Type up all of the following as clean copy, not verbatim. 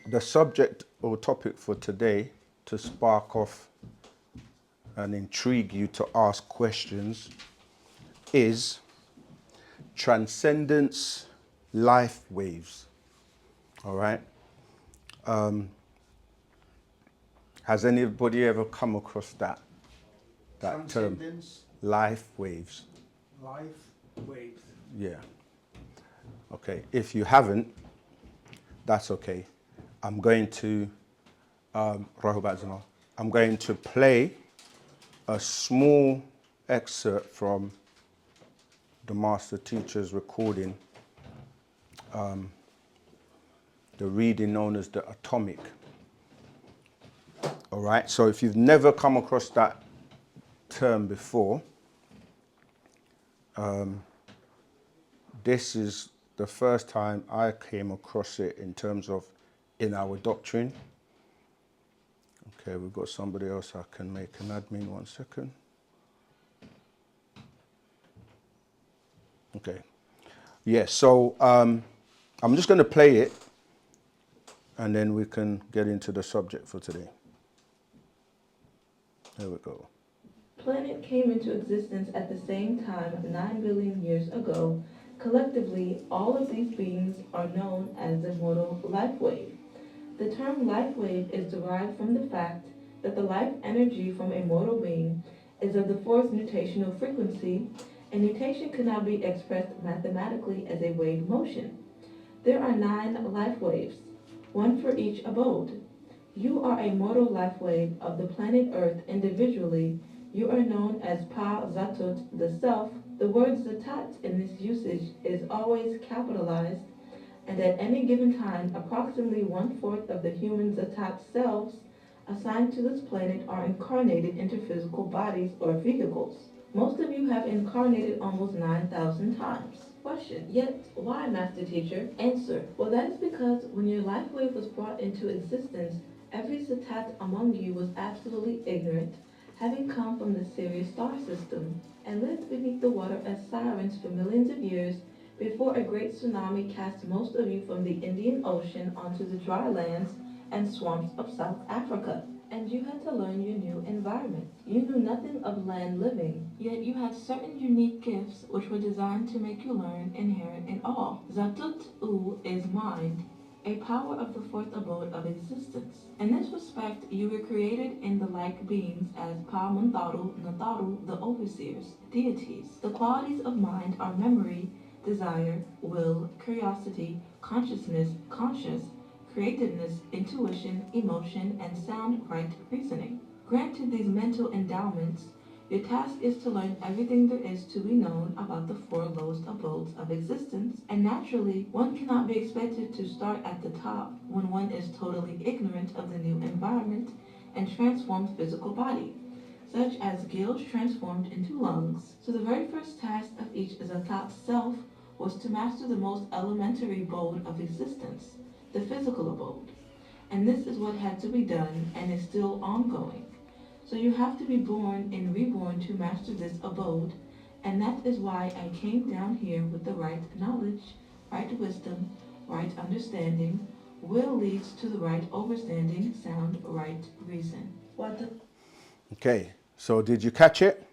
The subject or topic for today, to spark off and intrigue you to ask questions, is Transcendence life waves. All right. Has anybody ever come across that term? Transcendence, Life waves. life, waves. Yeah. Okay. If you haven't, that's okay. I'm going to I'm going to play a small excerpt from the master teacher's recording, the reading known as the atomic. All right, so if you've never come across that term before, this is the first time I came across it in terms of in our doctrine. Okay, we've got somebody else I can make an admin, 1 second. Okay. Yeah, so I'm just going to play it and then we can get into the subject for today. There we go. Planet came into existence at the same time 9 billion years ago. Collectively, all of these beings are known as the mortal life wave. The term life wave is derived from the fact that the life energy from a mortal being is of the fourth nutational frequency, and nutation cannot be expressed mathematically as a wave motion. There are 9 life waves, one for each abode. You are a mortal life wave of the planet Earth individually. You are known as Pa Zatut, the Self. The word Zatat in this usage is always capitalized, and at any given time, approximately 1/4 of the human Zatat selves assigned to this planet are incarnated into physical bodies or vehicles. Most of you have incarnated almost 9,000 times. Question: yet why, Master Teacher? Answer: well, that is because when your life wave was brought into existence, every Zatat among you was absolutely ignorant, having come from the Sirius star system, and lived beneath the water as sirens for millions of years before a great tsunami cast most of you from the Indian Ocean onto the dry lands and swamps of South Africa. And you had to learn your new environment. You knew nothing of land living, yet you had certain unique gifts which were designed to make you learn inherent in all. Zatut-U is mind, a power of the fourth abode of existence. In this respect, you were created in the like beings as Pa Muntaru Nataru, the overseers, deities. The qualities of mind are memory, desire, will, curiosity, consciousness, conscious, creativeness, intuition, emotion, and sound right reasoning. Granted these mental endowments, your task is to learn everything there is to be known about the 4 lowest abodes of existence, and naturally, one cannot be expected to start at the top when one is totally ignorant of the new environment and transformed physical body, such as gills transformed into lungs. So the very first task of each Zatat self was to master the most elementary abode of existence, the physical abode. And this is what had to be done and is still ongoing. So you have to be born and reborn to master this abode, and that is why I came down here with the right knowledge, right wisdom, right understanding. Will leads to the right overstanding, sound, right reason. What the? Okay, so did you catch it?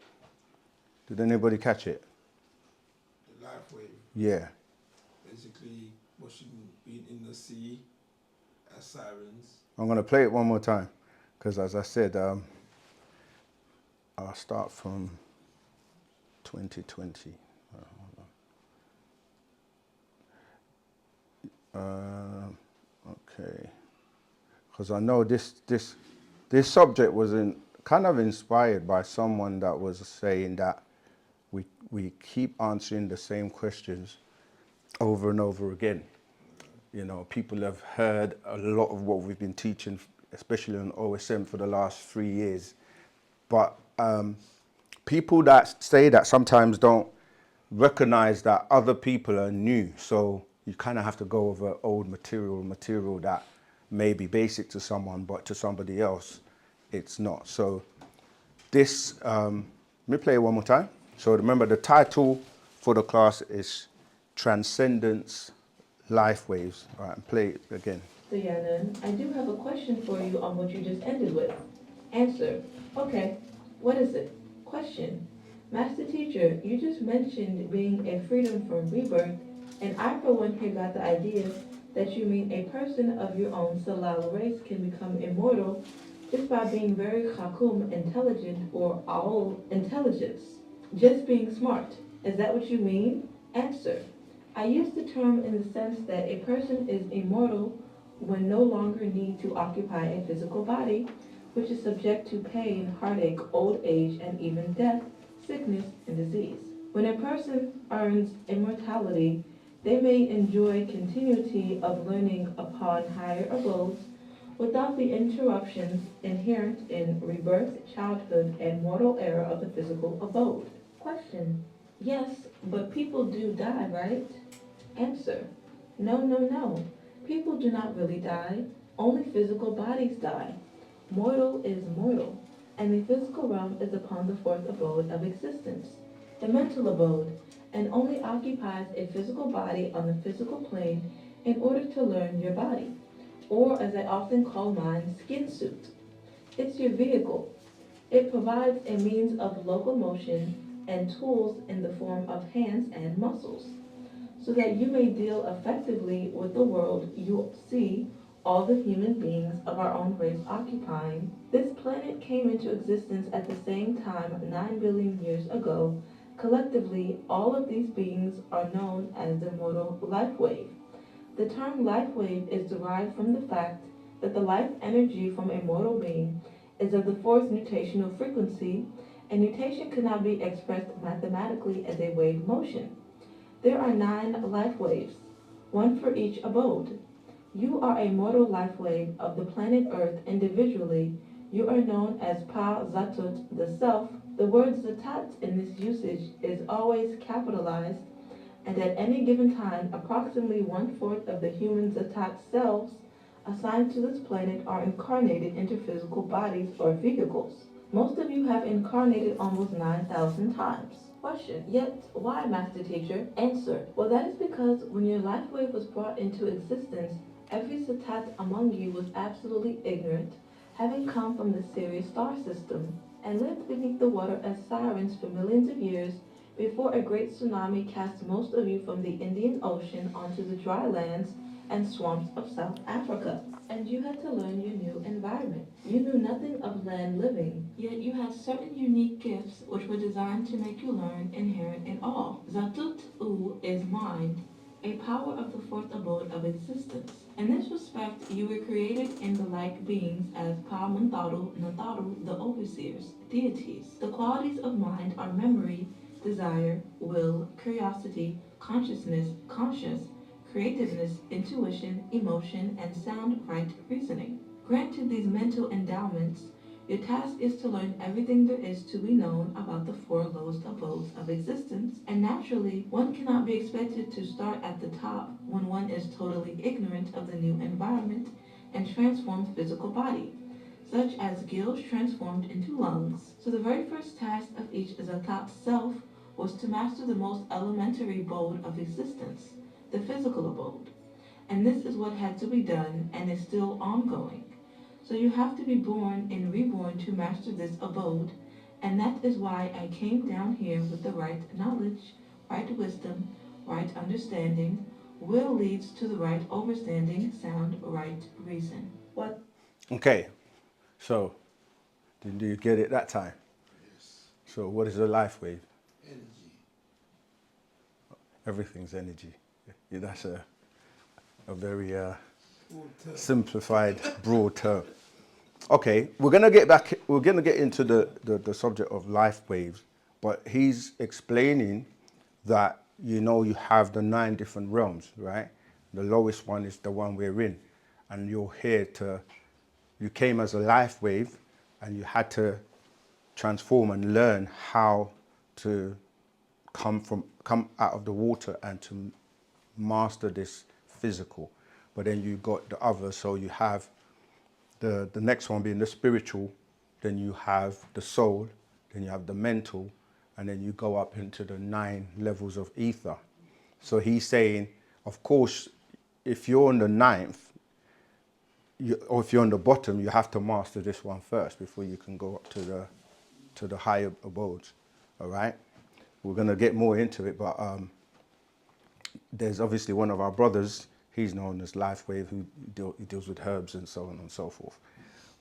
Did anybody catch it? The life wave. Yeah. Basically, washing being in the sea as sirens. I'm going to play it one more time because, as I said, I'll start from 2020. Okay, because I know this subject was kind of inspired by someone that was saying that we keep answering the same questions over and over again. You know, people have heard a lot of what we've been teaching, especially on OSM for the last 3 years. But people that say that sometimes don't recognize that other people are new. So you kind of have to go over old material that may be basic to someone, but to somebody else, it's not. So this, let me play it one more time. So remember, the title for the class is Transcendence Life Waves. All right, play it again. Master Yanan, I do have a question for you on what you just ended with. Answer. Okay, what is it? Question. Master Teacher, you just mentioned being a freedom from rebirth, and I for one here got the idea that you mean a person of your own Salal race can become immortal just by being very Hakum intelligent or all intelligence. Just being smart. Is that what you mean? Answer. I use the term in the sense that a person is immortal when no longer need to occupy a physical body, which is subject to pain, heartache, old age, and even death, sickness, and disease. When a person earns immortality, they may enjoy continuity of learning upon higher abodes without the interruptions inherent in rebirth, childhood, and mortal era of the physical abode. Question. Yes, but people do die, right? Answer. No, no, no. People do not really die. Only physical bodies die. Mortal is mortal, and the physical realm is upon the fourth abode of existence, the mental abode, and only occupies a physical body on the physical plane in order to learn your body, or as I often call mine, skin suit. It's your vehicle. It provides a means of locomotion and tools in the form of hands and muscles, so that you may deal effectively with the world you see all the human beings of our own race occupying. This planet came into existence at the same time 9 billion years ago. Collectively, all of these beings are known as the mortal life wave. The term life wave is derived from the fact that the life energy from a mortal being is of the fourth nutational frequency, and nutation cannot be expressed mathematically as a wave motion. There are 9 life waves, one for each abode. You are a mortal life wave of the planet Earth individually. You are known as Pa Zatut, the Self. The word Zatat in this usage is always capitalized, and at any given time, approximately 1/4 of the human Zatat selves assigned to this planet are incarnated into physical bodies or vehicles. Most of you have incarnated almost 9,000 times. Question. Yet, why, Master Teacher? Answer. Well, that is because when your life wave was brought into existence, every Zatat among you was absolutely ignorant, having come from the Sirius star system, and lived beneath the water as sirens for millions of years before a great tsunami cast most of you from the Indian Ocean onto the dry lands and swamps of South Africa. And you had to learn your new environment. You knew nothing of land living, yet you had certain unique gifts which were designed to make you learn inherent in all. Zatut-U is mind, a power of the fourth abode of existence. In this respect, you were created in the like beings as Pa Muntaru, Nataru, the overseers, deities. The qualities of mind are memory, desire, will, curiosity, consciousness, conscious, creativeness, intuition, emotion, and sound right reasoning. Granted these mental endowments, your task is to learn everything there is to be known about the four lowest abodes of existence, and naturally, one cannot be expected to start at the top when one is totally ignorant of the new environment and transformed physical body, such as gills transformed into lungs. So the very first task of each Zatat self was to master the most elementary abode of existence, the physical abode. And this is what had to be done and is still ongoing. So you have to be born and reborn to master this abode, and that is why I came down here with the right knowledge, right wisdom, right understanding. Will leads to the right overstanding, sound, right reason. What? Okay, so did you get it that time? Yes. So what is a life wave? Energy. Everything's energy. Yeah, that's a very Water. simplified, broad term. Okay, we're gonna get into the subject of life waves, but he's explaining that you have the 9 different realms, right? The lowest one is the one we're in, and you came as a life wave, and you had to transform and learn how to come out of the water and to master this physical. But then you got the other, so you have the next one being the spiritual, then you have the soul, then you have the mental, and then you go up into the 9 levels of ether. So he's saying, of course, if you're on the 9th, or if you're on the bottom, you have to master this one first before you can go up to the higher abodes. All right, we're gonna get more into it, but there's obviously one of our brothers. He's known as Lifewave, who he deals with herbs and so on and so forth.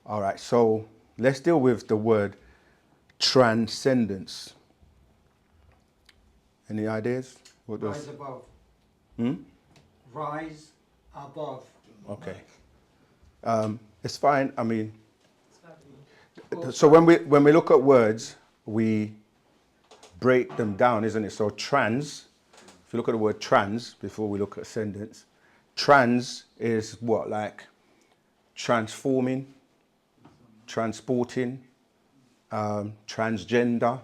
All right, so let's deal with the word transcendence. Any ideas? What does? Rise above. Hmm? Rise above. Okay. It's fine. I mean, so when we look at words, we break them down, isn't it? So trans, if you look at the word trans before we look at ascendance, trans is what, like transforming, transporting, transgender.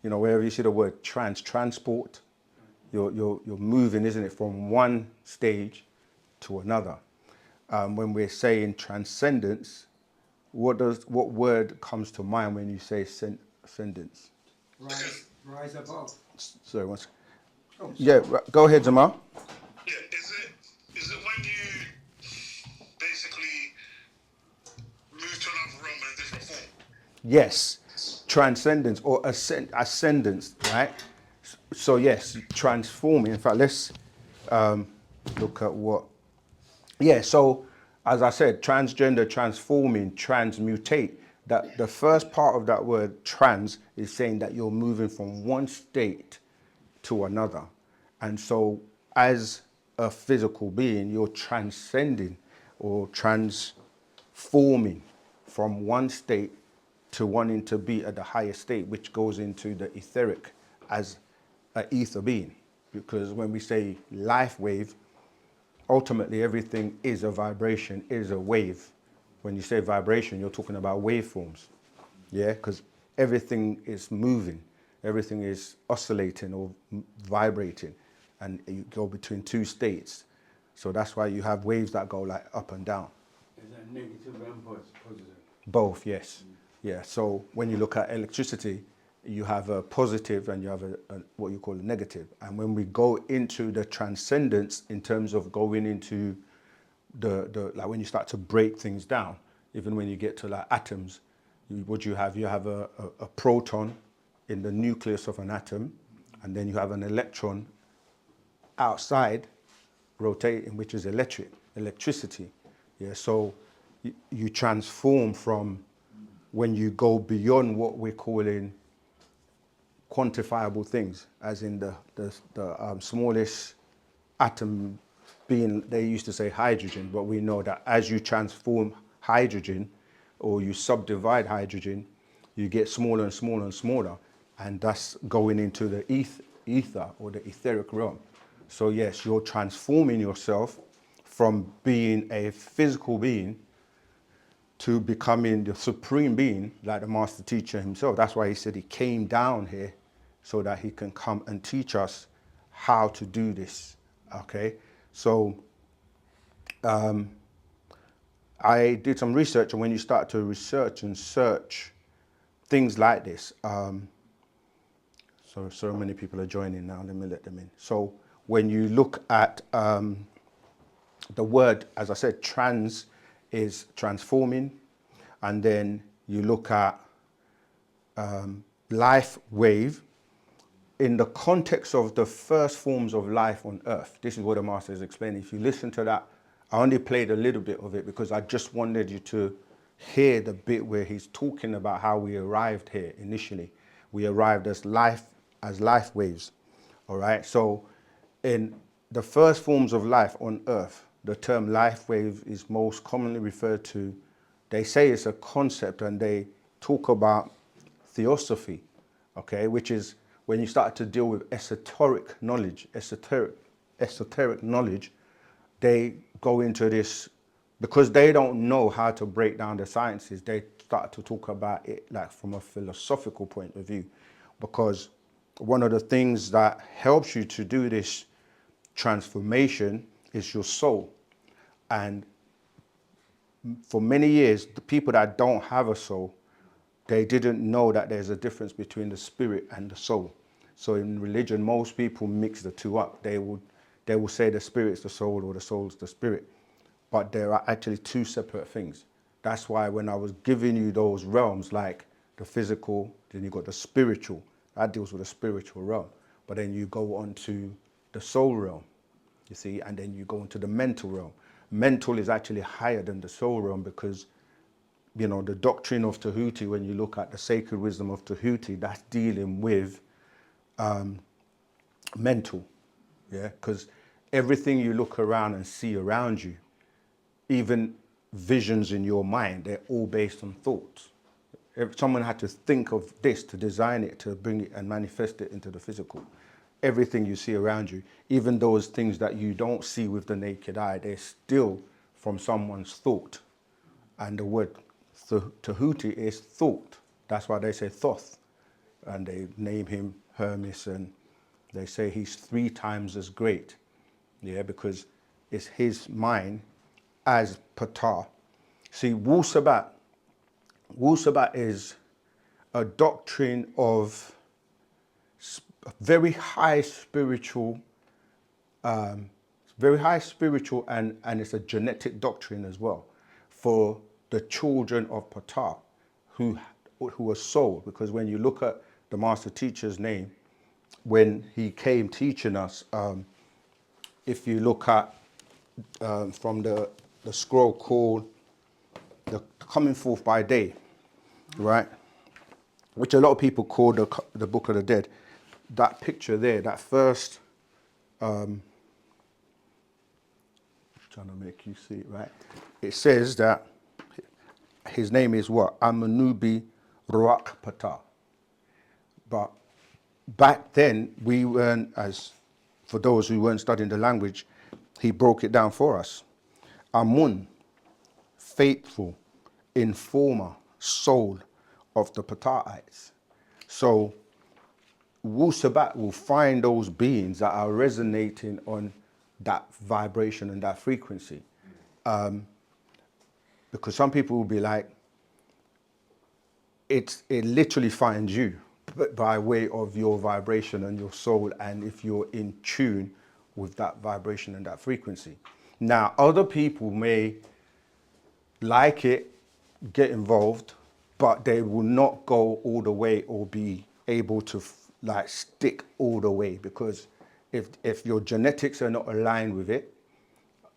You know, wherever you see the word transport, you're moving, isn't it, from one stage to another. When we're saying transcendence, what word comes to mind when you say ascendance? Rise above. Sorry, once. Oh, sorry. Yeah, go ahead, Jamal. Yeah, is it when you basically move to another realm in a different form? Yes, transcendence or ascendance, right? So yes, transforming. In fact, let's look at what. Yeah, so as I said, transgender, transforming, transmutate. That the first part of that word trans is saying that you're moving from one state to another. And so as a physical being, you're transcending or transforming from one state to wanting to be at the higher state, which goes into the etheric as an ether being. Because when we say life wave, ultimately everything is a vibration, is a wave. When you say vibration, you're talking about waveforms. Yeah, because everything is moving, everything is oscillating or vibrating, and you go between two states. So that's why you have waves that go like up and down. Is that negative and positive? Both, yes. Yeah, so when you look at electricity, you have a positive and you have a what you call a negative. And when we go into the transcendence in terms of going into the like when you start to break things down, even when you get to like atoms, what you have a proton in the nucleus of an atom, and then you have an electron outside rotating, which is electricity. Yeah, so you transform from when you go beyond what we're calling quantifiable things, as in the smallest atom being, they used to say hydrogen, but we know that as you transform hydrogen or you subdivide hydrogen, you get smaller and smaller and smaller, and thus going into the ether or the etheric realm. So yes, you're transforming yourself from being a physical being to becoming the supreme being, like the master teacher himself. That's why he said he came down here so that he can come and teach us how to do this. Okay, so I did some research, and when you start to research and search things like this, so many people are joining now, let me let them in. So when you look at the word, as I said, trans is transforming, and then you look at life wave in the context of the first forms of life on earth. This is what the master is explaining. If you listen to that, I only played a little bit of it because I just wanted you to hear the bit where he's talking about how we arrived here initially. We arrived as life waves. All right, so in the first forms of life on earth, the term life wave is most commonly referred to. They say it's a concept, and they talk about theosophy, okay, which is when you start to deal with esoteric knowledge, they go into this because they don't know how to break down the sciences. They start to talk about it like from a philosophical point of view, because one of the things that helps you to do this transformation is your soul. And for many years, the people that don't have a soul, they didn't know that there's a difference between the spirit and the soul. So in religion, most people mix the two up. They will say the spirit's the soul or the soul's the spirit. but there are actually two separate things. That's why when I was giving you those realms, like the physical, then you got the spiritual, that deals with the spiritual realm. But then you go on to the soul realm, you see, and then you go into the mental realm. Mental is actually higher than the soul realm because, you know, the doctrine of Tahuti, when you look at the sacred wisdom of Tahuti, that's dealing with mental, yeah, because everything you look around and see around you, even visions in your mind, they're all based on thoughts. If someone had to think of this, to design it, to bring it and manifest it into the physical, everything you see around you, even those things that you don't see with the naked eye, they're still from someone's thought. And the word Tahuti is thought. That's why they say Thoth. And they name him Hermes, and they say he's 3 times as great. Yeah, because it's his mind as Ptah. See, WU-SABAT is a doctrine of very high spiritual, and it's a genetic doctrine as well for the children of Ptah who are soul. Because when you look at the master teacher's name, when he came teaching us, if you look at from the scroll called the Coming Forth by Day, right, which a lot of people call the Book of the Dead, that picture there, that first, trying to make you see it, right, it says that his name is what? Amanubi Ruach Ptah. But back then, we weren't, as for those who weren't studying the language, he broke it down for us. Amun, faithful, informer, soul of the Ptahites. So WU-SABAT will find those beings that are resonating on that vibration and that frequency. Because some people will be like, it literally finds you by way of your vibration and your soul, and if you're in tune with that vibration and that frequency. Now, other people may like it, get involved, but they will not go all the way or be able to like stick all the way, because if your genetics are not aligned with it,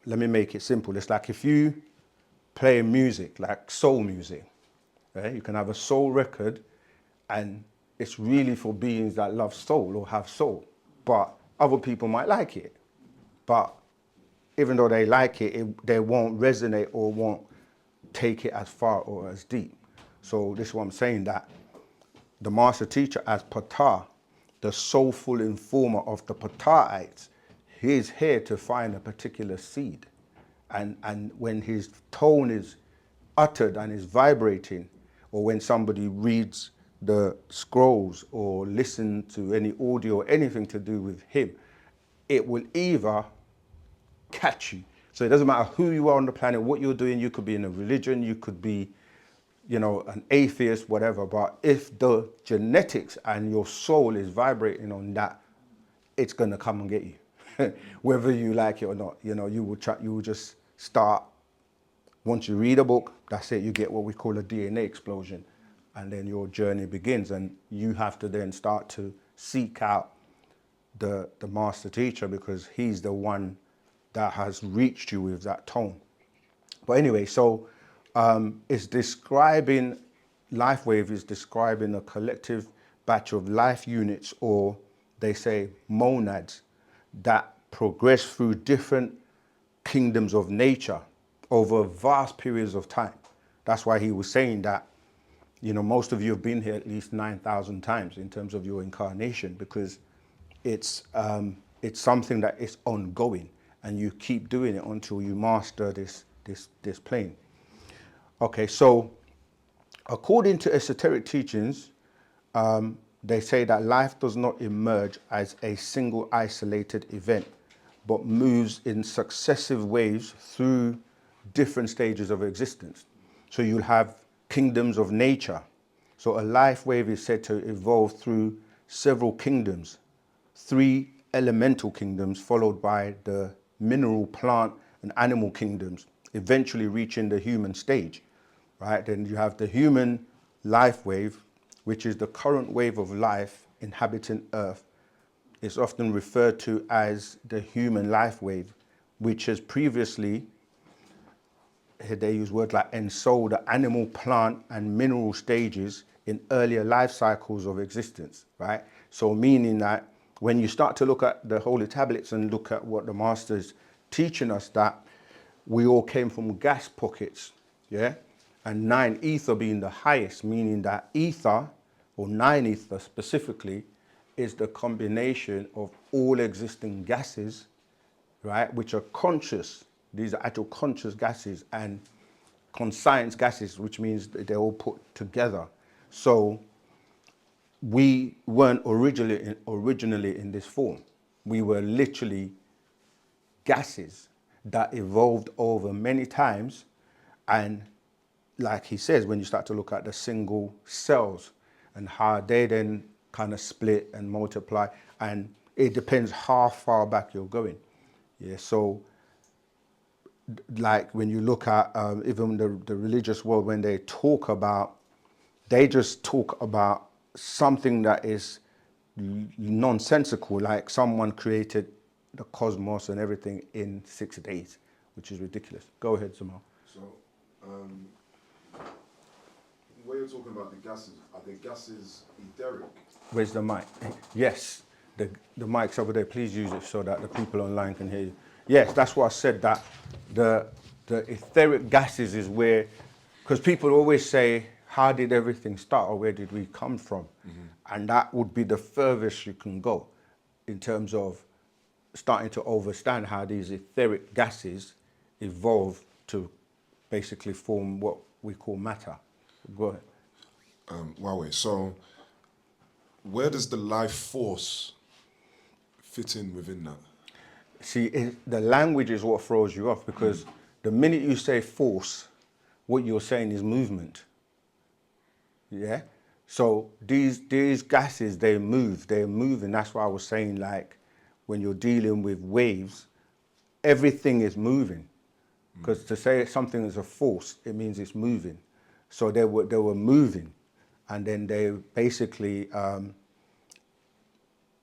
let me make it simple. It's like if you play music, like soul music, right? You can have a soul record and it's really for beings that love soul or have soul, but other people might like it. But even though they like it, they won't resonate or won't take it as far or as deep. So this is what I'm saying, that the master teacher as Ptah, the soulful informer of the Ptahites, he's here to find a particular seed. And when his tone is uttered and is vibrating, or when somebody reads the scrolls or listen to any audio or anything to do with him, it will either catch you. So it doesn't matter who you are on the planet, what you're doing. You could be in a religion, you could be, you know, an atheist, whatever. But if the genetics and your soul is vibrating on that, it's going to come and get you, whether you like it or not. You know, you will just start. Once you read a book, that's it. You get what we call a DNA explosion, and then your journey begins. And you have to then start to seek out the master teacher, because he's the one that has reached you with that tone. But anyway, so it's describing, LifeWave is describing a collective batch of life units, or they say monads, that progress through different kingdoms of nature over vast periods of time. That's why he was saying that, you know, most of you have been here at least 9,000 times in terms of your incarnation, because it's something that is ongoing, and you keep doing it until you master this plane. Okay, so according to esoteric teachings, they say that life does not emerge as a single isolated event, but moves in successive waves through different stages of existence. So you'll have kingdoms of nature. So a life wave is said to evolve through several kingdoms, 3 elemental kingdoms, followed by the mineral, plant, and animal kingdoms. eventually reaching the human stage, right? Then you have the human life wave, which is the current wave of life inhabiting Earth. It's often referred to as the human life wave, which has previously, here they use words like ensouled the animal, plant, and mineral stages in earlier life cycles of existence, right? So meaning that when you start to look at the holy tablets and look at what the master's teaching us, that we all came from gas pockets, yeah? And 9 ether being the highest, meaning that ether, or 9 ether specifically, is the combination of all existing gases, right, which are conscious. These are actual conscious gases, and conscience gases, which means that they're all put together. So we weren't originally in this form. We were literally gases that evolved over many times. And like he says, when you start to look at the single cells and how they then kind of split and multiply, and it depends how far back you're going. Yeah, so like when you look at even the religious world, when they talk about, they just talk about something that is nonsensical, like someone created the cosmos and everything in 6 days, which is ridiculous. Go ahead, Samal. So, when you're talking about the gases, are the gases etheric? Where's the mic? Yes, the mic's over there. Please use it so that the people online can hear you. Yes, that's what I said, that the etheric gases is where, because people always say, how did everything start, or where did we come from? Mm-hmm. And that would be the furthest you can go in terms of starting to understand how these etheric gases evolve to basically form what we call matter. Go ahead. Huawei, so where does the life force fit in within that? See, the language is what throws you off, because the minute you say force, what you're saying is movement. Yeah? So these gases, they move, and that's why I was saying, like, when you're dealing with waves, everything is moving. Because to say something is a force, it means it's moving. So they were moving, and then they basically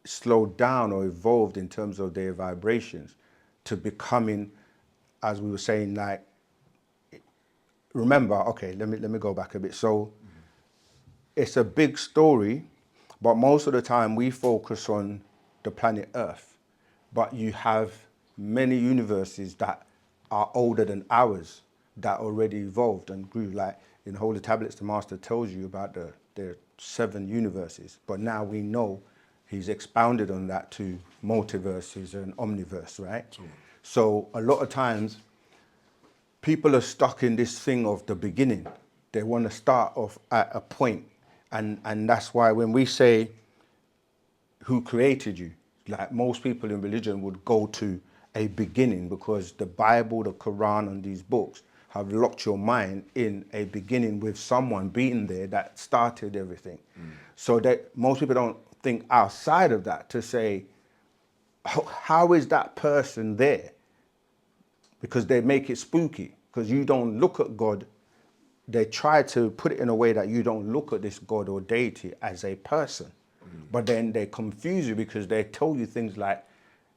slowed down or evolved in terms of their vibrations to becoming, as we were saying, like, remember, okay, let me go back a bit. So it's a big story, but most of the time we focus on the planet Earth. But you have many universes that are older than ours that already evolved and grew. Like in Holy Tablets, the Master tells you about the 7 universes. But now we know he's expounded on that to multiverses and omniverse, right? Sure. So a lot of times people are stuck in this thing of the beginning. They want to start off at a point. And that's why when we say, who created you? Like most people in religion would go to a beginning, because the Bible, the Quran, and these books have locked your mind in a beginning with someone being there that started everything. So that most people don't think outside of that to say, how is that person there? Because they make it spooky, because you don't look at God. They try to put it in a way that you don't look at this God or deity as a person. But then they confuse you, because they tell you things like,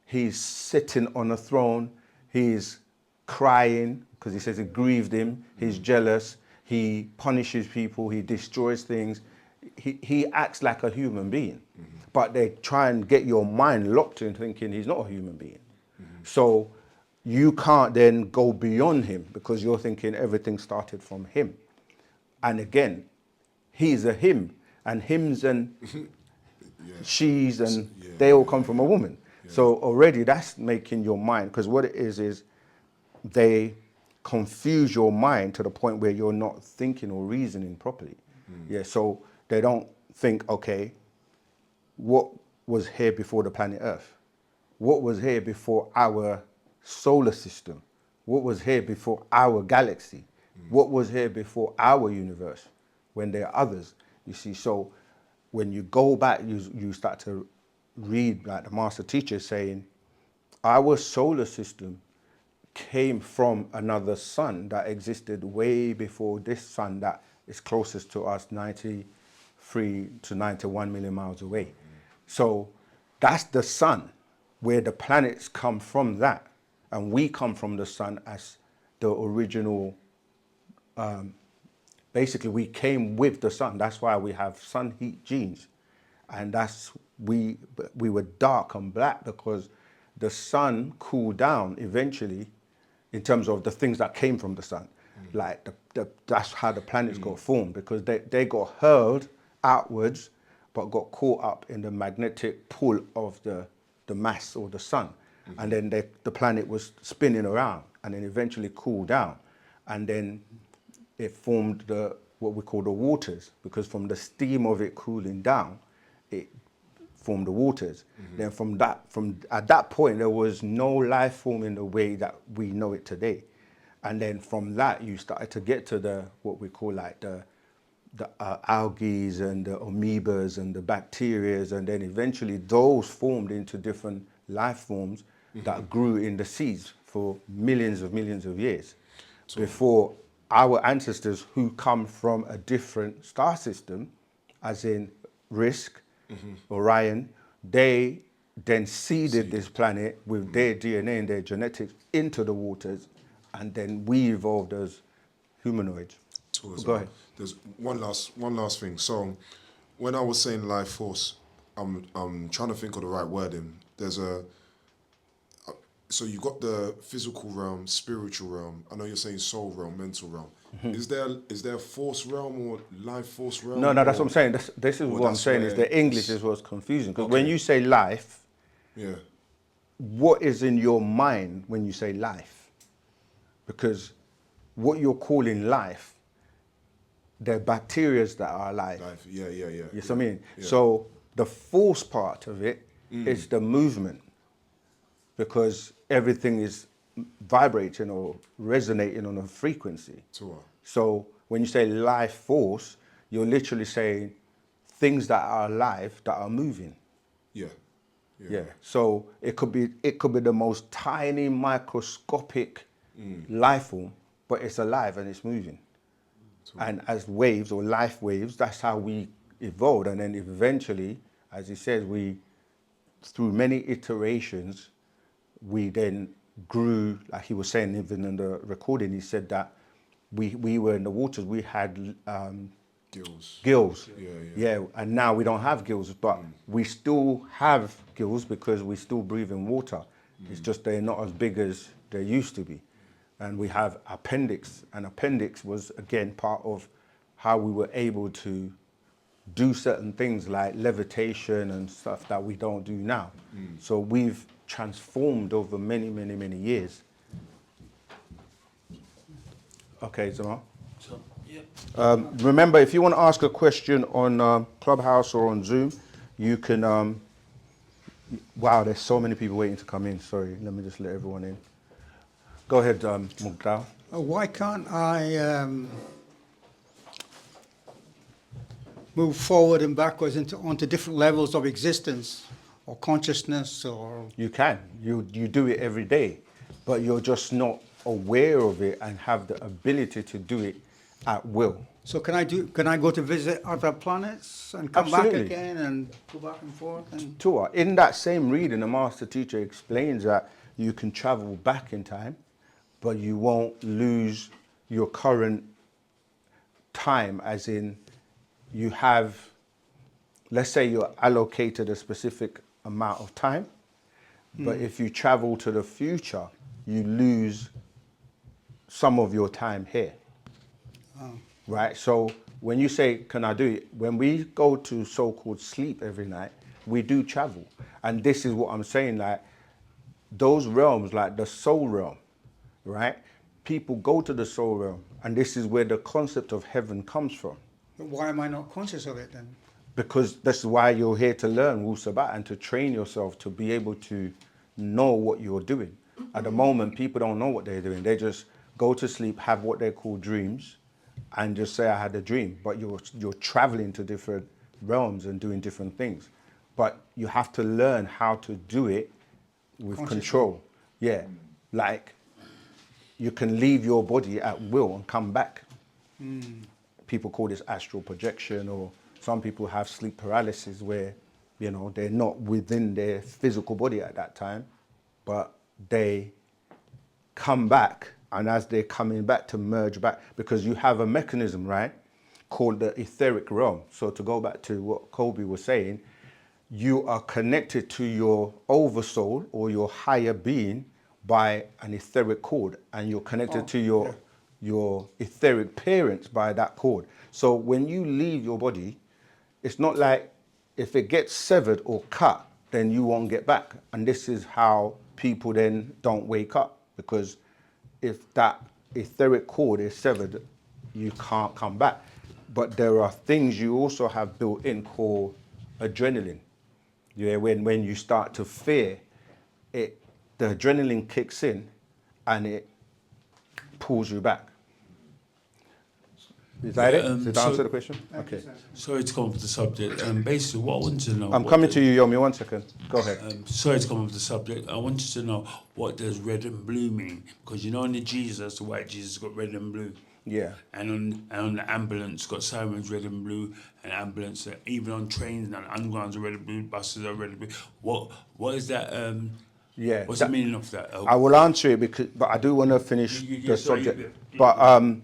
he's sitting on a throne, he's crying, because he says it grieved him, he's jealous, he punishes people, he destroys things. He acts like a human being. But they try and get your mind locked in thinking he's not a human being. So you can't then go beyond him, because you're thinking everything started from him. And again, he's a him, and hims and she's and they all come from a woman. So already that's making your mind, because what it is they confuse your mind to the point where you're not thinking or reasoning properly. Yeah, so they don't think, okay, what was here before the planet Earth? What was here before our solar system? What was here before our galaxy? What was here before our universe? When there are others, you see. So when you go back, you start to read, like the master teacher saying, our solar system came from another sun that existed way before this sun that is closest to us, 93 to 91 million miles away. So that's the sun, where the planets come from that. And we come from the sun as the original, basically we came with the sun. That's why we have sun heat genes. And that's, we were dark and black because the sun cooled down eventually in terms of the things that came from the sun. Like that's how the planets got formed, because they got hurled outwards, but got caught up in the magnetic pull of the mass or the sun. And then the planet was spinning around and then eventually cooled down. And then it formed what we call the waters, because from the steam of it cooling down, it formed the waters. Then from at that point, there was no life form in the way that we know it today. And then from that, you started to get to what we call like the algae and the amoebas and the bacterias, and then eventually those formed into different life forms that grew in the seas for millions of years before our ancestors, who come from a different star system, as in Risk, Orion, they then seeded this planet with their DNA and their genetics into the waters, and then we evolved as humanoids. Go ahead. There's one last thing. So when I was saying life force, I'm trying to think of the right wording. So you got the physical realm, spiritual realm. I know you're saying soul realm, mental realm. Is there a force realm or life force realm? No, that's what I'm saying. This is what I'm saying, is the English is what's confusing. Because when you say life, what is in your mind when you say life? Because what you're calling life, they're bacteria that are alive. Yeah. You see what I mean? Yeah. So the force part of it is the movement, because everything is vibrating or resonating on a frequency. So when you say life force, you're literally saying things that are alive that are moving. Yeah. So it could be the most tiny microscopic life form, but it's alive and it's moving. And as waves or life waves, that's how we evolved. And then eventually, as he says, through many iterations, we then grew, like he was saying even in the recording, he said that we were in the waters, we had gills. Yeah, and now we don't have gills, but we still have gills because we still breathe in water. It's just they're not as big as they used to be. And we have appendix, and appendix was again part of how we were able to do certain things like levitation and stuff that we don't do now. So we've transformed over many years. Okay, Zama. So, yeah. Remember, if you want to ask a question on Clubhouse or on Zoom, you can. Wow, there's so many people waiting to come in. Sorry, let me just let everyone in. Go ahead, Mugdal. Why can't I move forward and backwards onto different levels of existence or consciousness? Or You can. You do it every day, but you're just not aware of it and have the ability to do it at will. so can I go to visit other planets and come Absolutely. back again and go back and forth? And Tour. In that same reading, the master teacher explains that you can travel back in time, but you won't lose your current time, as in you have, let's say you're allocated a specific amount of time, but if you travel to the future, you lose some of your time here. Right? So when you say, can I do it? When we go to so-called sleep every night, we do travel. And this is what I'm saying, like those realms, like the soul realm, right? People go to the soul realm, and this is where the concept of heaven comes from. why am I not conscious of it then? Because that's why you're here to learn WU-SABAT and to train yourself to be able to know what you're doing. At the moment, people don't know what they're doing. They just go to sleep, have what they call dreams, and just say, I had a dream. But you're traveling to different realms and doing different things. But you have to learn how to do it with control. Yeah, like you can leave your body at will and come back. People call this astral projection, or some people have sleep paralysis where, you know, they're not within their physical body at that time, but they come back, and as they're coming back to merge back, because you have a mechanism, right, called the etheric realm. So to go back to what Kobe was saying, you are connected to your oversoul or your higher being by an etheric cord, and you're connected to your etheric parents by that cord. So when you leave your body, it's not like if it gets severed or cut, then you won't get back. And this is how people then don't wake up, because if that etheric cord is severed, you can't come back. But there are things you also have built in called adrenaline. Yeah, when you start to fear, the adrenaline kicks in and it pulls you back. Is that it? Does that answer the question? Okay. Sorry to come off the subject. Basically, what I wanted to know. I'm coming to you, Yomi. 1 second. Go ahead. Sorry to come off the subject. I wanted to know, what does red and blue mean? Because you know, on the Jesus, the white Jesus got red and blue. Yeah. And on the ambulance, got sirens red and blue, and ambulance, even on trains and undergrounds are red and blue, buses are red and blue. What is that? Yeah. What's the meaning of that? I will answer it, but I do want to finish the sorry, subject. But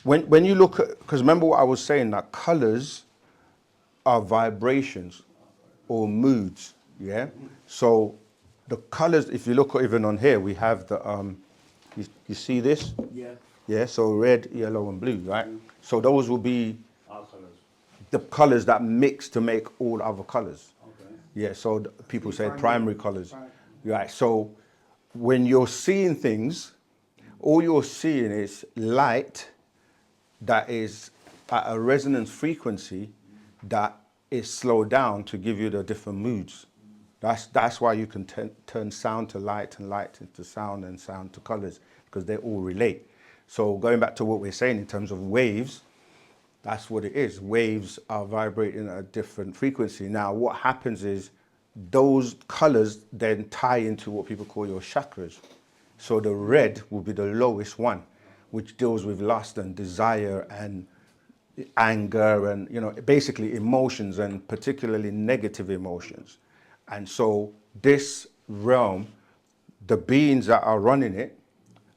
when you look at, because remember what I was saying, that colors are vibrations or moods. Yeah. So the colors, if you look even on here, we have the you see this? Yeah. Yeah, so red, yellow, and blue, right? So those will be Our colours. the colors that mix to make all other colors. Okay. Yeah, so people say primary colors. Right, so when you're seeing things, all you're seeing is light that is at a resonance frequency that is slowed down to give you the different moods. That's why you can turn sound to light and light into sound and sound to colors, because they all relate. So going back to what we're saying in terms of waves, that's what it is. Waves are vibrating at a different frequency. Now, what happens is those colors then tie into what people call your chakras. So the red will be the lowest one, which deals with lust and desire and anger and, you know, basically emotions, and particularly negative emotions. And so this realm, the beings that are running it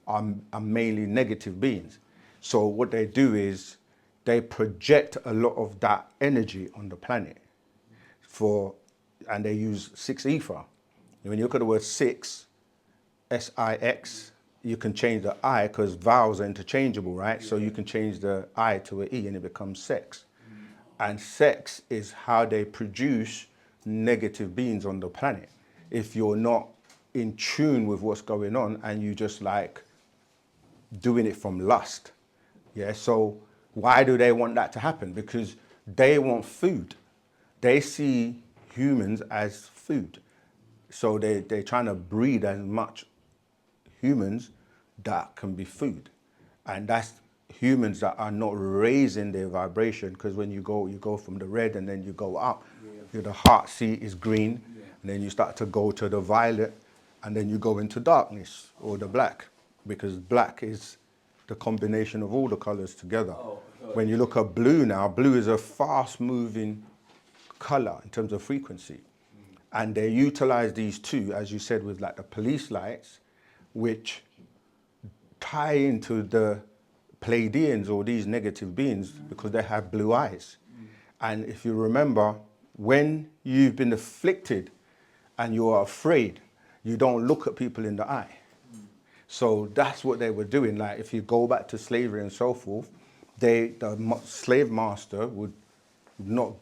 are mainly negative beings. So what they do is they project a lot of that energy on the planet and they use 6 ether. And when you look at the word 6, S-I-X, you can change the I, because vowels are interchangeable, right? So you can change the I to an E and it becomes sex. And sex is how they produce negative beings on the planet. If you're not in tune with what's going on and you just like doing it from lust. Yeah, so why do they want that to happen? Because they want food. They see humans as food. So they're trying to breed as much humans that can be food. And that's humans that are not raising their vibration, because when you go from the red and then you go up. Yeah. The heart seat is green, yeah. And then you start to go to the violet, and then you go into darkness or the black, because black is the combination of all the colors together. When you look at blue now, blue is a fast moving color in terms of frequency. And they utilize these two, as you said, with like the police lights, which tie into the Pleiadians or these negative beings, because they have blue eyes. And if you remember, when you've been afflicted and you are afraid, you don't look at people in the eye. So that's what they were doing. Like if you go back to slavery and so forth, the slave master would not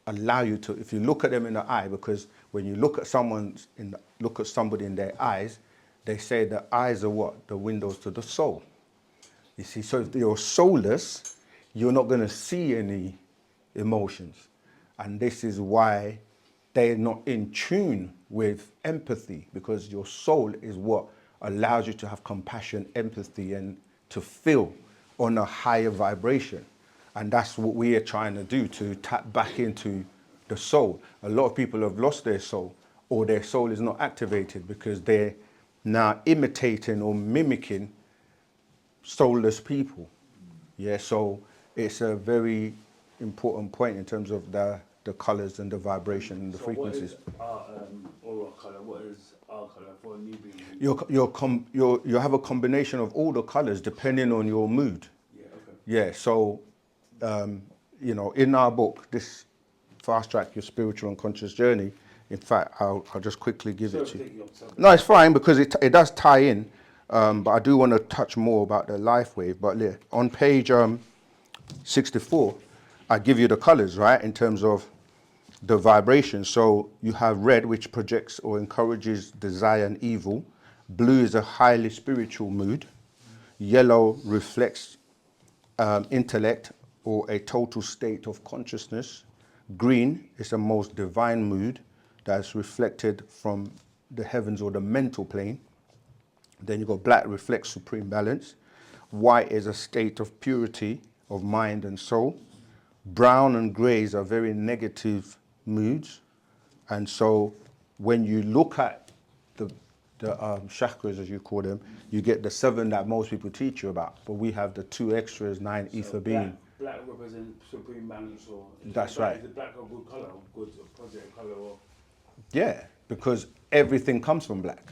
allow you to, if you look at them in the eye, because when you look at somebody in their eyes, they say the eyes are what? The windows to the soul. You see, so if you're soulless, you're not going to see any emotions. And this is why they're not in tune with empathy, because your soul is what allows you to have compassion, empathy, and to feel on a higher vibration. And that's what we are trying to do, to tap back into the soul. A lot of people have lost their soul, or their soul is not activated because they're now imitating or mimicking soulless people. Yeah, so it's a very important point in terms of the colors and the vibration and the frequencies. What is our aura color? What is our color for Nibiru? You have a combination of all the colors depending on your mood. Yeah, okay. Yeah, so you know, in our book, this Fast Track Your Spiritual and Conscious Journey. In fact, I'll just quickly give it to you. No, it's fine because it does tie in, but I do want to touch more about the life wave. But yeah, on page 64, I give you the colors, right, in terms of the vibration. So you have red, which projects or encourages desire and evil. Blue is a highly spiritual mood. Yellow reflects intellect or a total state of consciousness. Green is the most divine mood that's reflected from the heavens or the mental plane. Then you got black reflects supreme balance. White is a state of purity of mind and soul. Brown and grays are very negative moods. And so when you look at the chakras, as you call them, you get the 7 that most people teach you about. But we have the 2 extras, 9 ether being. Black represents supreme balance, or That's right. Is the black a good color, good positive color, or? Yeah, because everything comes from black.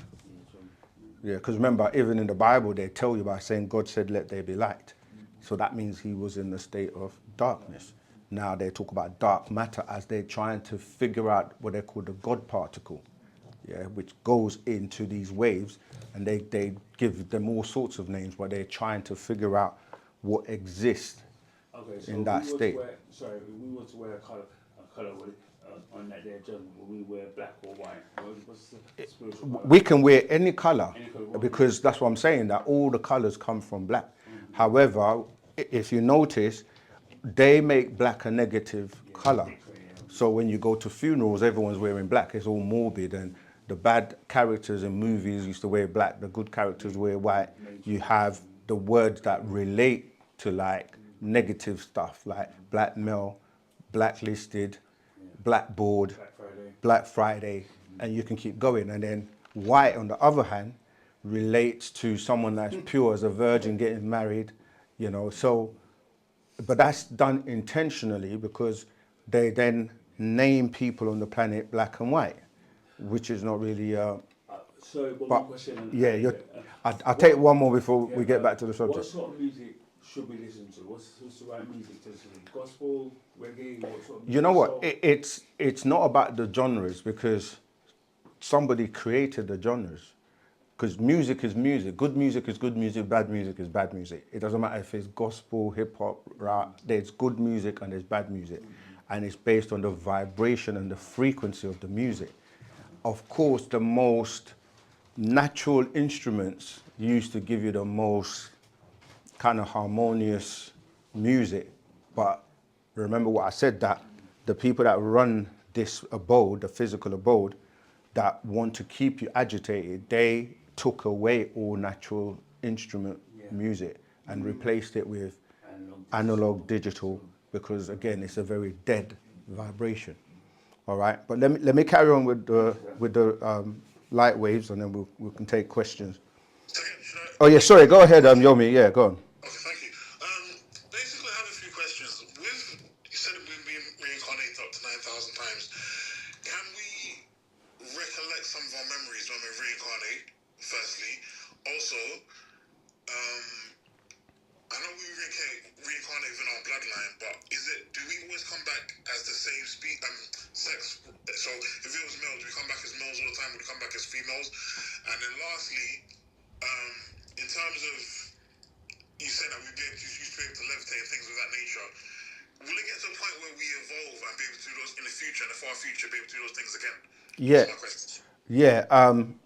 Yeah, because remember, even in the Bible, they tell you by saying God said, let there be light. So that means he was in the state of darkness. Now they talk about dark matter as they're trying to figure out what they call the God particle, yeah, which goes into these waves, and they give them all sorts of names, but they're trying to figure out what exists in that state. We want to wear a color on that day journey. Will we wear black or white? What's the spiritual color? We can wear any color, Any because that's what I'm saying, that all the colors come from black. However, if you notice, they make black a negative color. So when you go to funerals, everyone's wearing black. It's all morbid, and the bad characters in movies used to wear black. The good characters wear white. You have the words that relate to like negative stuff, like blackmail, blacklisted, blackboard, Black Friday, and you can keep going. And then white, on the other hand, relates to someone that's pure as a virgin getting married, you know. So, but that's done intentionally because they then name people on the planet black and white, which is not really. So, one but more question. yeah, I'll take one more before we get back to the subject. What sort of music should we listen to? What's the right music to listen to? Gospel, reggae, what sort of music? You know what? It's not about the genres, because somebody created the genres. Because music is music. Good music is good music. Bad music is bad music. It doesn't matter if it's gospel, hip hop, rap. There's good music and there's bad music, and it's based on the vibration and the frequency of the music. Of course, the most natural instruments used to give you the most kind of harmonious music. But remember what I said, that the people that run this abode, the physical abode, that want to keep you agitated, they took away all natural instrument music and replaced it with analog digital, because again, it's a very dead vibration. All right, but let me carry on with the light waves, and then we can take questions. Oh yeah, sorry, go ahead, Yomi. Yeah, go on. Okay, thank you. Basically, I have a few questions. You said we've been reincarnated up to 9,000 times. Can we recollect some of our memories when we reincarnate, firstly? Also, I know we reincarnate within our bloodline, but do we always come back as the same sex? So if it was males, we come back as males all the time, we come back as females? And then lastly, in terms of, you said that we'd be able to levitate and things of that nature. Will it get to a point where we evolve and be able to do those in the future, in the far future, be able to do those things again? Yeah. That's my question. Yeah,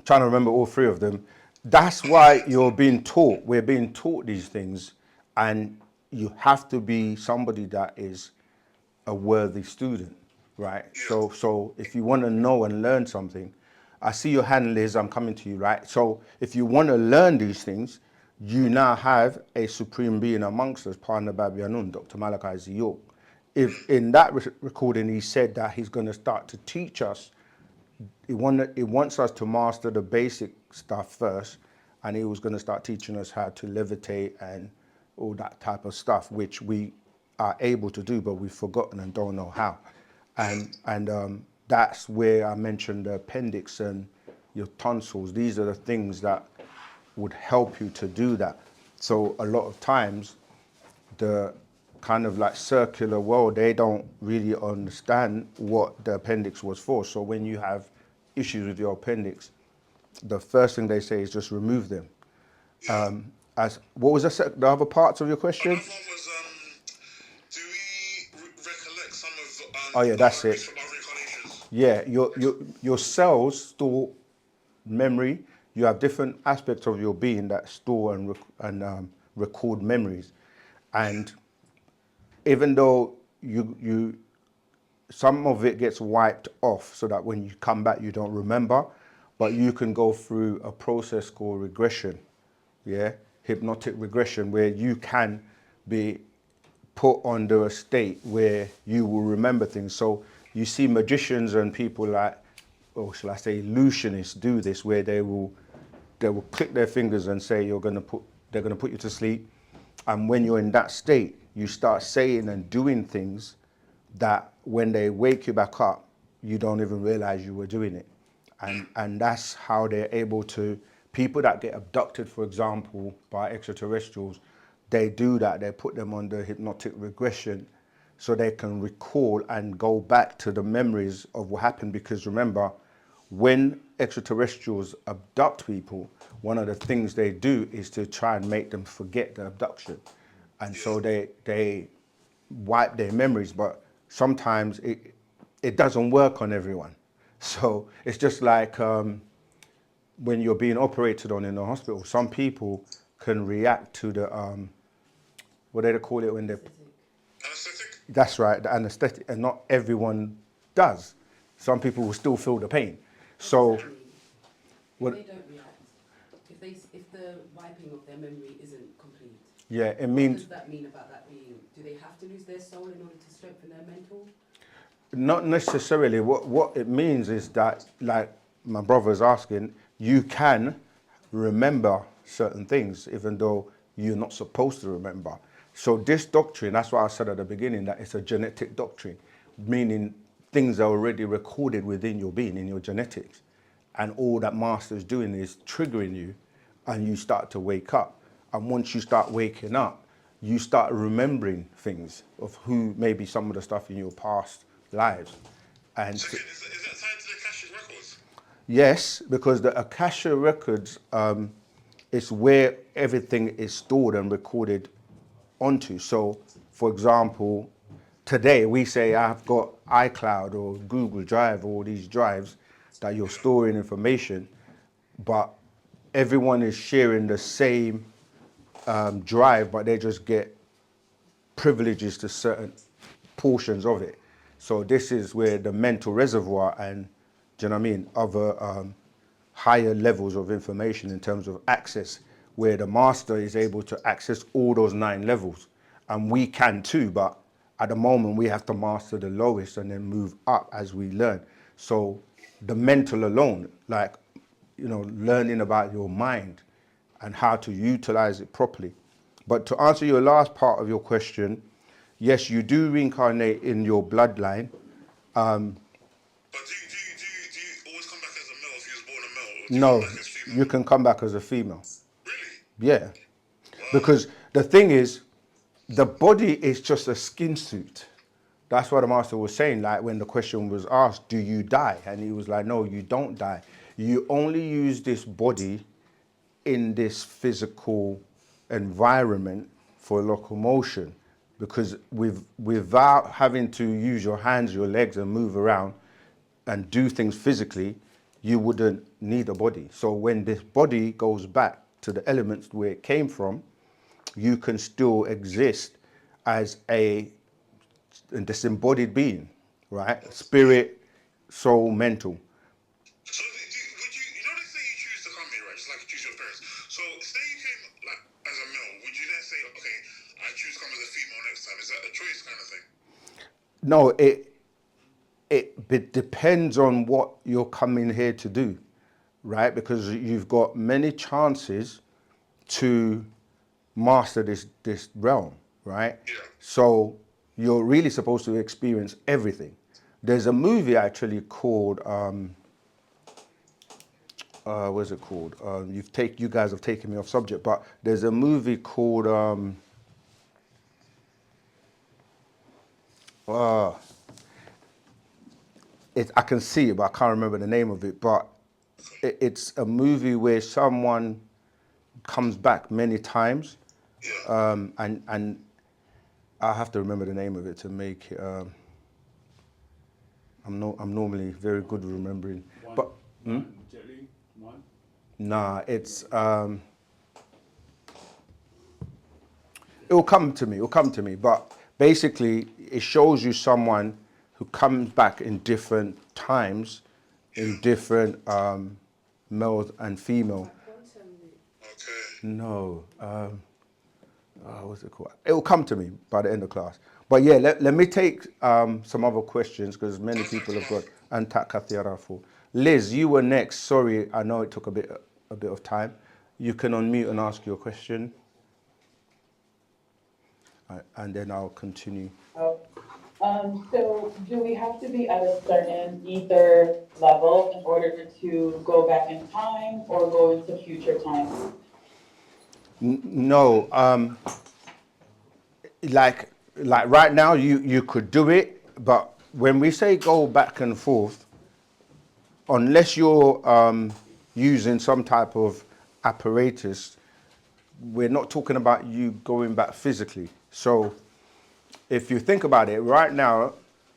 trying to remember all 3 of them. That's why you're being taught. We're being taught these things, and you have to be somebody that is a worthy student, right? Yeah. So if you want to know and learn something, I see your hand, Liz. I'm coming to you, right? So if you want to learn these things, you now have a supreme being amongst us, Partner Babianun, Dr. Malachi Ziyok. If in that recording he said that he's going to start to teach us, he wants us to master the basic stuff first, and he was going to start teaching us how to levitate and all that type of stuff, which we are able to do, but we've forgotten and don't know how. And that's where I mentioned the appendix and your tonsils. These are the things that would help you to do that. So a lot of times, the kind of like circular world, they don't really understand what the appendix was for. So when you have issues with your appendix, the first thing they say is just remove them. As what was the other parts of your question? Another one was, do we recollect some of Oh yeah, that's it. from other incarnations? Yeah, your cells store memory. You have different aspects of your being that store and record memories, and even though you some of it gets wiped off so that when you come back you don't remember, but you can go through a process called regression, yeah, hypnotic regression, where you can be put under a state where you will remember things. So you see magicians and people like, or shall I say illusionists, do this, where they will click their fingers and say they're going to put you to sleep, and when you're in that state you start saying and doing things that when they wake you back up you don't even realize you were doing it. And that's how they're able to, people that get abducted, for example, by extraterrestrials, they do that. They put them under hypnotic regression so they can recall and go back to the memories of what happened. Because remember, when extraterrestrials abduct people, one of the things they do is to try and make them forget the abduction. And so they wipe their memories, but sometimes it doesn't work on everyone. So it's just like when you're being operated on in the hospital, some people can react to the, what do they call it when they... Anesthetic? That's right, the anesthetic, and not everyone does. Some people will still feel the pain. So... If they don't react, if the wiping of their memory isn't complete, yeah, it what means... does that mean about that being? Do they have to lose their soul in order to strengthen their mental? Not necessarily. What it means is that, like my brother's asking, you can remember certain things even though you're not supposed to remember. So this doctrine, that's what I said at the beginning, that it's a genetic doctrine, meaning things are already recorded within your being, in your genetics. And all that master's doing is triggering you, and you start to wake up. And once you start waking up, you start remembering things of who maybe some of the stuff in your past lives. And So is that tied to the Akashic records? yes, because the Akasha records is where everything is stored and recorded onto. So, for example, today we say I've got iCloud or Google Drive, all these drives that you're storing information, but everyone is sharing the same drive, but they just get privileges to certain portions of it. So this is where the mental reservoir and, do you know what I mean, other higher levels of information in terms of access, where the master is able to access all those 9 levels. And we can too, but at the moment we have to master the lowest and then move up as we learn. So the mental alone, like, you know, learning about your mind and how to utilize it properly. But to answer your last part of your question, yes, you do reincarnate in your bloodline. But do you always come back as a male if you was born a male? Or do you No, come back as female? you can come back as a female. Really? Yeah. Because the thing is, the body is just a skin suit. That's what the master was saying, like when the question was asked, do you die? And he was like, no, you don't die. You only use this body in this physical environment for locomotion, because without having to use your hands, your legs and move around and do things physically, you wouldn't need a body. So when this body goes back to the elements where it came from, you can still exist as a disembodied being, right? Spirit, soul, mental. So would you, you know, they say you choose to come here, right? Just like you choose your parents. So say you came like as a male, would you then say, okay, I choose to come as a female next time? Is that a choice kind of thing? No, it depends on what you're coming here to do. right? Because you've got many chances to master this realm, right? Yeah. So you're really supposed to experience everything. There's a movie actually called what's it called? You guys have taken me off subject, but there's a movie called I can see it, but I can't remember the name of it. But it's a movie where someone comes back many times, and I have to remember the name of it to make it. I'm normally very good with remembering, but Jelly, one. nah, it's it'll come to me. It'll come to me. But basically, it shows you someone who comes back in different times, in different males and female. Okay. No, what's it called? It will come to me by the end of class. But yeah, let me take some other questions because many people have got Antakathiarafu. Liz, you were next. Sorry, I know it took a bit of time. You can unmute and ask your question. And then I'll continue. So do we have to be at a certain ether level in order to go back in time or go into future time? No, like right now you could do it, but when we say go back and forth, unless you're using some type of apparatus, we're not talking about you going back physically. So if you think about it right now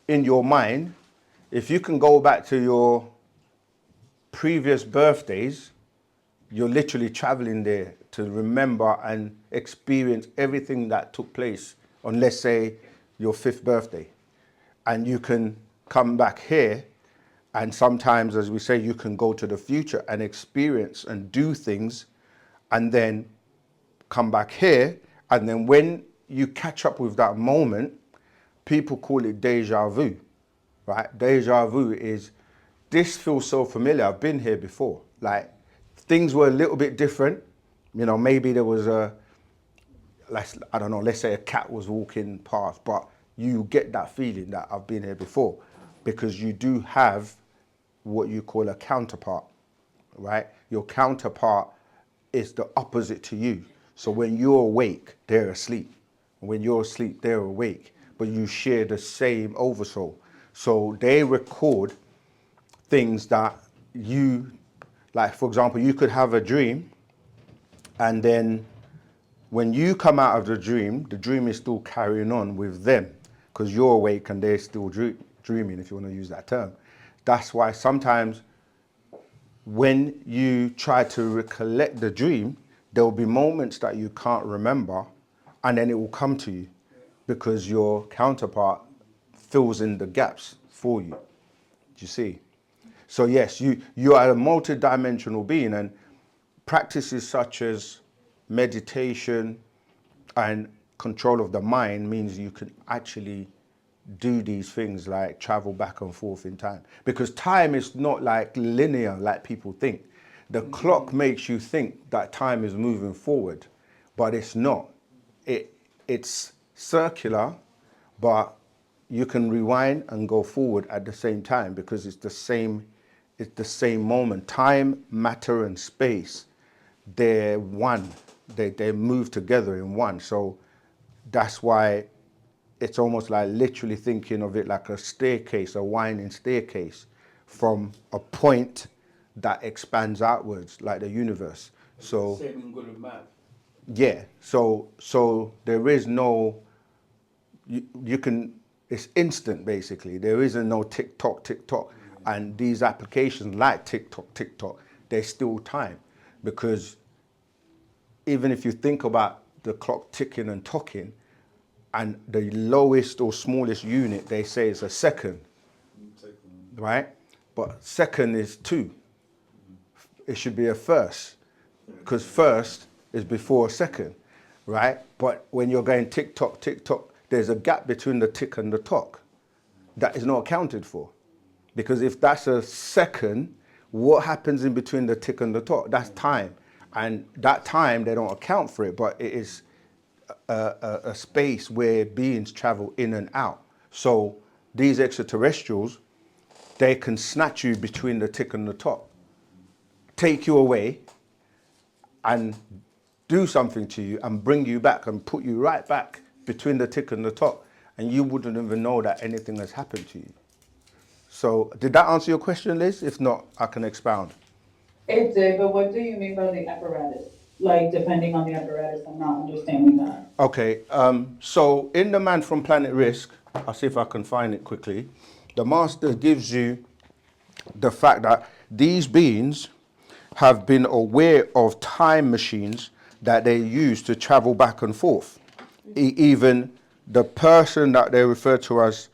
in your mind, if you can go back to your previous birthdays, you're literally traveling there to remember and experience everything that took place on, let's say, your 5th birthday. And you can come back here, and sometimes, as we say, you can go to the future and experience and do things, and then come back here. And then when you catch up with that moment, people call it deja vu, right? Deja vu is, this feels so familiar, I've been here before. Like, things were a little bit different. You know, maybe there was I don't know, let's say a cat was walking past, but you get that feeling that I've been here before because you do have what you call a counterpart, right? Your counterpart is the opposite to you. So when you're awake, they're asleep. When you're asleep, they're awake, but you share the same oversoul. So they record things that you, like for example, you could have a dream, and then when you come out of the dream is still carrying on with them because you're awake and they're still dreaming, if you want to use that term. That's why sometimes when you try to recollect the dream, there will be moments that you can't remember, and then it will come to you because your counterpart fills in the gaps for you. Do you see? So yes, you are a multidimensional being, and practices such as meditation and control of the mind means you can actually do these things like travel back and forth in time, because time is not like linear like people think. The clock makes you think that time is moving forward, but it's not. It's circular, but you can rewind and go forward at the same time because it's the same moment. Time, matter, and space, they're one. They move together in one. So that's why it's almost like literally thinking of it like a staircase, a winding staircase from a point that expands outwards like the universe. So Same in good and bad. yeah, so there is no, you can, it's instant basically. There isn't no tick tock. And these applications like TikTok, they're still time, because even if you think about the clock ticking and talking, and the lowest or smallest unit, they say is a second, right? But second is 2. It should be a first, because first is before a second, right? But when you're going tick tock, there's a gap between the tick and the tock that is not accounted for. Because if that's a second, what happens in between the tick and the tock? That's time. And that time, they don't account for it, but it is a space where beings travel in and out. So these extraterrestrials, they can snatch you between the tick and the tock, take you away and do something to you and bring you back and put you right back between the tick and the tock. And you wouldn't even know that anything has happened to you. So did that answer your question, Liz? If not, I can expound. It did, but what do you mean by the apparatus? Like, depending on the apparatus, I'm not understanding that. Okay, so in the Man from Planet Risk, I'll see if I can find it quickly. The master gives you the fact that these beings have been aware of time machines that they use to travel back and forth. Even the person that they refer to as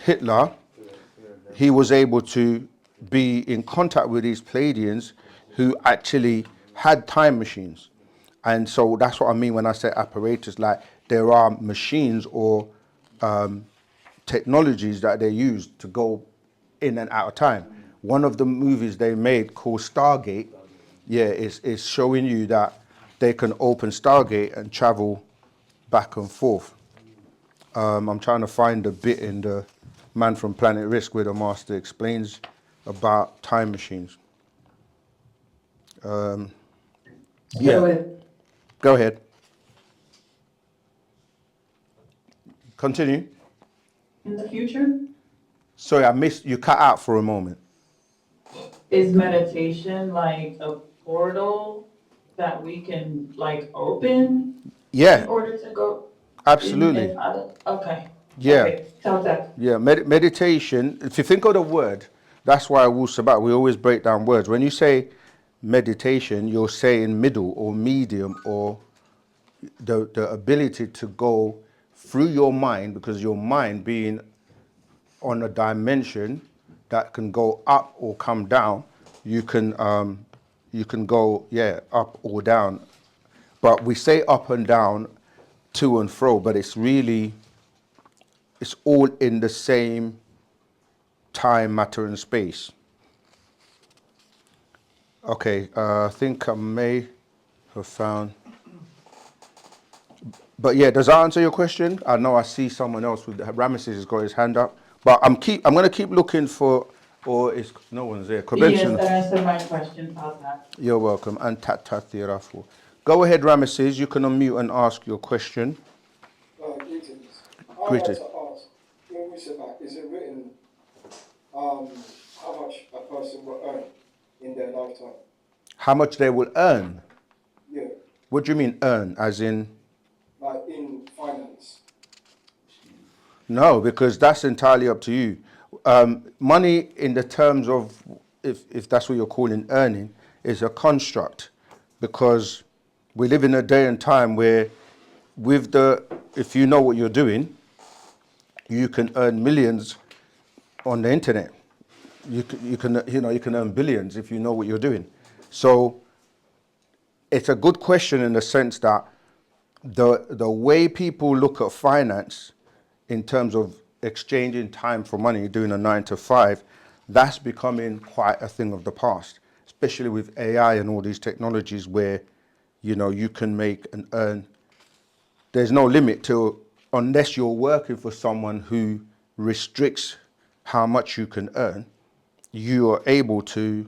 Hitler, he was able to be in contact with these Pleiadians who actually had time machines. And so that's what I mean when I say apparatus, like there are machines or technologies that they use to go in and out of time. One of the movies they made called Stargate, is showing you that they can open Stargate and travel back and forth. I'm trying to find a bit in the Man from Planet Risk where the master explains about time machines. Go ahead. Go ahead. Continue. In the future, Sorry, I missed, you cut out for a moment. is meditation like a portal that we can like open in Yeah, order to go? absolutely. Okay. Yeah. Okay. Sounds that. Yeah, meditation, if you think of the word, that's why WU-SABAT, we always break down words. When you say meditation, you're saying middle or medium or the ability to go through your mind, because your mind being on a dimension that can go up or come down, you can go, up or down. But we say up and down, to and fro, but it's really, it's all in the same time, matter, and space. Okay, I think I may have found. But yeah, does that answer your question? I know I see someone else with Ramesses has got his hand up, but I'm going to keep looking for, or is no one's there? Yes, that answered my question. How's that? You're welcome. And Tat. Go ahead, Ramesses. You can unmute and ask your question. Greetings. Greetings. I'd like to ask, in WU-SABAT, is it written how much a person will earn in their lifetime? How much they will earn? Yeah, What do you mean earn? As in? like in finance. No, because that's entirely up to you. Money in the terms of, if that's what you're calling earning, is a construct, because we live in a day and time where if you know what you're doing, you can earn millions on the internet. You can earn billions if you know what you're doing. So it's a good question in the sense that the way people look at finance in terms of exchanging time for money, doing a 9 to 5, that's becoming quite a thing of the past, especially with AI and all these technologies where, you can make and earn. There's no limit to, unless you're working for someone who restricts how much you can earn, you are able to.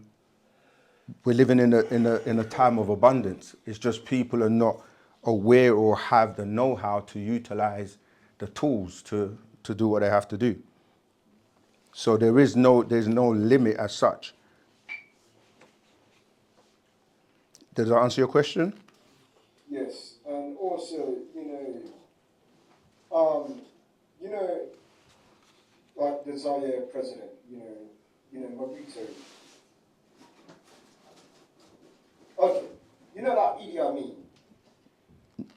We're living in a time of abundance. It's just people are not aware or have the know-how to utilize the tools to do what they have to do. So there's no limit as such. Does that answer your question? Yes, and also, like the Zaire president, Mobutu. Okay, that Idi Amin.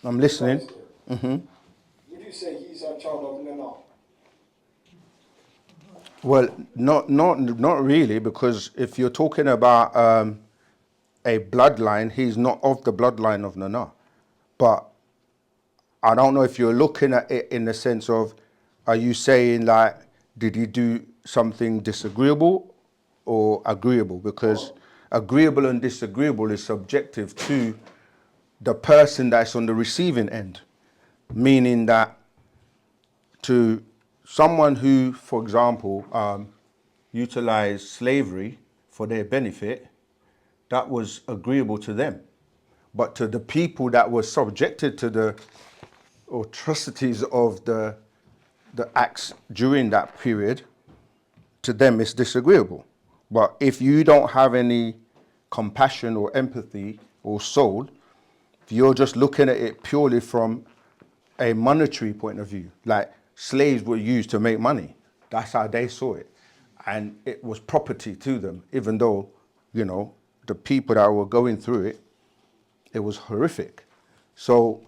I'm listening. Would you say he's a child of Nana? Well, not really, because if you're talking about a bloodline, he's not of the bloodline of Nana. But I don't know if you're looking at it in the sense of, are you saying like, did he do something disagreeable? or agreeable, because agreeable and disagreeable is subjective to the person that's on the receiving end, meaning that to someone who, for example, utilized slavery for their benefit, that was agreeable to them. But to the people that were subjected to the atrocities of the acts during that period, to them it's disagreeable. But if you don't have any compassion or empathy or soul, if you're just looking at it purely from a monetary point of view, like slaves were used to make money, that's how they saw it. And it was property to them, even though, you know, the people that were going through it, it was horrific. So,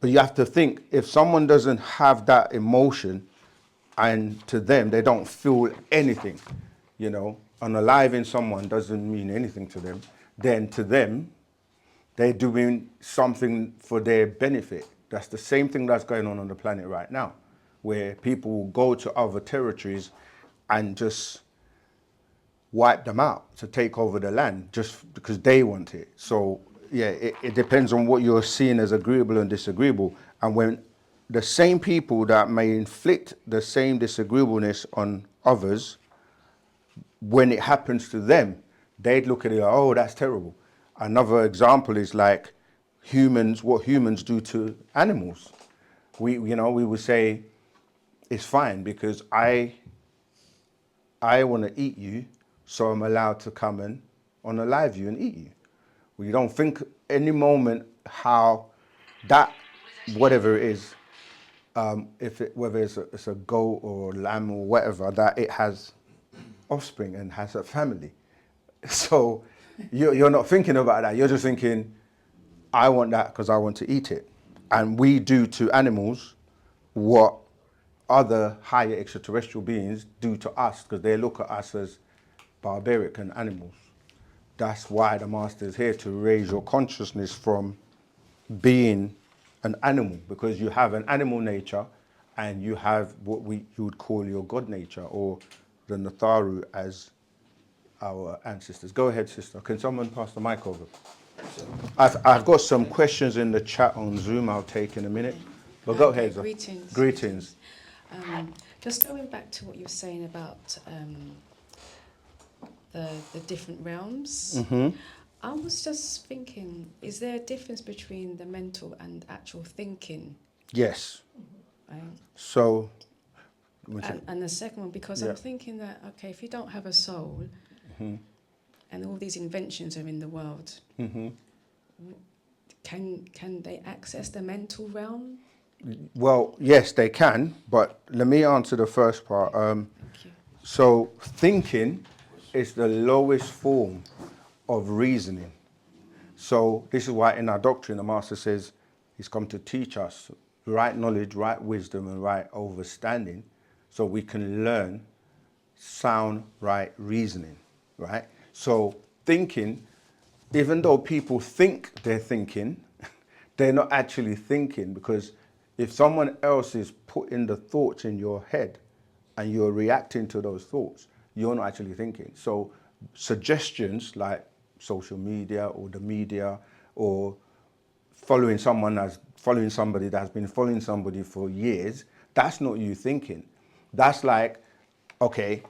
but you have to think, if someone doesn't have that emotion, and to them, they don't feel anything, you know, unaliving someone doesn't mean anything to them, then to them, they're doing something for their benefit. That's the same thing that's going on the planet right now, where people will go to other territories and just wipe them out to take over the land just because they want it. So yeah, it depends on what you're seeing as agreeable and disagreeable. And when the same people that may inflict the same disagreeableness on others, when it happens to them, they'd look at it like, oh, that's terrible. Another example is like humans, what humans do to animals. We would say it's fine because I want to eat you, so I'm allowed to come and unalive you and eat you. We don't think any moment how that, whatever it is, whether it's a goat or lamb or whatever, that it has offspring and has a family. So you're not thinking about that. You're just thinking, I want that because I want to eat it. And we do to animals what other higher extraterrestrial beings do to us, because they look at us as barbaric and animals. That's why the master is here, to raise your consciousness from being an animal, because you have an animal nature and you have what you would call your God nature, or the Natharu as our ancestors. Go ahead, sister. Can someone pass the mic over? I've got some questions in the chat on Zoom I'll take in a minute. But go ahead. Greetings. Greetings. Just going back to what you were saying about the different realms. Mm-hmm. I was just thinking, is there a difference between the mental and actual thinking? Yes. Right? So. And the second one, because I'm thinking that, okay, if you don't have a soul, mm-hmm. and all these inventions are in the world, mm-hmm. can they access the mental realm? Well, yes, they can, but let me answer the first part. Thank you. So thinking is the lowest form of reasoning. So this is why in our doctrine, the master says he's come to teach us right knowledge, right wisdom, and right understanding, so we can learn sound, right reasoning, right? So thinking, even though people think they're thinking, they're not actually thinking, because if someone else is putting the thoughts in your head and you're reacting to those thoughts, you're not actually thinking. So suggestions like social media or the media, or following somebody that has been following somebody for years, that's not you thinking. That's like, okay,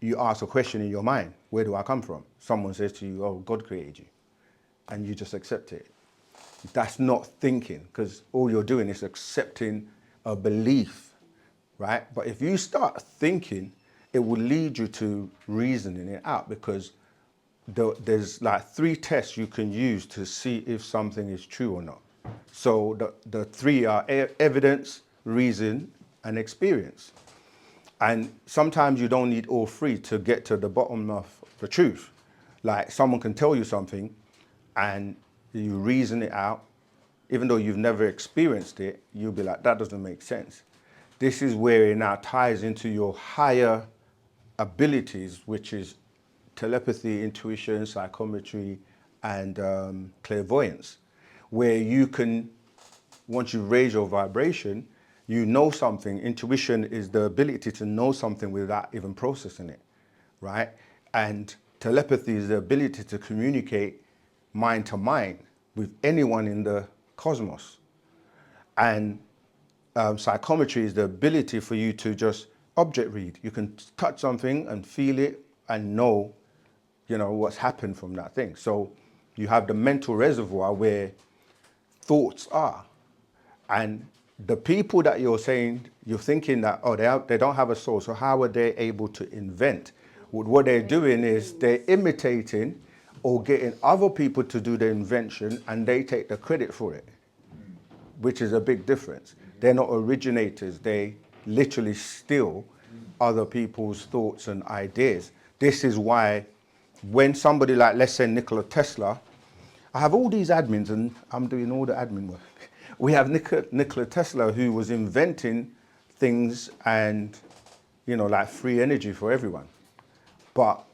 you ask a question in your mind, where do I come from? Someone says to you, oh, God created you, and you just accept it. That's not thinking, because all you're doing is accepting a belief, right? But if you start thinking, it will lead you to reasoning it out, because there's like 3 tests you can use to see if something is true or not. So the 3 are evidence, reason, and experience. And sometimes you don't need all 3 to get to the bottom of the truth. Like someone can tell you something and you reason it out, even though you've never experienced it, you'll be like, that doesn't make sense. This is where it now ties into your higher abilities, which is telepathy, intuition, psychometry, and clairvoyance, where you can, once you raise your vibration, you know something. Intuition is the ability to know something without even processing it. right? And telepathy is the ability to communicate mind to mind with anyone in the cosmos. And psychometry is the ability for you to just object read. You can touch something and feel it and know, you know, what's happened from that thing. So you have the mental reservoir where thoughts are. And the people that you're saying, you're thinking that, oh, they don't have a soul, so how are they able to invent? What they're doing is they're imitating or getting other people to do the invention, and they take the credit for it, which is a big difference. They're not originators. They literally steal other people's thoughts and ideas. This is why when somebody like, let's say, Nikola Tesla, I have all these admins and I'm doing all the admin work. We have Nikola Tesla, who was inventing things and, you know, like free energy for everyone. But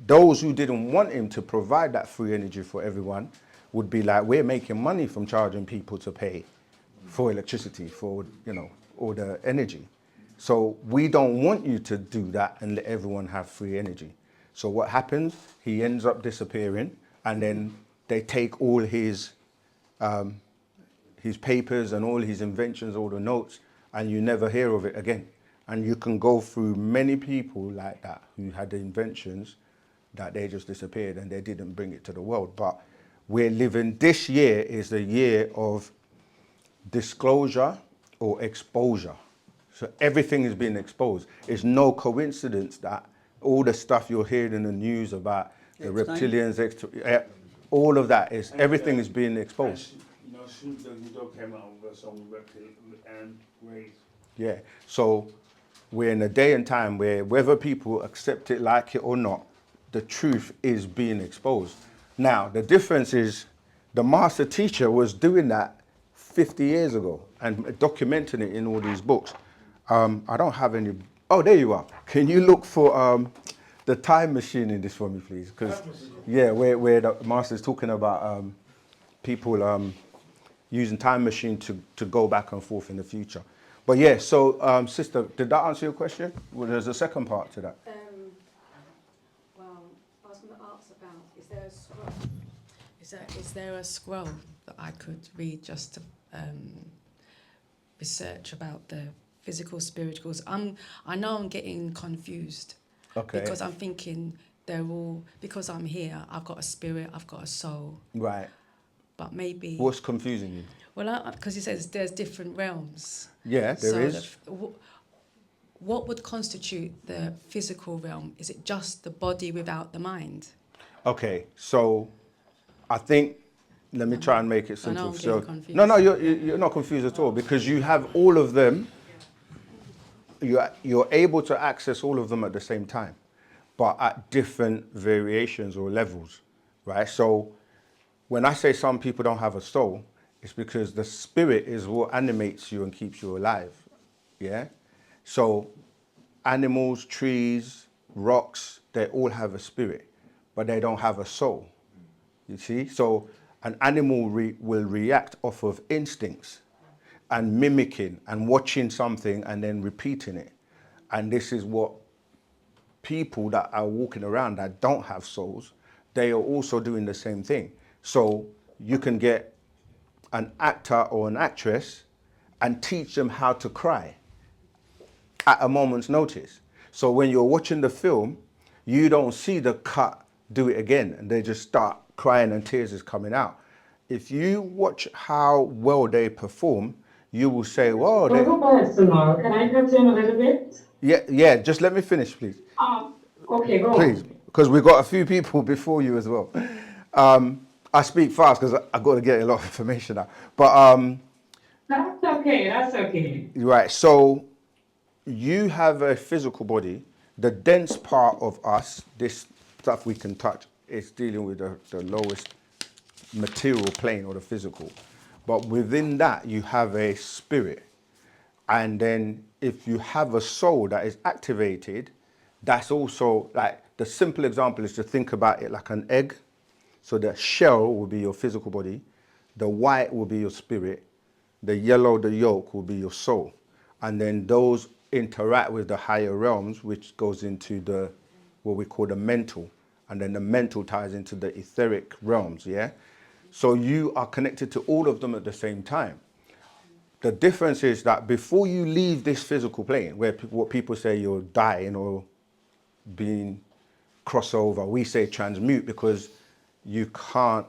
those who didn't want him to provide that free energy for everyone would be like, we're making money from charging people to pay for electricity, for, you know, all the energy. So we don't want you to do that and let everyone have free energy. So what happens? He ends up disappearing, and then they take all his papers and all his inventions, all the notes, and you never hear of it again. And you can go through many people like that who had the inventions that they just disappeared and they didn't bring it to the world. But we're living, this year is the year of disclosure or exposure. So everything is being exposed. It's no coincidence that all the stuff you're hearing in the news about the reptilians, all of that is, everything is being exposed. You know, Snoop Dogg came out with a song with and Rays. Yeah, so we're in a day and time where whether people accept it, like it or not, the truth is being exposed. Now, the difference is the master teacher was doing that 50 years ago and documenting it in all these books. I don't have any, oh, there you are. Can you look for the time machine in this for me, please? Because, yeah, where the master's talking about people using time machine to go back and forth in the future. But yeah, so sister, did that answer your question? Well, there's a second part to that. Well, I was going to ask about, is there a scroll? Is there a scroll that I could read just to research about the physical, spirituals? I know I'm getting confused. Okay. Because I'm thinking they're all, because I'm here, I've got a spirit, I've got a soul. Right. But maybe... What's confusing you? Well, because he says there's different realms. Yeah, there is. What would constitute the physical realm? Is it just the body without the mind? Okay, so I think, let me try and make it simple. I know I'm getting confused. No, you're not confused at all, because you have all of them. You're able to access all of them at the same time, but at different variations or levels, right? So when I say some people don't have a soul, it's because the spirit is what animates you and keeps you alive, yeah? So animals, trees, rocks, they all have a spirit, but they don't have a soul, you see? So an animal will react off of instincts and mimicking and watching something and then repeating it. And this is what people that are walking around that don't have souls, they are also doing the same thing. So you can get an actor or an actress and teach them how to cry at a moment's notice. So when you're watching the film, you don't see the cut, do it again, and they just start crying and tears is coming out. If you watch how well they perform, you will say, "Whoa!" Personal. Can I cut in a little bit? Yeah. Just let me finish, please. Okay, go Please, on. because we've got a few people before you as well. I speak fast because I've got to get a lot of information out. But That's okay. That's okay. right. So you have a physical body. The dense part of us, this stuff we can touch, is dealing with the lowest material plane or the physical. But within that, you have a spirit. And then if you have a soul that is activated, that's also, like, the simple example is to think about it like an egg. So the shell will be your physical body, the white will be your spirit, the yellow, the yolk will be your soul. And then those interact with the higher realms, which goes into the what we call the mental, and then the mental ties into the etheric realms, yeah? So you are connected to all of them at the same time. The difference is that before you leave this physical plane, where what people say you're dying or being crossover, we say transmute because you can't,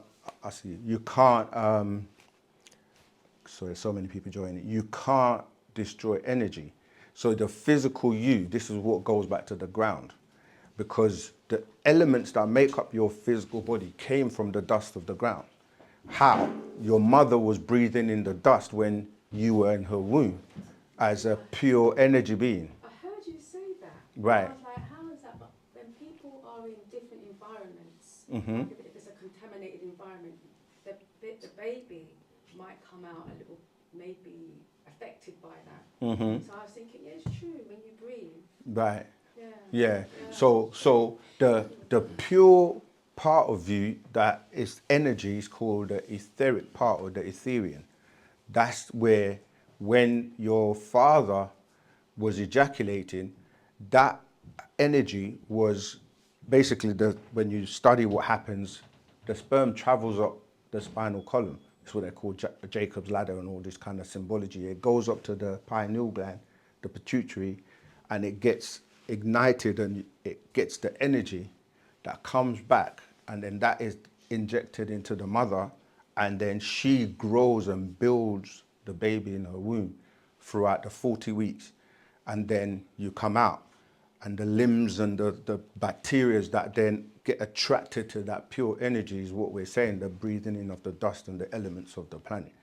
sorry, so many people joining, you can't destroy energy. So the physical you, this is what goes back to the ground, because the elements that make up your physical body came from the dust of the ground. How? Your mother was breathing in the dust when you were in her womb as a pure energy being. I heard you say that. Right. I was like, how is that? But when people are in different environments, Mhm. like if it's a contaminated environment, the baby might come out a little, maybe affected by that. Mhm. So I was thinking, yeah, it's true. When you breathe, Right. yeah. Yeah. So the pure part of you that is energy is called the etheric part, or the Etherean. That's where, when your father was ejaculating, that energy was basically when you study what happens, the sperm travels up the spinal column. That's what they call Jacob's ladder and all this kind of symbology. It goes up to the pineal gland, the pituitary, and it gets ignited and it gets the energy that comes back, and then that is injected into the mother, and then she grows and builds the baby in her womb throughout the 40 weeks. And then you come out, and the limbs and the bacteria that then get attracted to that pure energy is what we're saying, the breathing in of the dust and the elements of the planet.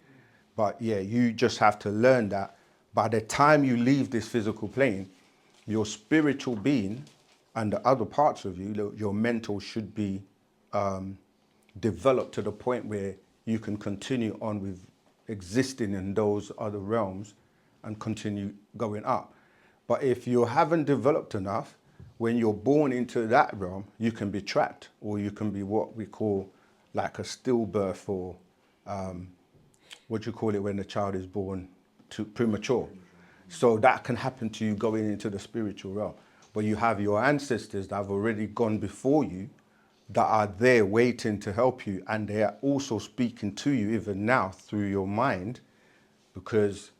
But yeah, you just have to learn that by the time you leave this physical plane, your spiritual being and the other parts of you, your mental, should be developed to the point where you can continue on with existing in those other realms and continue going up. But if you haven't developed enough, when you're born into that realm, you can be trapped, or you can be what we call like a stillbirth, or what do you call it when the child is born too premature. So that can happen to you going into the spiritual realm. But you have your ancestors that have already gone before you, that are there waiting to help you, and they are also speaking to you even now through your mind, because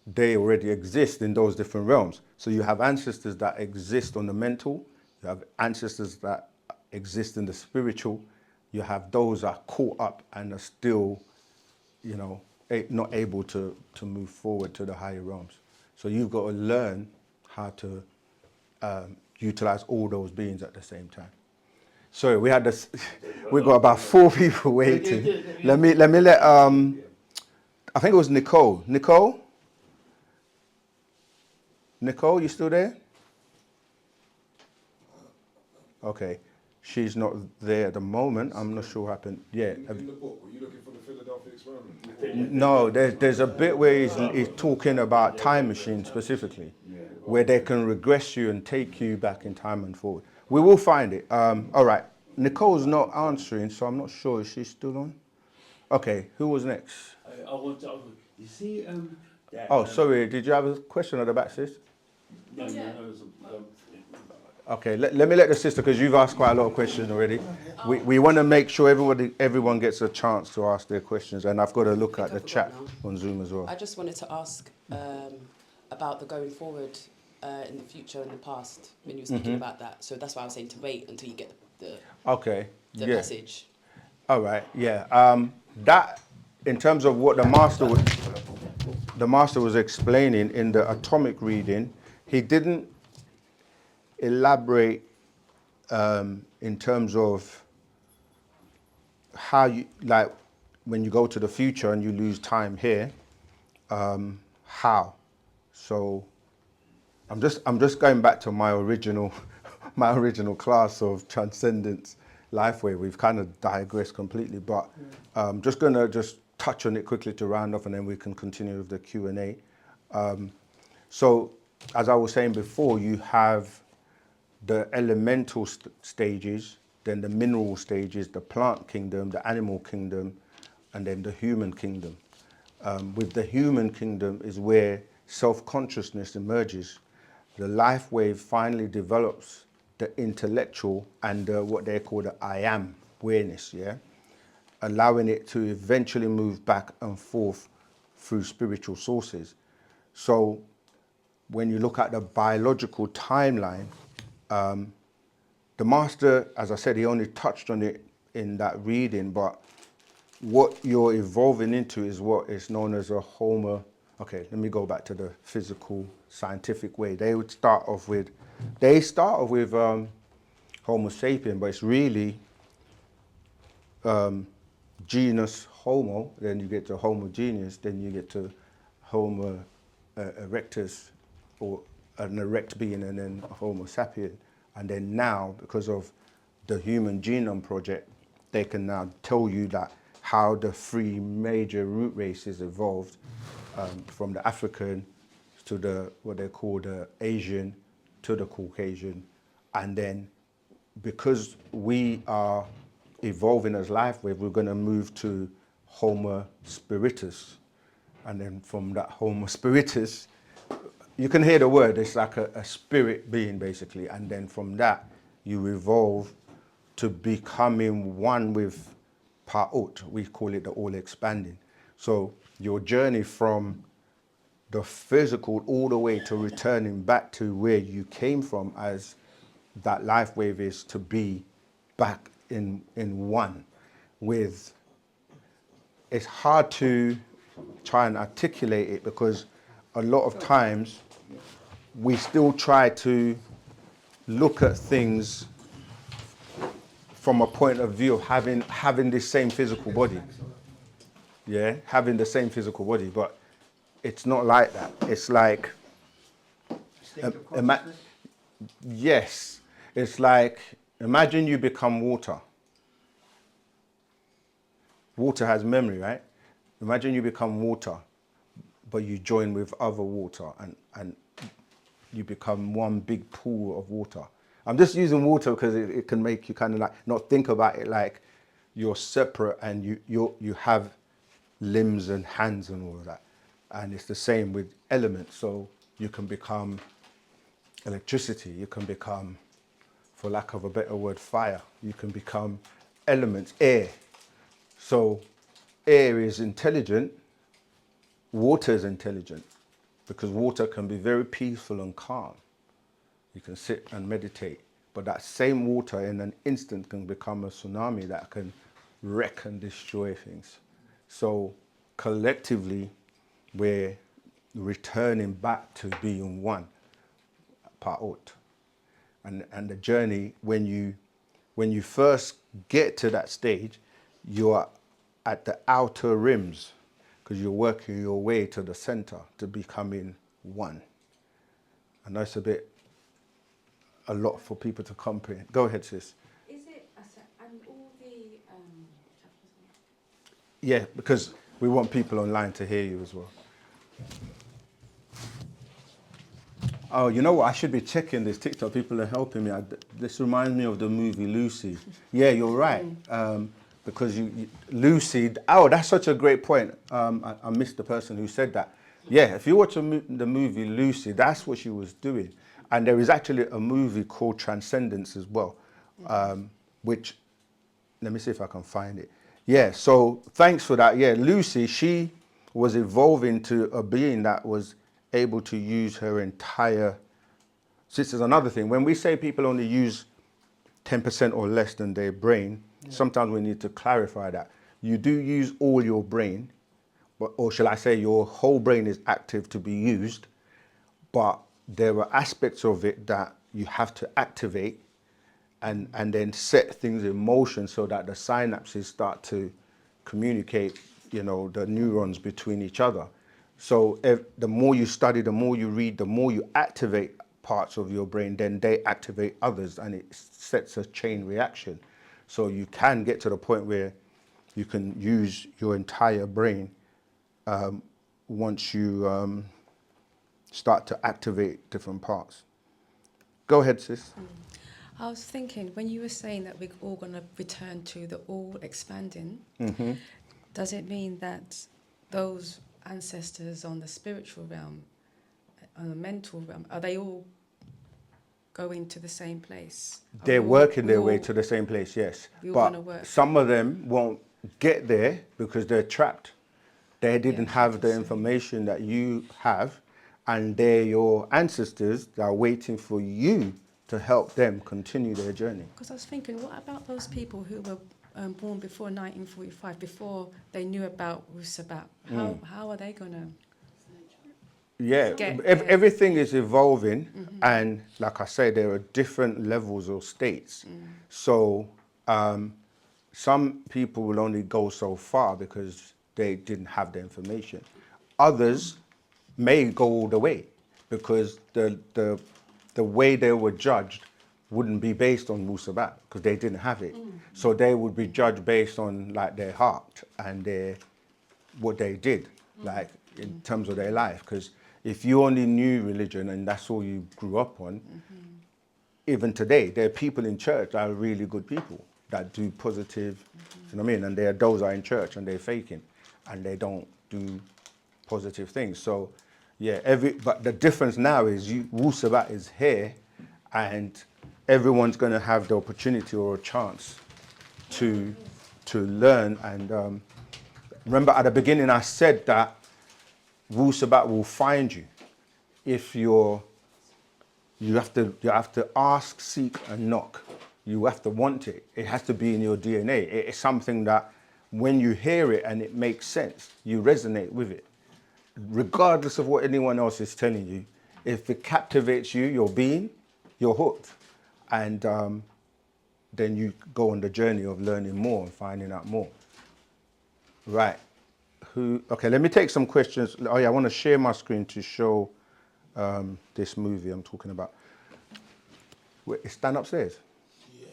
they already exist in those different realms. So you have ancestors that exist on the mental, you have ancestors that exist in the spiritual, you have those that are caught up and are still, not able to move forward to the higher realms. So you've got to learn how to utilize all those beings at the same time. Sorry, we got about 4 people waiting. Let me let I think it was Nicole. Nicole, you still there? Okay. She's not there at the moment. I'm not sure what happened. Yeah. In the book, were you looking for the Philadelphia experiment? No, there's a bit where he's talking about time machines specifically, where they can regress you and take you back in time and forward. We will find it. All right. Nicole's not answering, so I'm not sure. Is she still on? Okay. Who was next? I want to. You see, that, Oh, sorry. Did you have a question at the back, sis? No. Okay. Let me let the sister, because you've asked quite a lot of questions already. We want to make sure everyone gets a chance to ask their questions, and I've got to look at the chat on Zoom as well. I just wanted to ask about the going forward in the future and the past when you were speaking about that. So that's why I was saying to wait until you get the message. All right. Yeah. That, in terms of what the master was explaining in the atomic reading, he didn't elaborate in terms of how you, like, when you go to the future and you lose time here, how. So I'm just going back to my original class of Transcendence Lifeway. We've kind of digressed completely, but just gonna touch on it quickly to round off, and then we can continue with the Q&A. So as I was saying before, you have the elemental stages, then the mineral stages, the plant kingdom, the animal kingdom, and then the human kingdom. With the human kingdom is where self-consciousness emerges, the life wave finally develops the intellectual and what they call the I am awareness, yeah? Allowing it to eventually move back and forth through spiritual sources. So when you look at the biological timeline, the master, as I said, he only touched on it in that reading, but what you're evolving into is what is known as a homo. Okay, let me go back to the physical scientific way. They start off with Homo sapien, but it's really genus Homo, then you get to Homo genius, then you get to Homo erectus, or an erect being, and then Homo sapien. And then now, because of the Human Genome Project, they can now tell you that how the three major root races evolved, from the African to the, what they call the Asian, to the Caucasian. And then because we are evolving as life wave, we're going to move to Homo spiritus. And then from that Homo spiritus, you can hear the word, it's like a spirit being basically. And then from that, you evolve to becoming one with Pa'ut. We call it the all expanding. So your journey from the physical all the way to returning back to where you came from as that life wave is to be back in one with, it's hard to try and articulate it because a lot of times we still try to look at things from a point of view of having this same physical body. Yeah, having the same physical body, but it's not like that. It's like, yes, it's like, imagine you become water. Water has memory, right? Imagine you become water, but you join with other water and you become one big pool of water. I'm just using water because it can make you kind of like not think about it like you're separate and you have limbs and hands and all of that. And it's the same with elements. So you can become electricity, you can become, for lack of a better word, fire. You can become elements, air. So air is intelligent, water is intelligent, because water can be very peaceful and calm. You can sit and meditate, but that same water in an instant can become a tsunami that can wreck and destroy things. So collectively, we're returning back to being one, Pa'ut. And the journey, when you first get to that stage, you're at the outer rims because you're working your way to the center to becoming one. And that's a lot for people to comprehend. Go ahead, sis. Is it, and all the, Yeah, because we want people online to hear you as well. Oh, you know what? I should be checking this TikTok. People are helping me. This reminds me of the movie Lucy. Yeah, you're right. Because Lucy, oh, that's such a great point. I missed the person who said that. Yeah, if you watch the movie Lucy, that's what she was doing. And there is actually a movie called Transcendence as well, which, let me see if I can find it. Yeah, so thanks for that. Yeah, Lucy, she was evolving to a being that was able to use her entire, this is another thing. When we say people only use 10% or less than their brain, sometimes we need to clarify that. You do use all your brain, but, or shall I say your whole brain is active to be used, but there are aspects of it that you have to activate and then set things in motion so that the synapses start to communicate, you know, the neurons between each other. So the more you study, the more you read, the more you activate parts of your brain, then they activate others and it sets a chain reaction. So you can get to the point where you can use your entire brain once you start to activate different parts. Go ahead, sis. I was thinking, when you were saying that we're all going to return to the all expanding, does it mean that those ancestors on the spiritual realm, on the mental realm, are they all going to the same place? They're working their way to the same place, yes. We all But gonna work. some of them won't get there because they're trapped. They didn't have the that's information that you have, and they're your ancestors that are waiting for you to help them continue their journey. Because I was thinking, what about those people who were born before 1945, before they knew about WU-SABAT? How are they going to... Yeah, Get everything is evolving, and like I say, there are different levels or states. So some people will only go so far because they didn't have the information. Others may go all the way because the way they were judged wouldn't be based on WU-SABAT because they didn't have it. So they would be judged based on like their heart and what they did, like in terms of their life. Because if you only knew religion and that's all you grew up on, even today, there are people in church that are really good people that do positive, you know what I mean? And there are those that are in church and they're faking and they don't do positive things. So yeah, but the difference now is WU-SABAT is here and everyone's going to have the opportunity or a chance to learn. And remember at the beginning I said that WU-SABAT will find you if you have to ask, seek, and knock. You have to want it. It has to be in your DNA. It's something that when you hear it and it makes sense, you resonate with it. Regardless of what anyone else is telling you, if it captivates you, your being, you're hooked. And then you go on the journey of learning more and finding out more. Right. Okay, let me take some questions. Oh yeah, I want to share my screen to show this movie I'm talking about. Wait, it's stand upstairs? Yeah.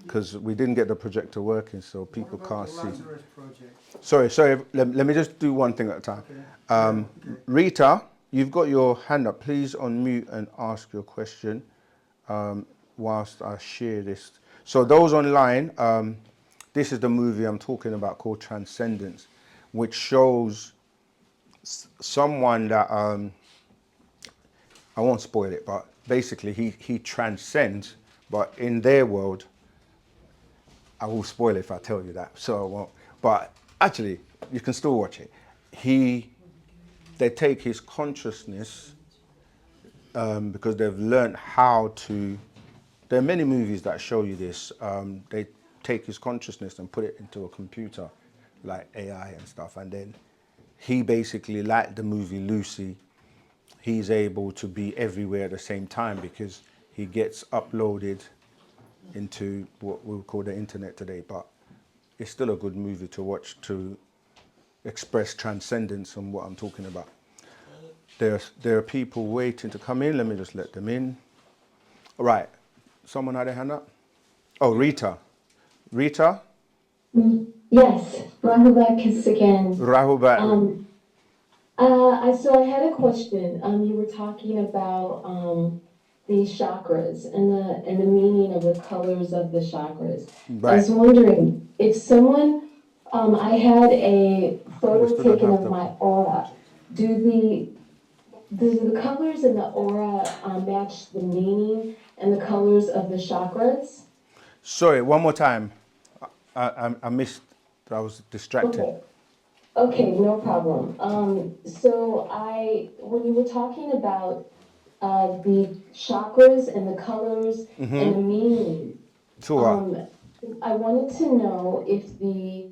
Because we didn't get the projector working, so people can't see. Sorry, let me just do one thing at a time. Okay. Rita, you've got your hand up. Please unmute and ask your question whilst I share this. So those online, this is the movie I'm talking about called Transcendence, which shows someone that, I won't spoil it, but basically he transcends, but in their world, I will spoil it if I tell you that, so I won't. But actually, you can still watch it. They take his consciousness, because they've learned how to, there are many movies that show you this, they take his consciousness and put it into a computer, like AI and stuff, and then he basically, like the movie Lucy, he's able to be everywhere at the same time because he gets uploaded into what we'll call the internet today. But it's still a good movie to watch to express transcendence on what I'm talking about. There are people waiting to come in. Let me just let them in. All right, someone had a hand up? Oh, Rita. Rita? Yes, Rahubat Kiss again. Rahubat. So I had a question. You were talking about these chakras and the meaning of the colors of the chakras. Right. I was wondering if someone, I had a photo taken of my aura. Do the colors in the aura match the meaning and the colors of the chakras? Sorry, one more time. I missed, I was distracted. Okay, no problem. So when you were talking about the chakras and the colors and the meaning, I wanted to know if the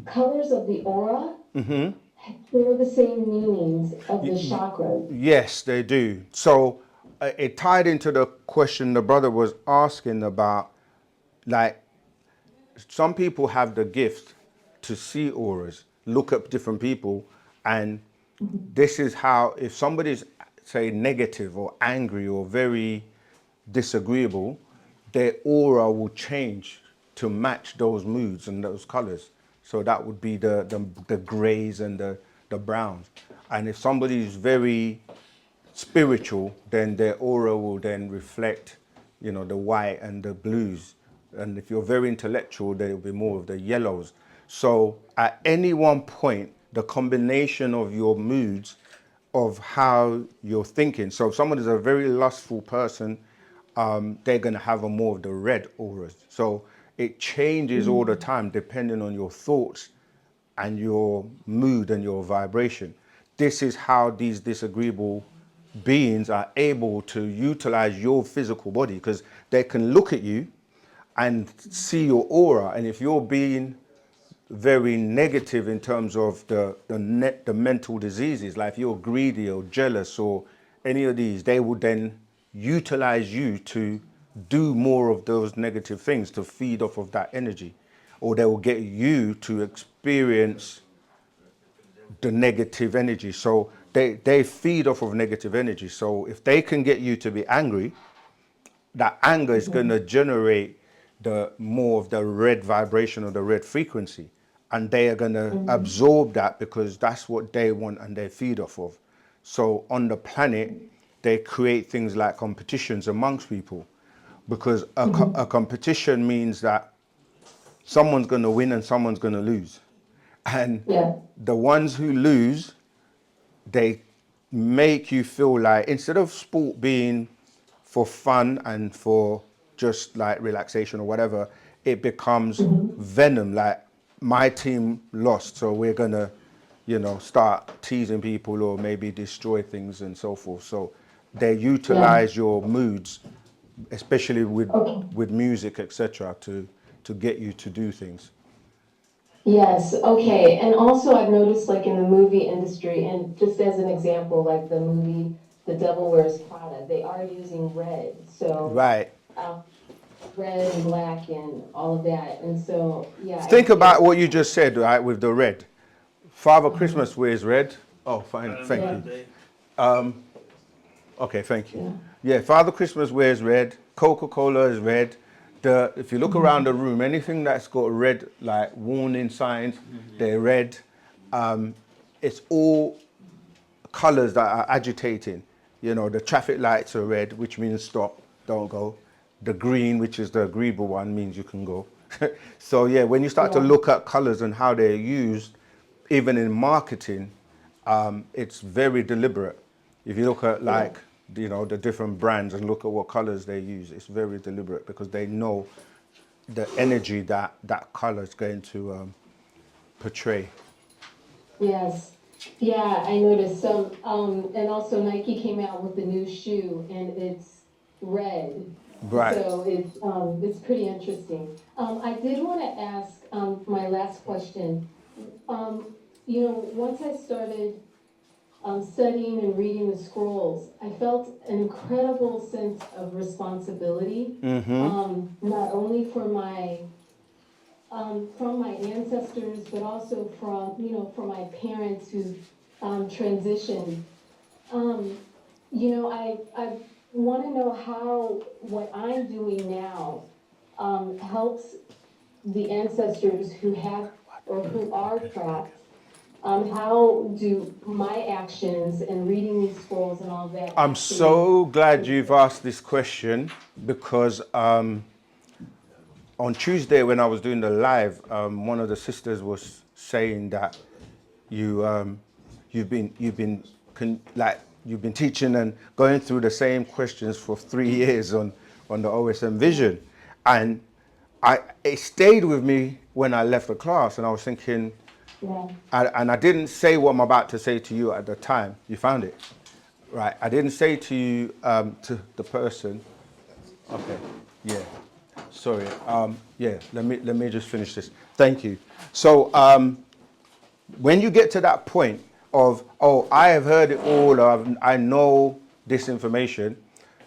colors of the aura share the same meanings of the chakras. Yes, they do. So it tied into the question the brother was asking about, like, some people have the gift to see auras, look at different people, and this is how, if somebody's, say, negative or angry or very disagreeable, their aura will change to match those moods and those colors. So that would be the grays and the browns. And if somebody is very spiritual, then their aura will then reflect, you know, the white and the blues. And if you're very intellectual, there will be more of the yellows. So at any one point, the combination of your moods of how you're thinking. So if someone is a very lustful person, they're going to have a more of the red auras. So it changes all the time depending on your thoughts and your mood and your vibration. This is how these disagreeable beings are able to utilize your physical body, because they can look at you and see your aura. And if you're being very negative in terms of the mental diseases, like if you're greedy or jealous or any of these, they will then utilize you to do more of those negative things to feed off of that energy, or they will get you to experience the negative energy. So they feed off of negative energy. So if they can get you to be angry, that anger is going to generate the more of the red vibration or the red frequency, and they are going to absorb that because that's what they want and they feed off of. So on the planet, they create things like competitions amongst people, because a competition means that someone's going to win and someone's going to lose. And the ones who lose, they make you feel like, instead of sport being for fun and for just like relaxation or whatever, it becomes venom. Like, my team lost, so we're gonna, start teasing people or maybe destroy things and so forth. So they utilize your moods, especially with music, etc., to get you to do things. Yes, okay. And also I've noticed, like, in the movie industry, and just as an example, like the movie The Devil Wears Prada, they are using red. So Right. Red and black and all of that. And so, yeah. Think about what you just said, right, with the red. Father Christmas wears red. Oh, fine, thank you. Okay, thank you. Yeah, Father Christmas wears red. Coca-Cola is red. If you look around the room, anything that's got red, like warning signs, they're red. It's all colors that are agitating. The traffic lights are red, which means stop, don't go. The green, which is the agreeable one, means you can go. So yeah, when you start to look at colors and how they're used, even in marketing, it's very deliberate. If you look at the different brands and look at what colors they use, it's very deliberate, because they know the energy that color is going to portray. Yes. Yeah, I noticed some, and also Nike came out with a new shoe, and it's red. Right. So it's pretty interesting. I did want to ask my last question. Once I started studying and reading the scrolls, I felt an incredible sense of responsibility, not only from my ancestors, but also from my parents who transitioned. I want to know how what I'm doing now helps the ancestors who have or who are trapped. How do my actions and reading these scrolls and all that? I'm so glad you've asked this question, because on Tuesday when I was doing the live, one of the sisters was saying that you've been teaching and going through the same questions for 3 years on the OSM Vision, and it stayed with me when I left the class, and I was thinking, and I didn't say what I'm about to say to you at the time. You found it, right? I didn't say to you, to the person. Okay, yeah. Sorry. Yeah. Let me just finish this. Thank you. So when you get to that point of, oh, I have heard it all, or I know this information,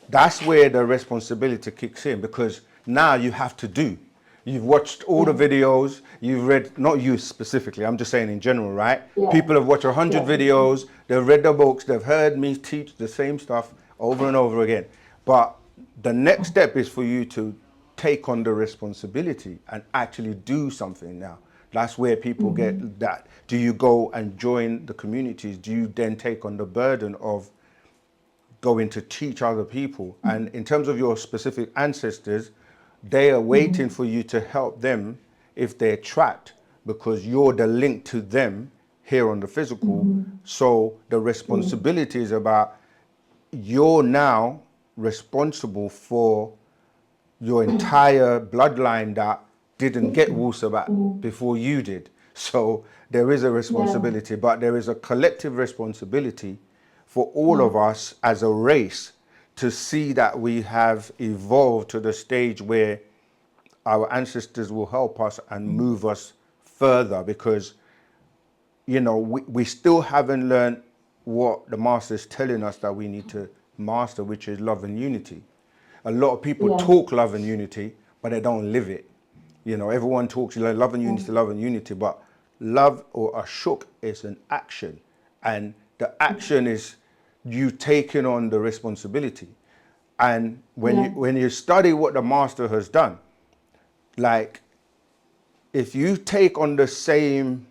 that's where the responsibility kicks in, because now you have to do. You've watched all the videos, you've read, not you specifically, I'm just saying in general, right? Yeah. People have watched 100 videos, they've read the books, they've heard me teach the same stuff over and over again. But the next step is for you to take on the responsibility and actually do something now. That's where people get that. Do you go and join the communities? Do you then take on the burden of going to teach other people? And in terms of your specific ancestors, they are waiting for you to help them if they're trapped, because you're the link to them here on the physical. So the responsibility is about, you're now responsible for your entire bloodline that didn't get WU-SABAT before you did. So there is a responsibility, but there is a collective responsibility for all of us as a race to see that we have evolved to the stage where our ancestors will help us and move us further, because, you know, we still haven't learned what the master is telling us that we need to master, which is love and unity. A lot of people talk love and unity, but they don't live it. You know, everyone talks love and unity, but love or ashuk is an action. And the action is you taking on the responsibility. And when you study what the master has done, like, if you take on the same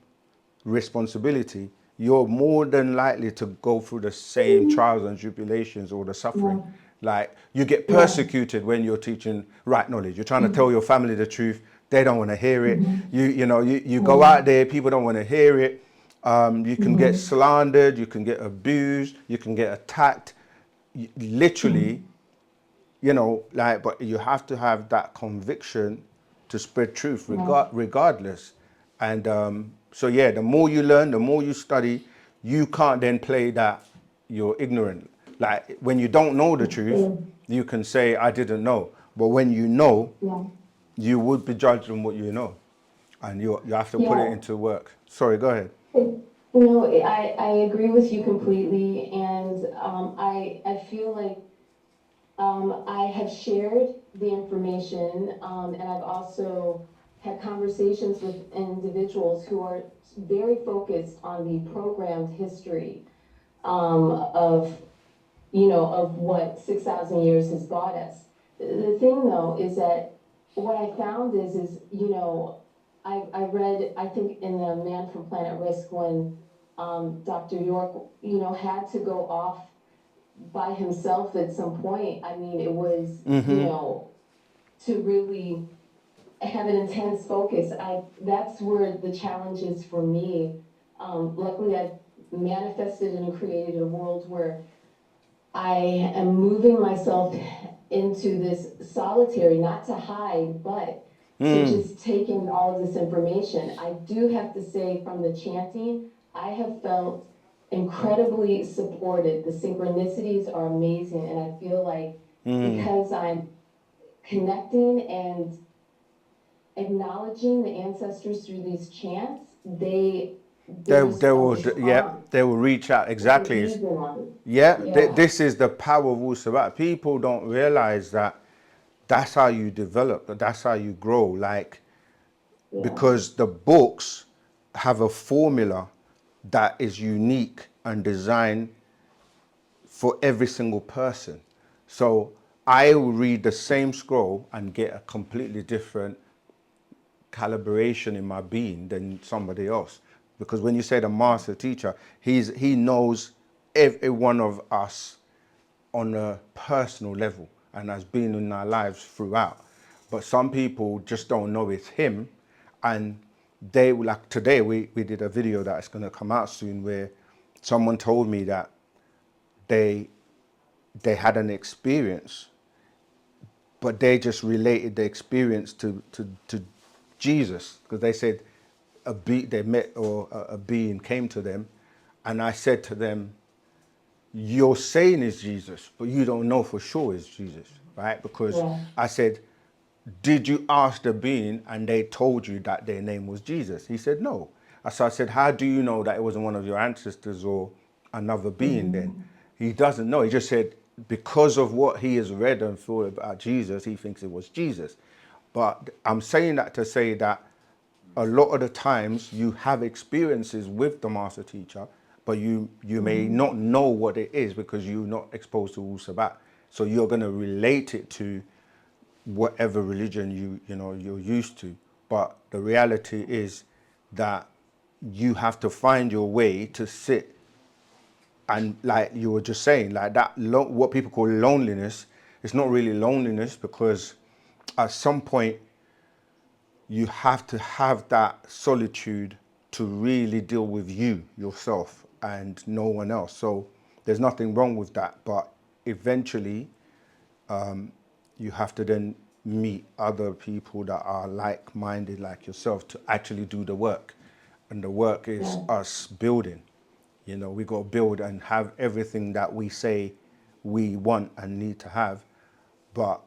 responsibility, you're more than likely to go through the same trials and tribulations or the suffering. Like, you get persecuted when you're teaching right knowledge. You're trying to tell your family the truth. They don't want to hear it. You go out there, people don't want to hear it. You can get slandered, you can get abused, you can get attacked. Literally, you know, like, but you have to have that conviction to spread truth regardless. And so yeah, the more you learn, the more you study, you can't then play that you're ignorant. Like, when you don't know the truth, you can say, I didn't know. But when you know, you would be judged on what you know. And you have to put it into work. Sorry, go ahead. No, I agree with you completely. And I feel like I have shared the information, and I've also had conversations with individuals who are very focused on the programmed history of what 6,000 years has brought us. The thing, though, is that what I found is I read, I think, in the Man from Planet Risk, when Dr. York, had to go off by himself at some point. I mean, it was, to really have an intense focus. That's where the challenge is for me. Luckily, I've manifested and created a world where I am moving myself into this solitary, not to hide, but to just take in all of this information. I do have to say, from the chanting, I have felt incredibly supported. The synchronicities are amazing, and I feel like because I'm connecting and acknowledging the ancestors through these chants, they will reach out. Exactly. This is the power of WU-SABAT. People don't realize that that's how you develop, that's how you grow. Like, because the books have a formula that is unique and designed for every single person. So I will read the same scroll and get a completely different calibration in my being than somebody else. Because when you say the master teacher, he knows every one of us on a personal level and has been in our lives throughout. But some people just don't know it's him. And they, like today, we did a video that's going to come out soon where someone told me that they had an experience, but they just related the experience to Jesus, because they said they met, or a being came to them, and I said to them, you're saying it's Jesus, but you don't know for sure it's Jesus, right? Because I said, did you ask the being and they told you that their name was Jesus? He said, no. So I said, how do you know that it wasn't one of your ancestors or another being then? He doesn't know. He just said, because of what he has read and thought about Jesus, he thinks it was Jesus. But I'm saying that to say that a lot of the times you have experiences with the master teacher, but you may not know what it is because you're not exposed to WU-SABAT. So you're going to relate it to whatever religion you're used to. But the reality is that you have to find your way to sit, and like you were just saying, like that, what people call loneliness, it's not really loneliness, because at some point you have to have that solitude to really deal with you, yourself, and no one else. So there's nothing wrong with that. But eventually, you have to then meet other people that are like-minded like yourself to actually do the work. And the work is us building. You know, we got to build and have everything that we say we want and need to have. But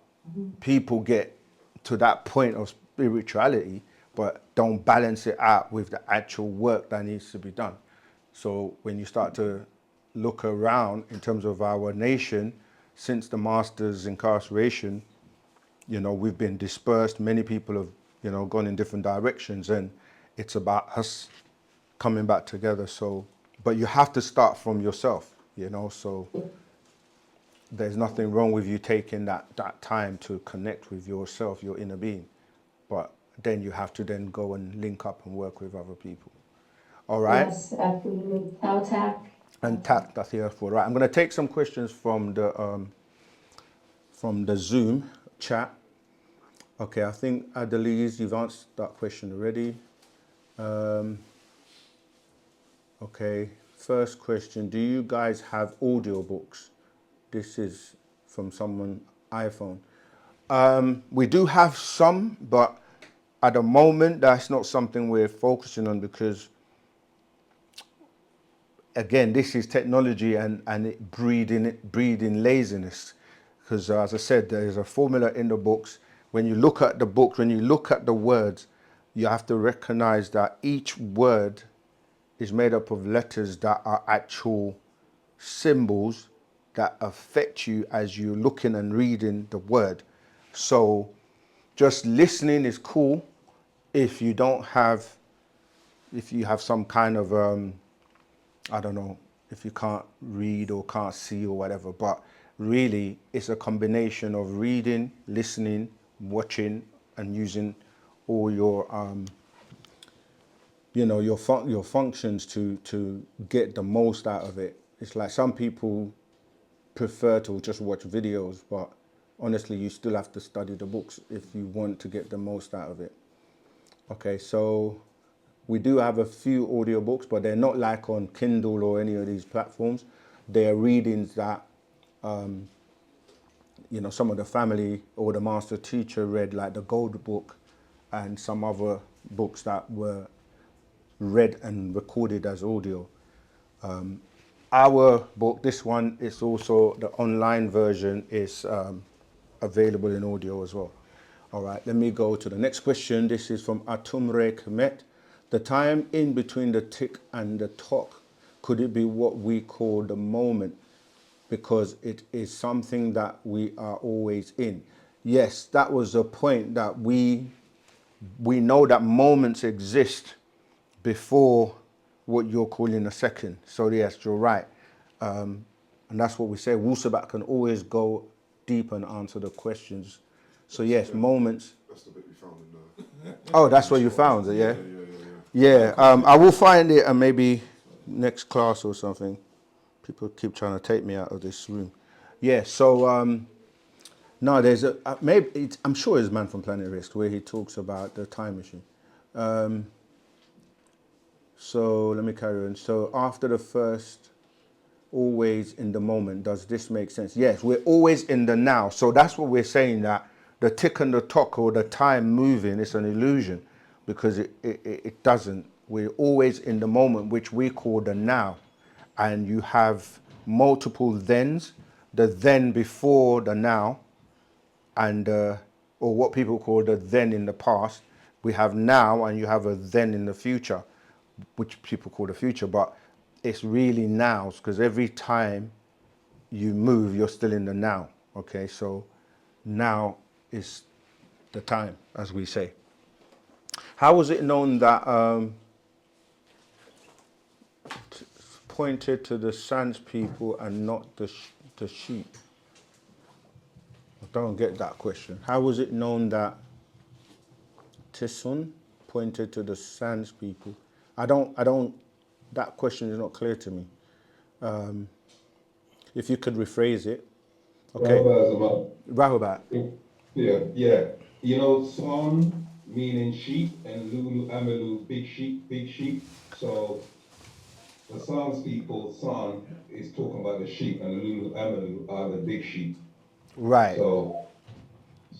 people get to that point of spirituality, but don't balance it out with the actual work that needs to be done. So when you start to look around in terms of our nation, since the master's incarceration, you know, we've been dispersed. Many people have, you know, gone in different directions, and it's about us coming back together. So, but you have to start from yourself, you know, so there's nothing wrong with you taking that time to connect with yourself, your inner being. But then you have to then go and link up and work with other people. All right? Yes, absolutely. Tac. And tact, that's here for. Right, I'm going to take some questions from the Zoom chat. Okay, I think Adelise, you've answered that question already. Okay, first question, do you guys have audiobooks? This is from someone iPhone. We do have some, but at the moment, that's not something we're focusing on because, again, this is technology and it breeding laziness. Because as I said, there is a formula in the books. When you look at the books, when you look at the words, you have to recognize that each word is made up of letters that are actual symbols that affect you as you're looking and reading the word. So just listening is cool if you have some kind of, I don't know, if you can't read or can't see or whatever, but really it's a combination of reading, listening, watching, and using all your, you know, your functions to get the most out of it. It's like some people prefer to just watch videos, but honestly, you still have to study the books if you want to get the most out of it. Okay, so we do have a few audiobooks, but they're not like on Kindle or any of these platforms. They're readings that, you know, some of the family or the master teacher read, like the Gold Book and some other books that were read and recorded as audio. Our book, this one, is also the online version is available in audio as well. All right, let me go to the next question. This is from Atumre Kmet. The time in between the tick and the tock, could it be what we call the moment? Because it is something that we are always in. Yes, that was the point, that we know that moments exist before what you're calling a second. So yes, you're right. And that's what we say. WU-SABAT can always go deep and answer the questions. So yes, moments. That's the bit we found in the... Oh, that's what you found, yeah? Yeah, I will find it and maybe next class or something. People keep trying to take me out of this room. Yeah, so no, there's I'm sure it's Man from Planet Risk where he talks about the time machine. So let me carry on. So after the first, always in the moment, does this make sense? Yes, we're always in the now. So that's what we're saying, that the tick and the tock or the time moving is an illusion, because it doesn't. We're always in the moment, which we call the now. And you have multiple thens, the then before the now, and or what people call the then in the past. We have now, and you have a then in the future, which people call the future, but it's really now, because every time you move, you're still in the now. Okay, so now is the time, as we say. How was it known that pointed to the Sans people and not the sheep? I don't get that question. How was it known that Tisun pointed to the Sans people? I don't, that question is not clear to me. If you could rephrase it. Okay. Rahubat. Yeah. You know, sun meaning sheep, and Lulu Amalu, big sheep, big sheep. So the Psalms people, Psalm is talking about the sheep, and Lulu Amalu are the big sheep. Right. So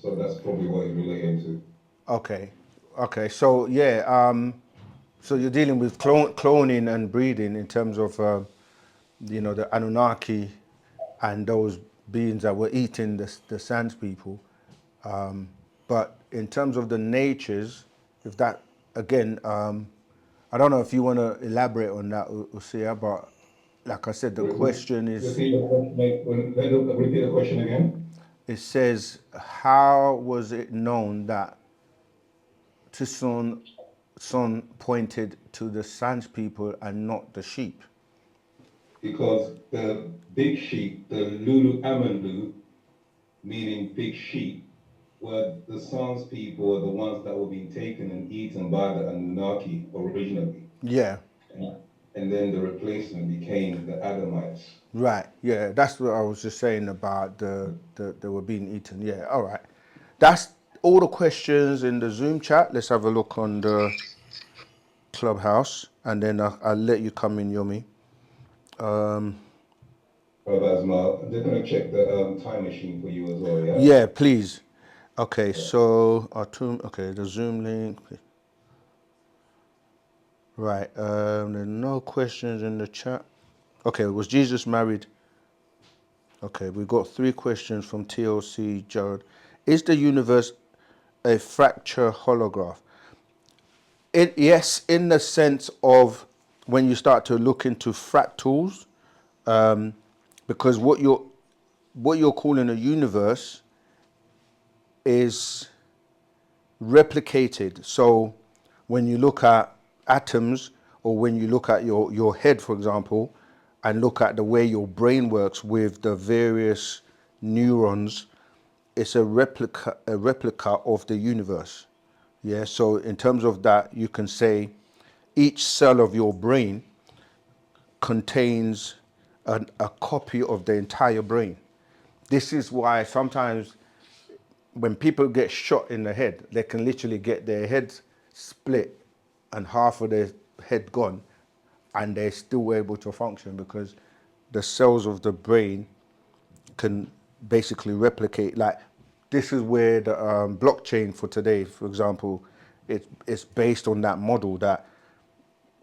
that's probably what it's relating to. Okay. Okay. So yeah. So you're dealing with cloning and breeding in terms of, the Anunnaki and those beings that were eating the Sands people. But in terms of the natures, if that, again, I don't know if you want to elaborate on that, Usia, but like I said, the question is... Repeat the question again. It says, how was it known that Tisun Son pointed to the Sands people and not the sheep? Because the big sheep, the Lulu Amandu, meaning big sheep, were the Psalms people, were the ones that were being taken and eaten by the Anunnaki originally. Yeah. And then the replacement became the Adamites. Right, yeah, that's what I was just saying about they were being eaten. Yeah, all right. That's all the questions in the Zoom chat. Let's have a look on the Clubhouse, and then I'll let you come in, Yomi. Brother Asma, I'm just going to check the time machine for you as well, yeah? Yeah, please. Okay, so, the Zoom link. Right, there are no questions in the chat. Okay, was Jesus married? Okay, we've got 3 questions from TLC Jared. Is the universe a fracture holograph? Yes, in the sense of when you start to look into fractals, because what you're calling a universe is replicated. So when you look at atoms, or when you look at your head, for example, and look at the way your brain works with the various neurons, it's a replica of the universe. Yeah, so in terms of that, you can say each cell of your brain contains a copy of the entire brain. This is why sometimes when people get shot in the head, they can literally get their heads split and half of their head gone, and they're still able to function because the cells of the brain can basically replicate. Like, this is where the blockchain for today, for example, it's based on that model that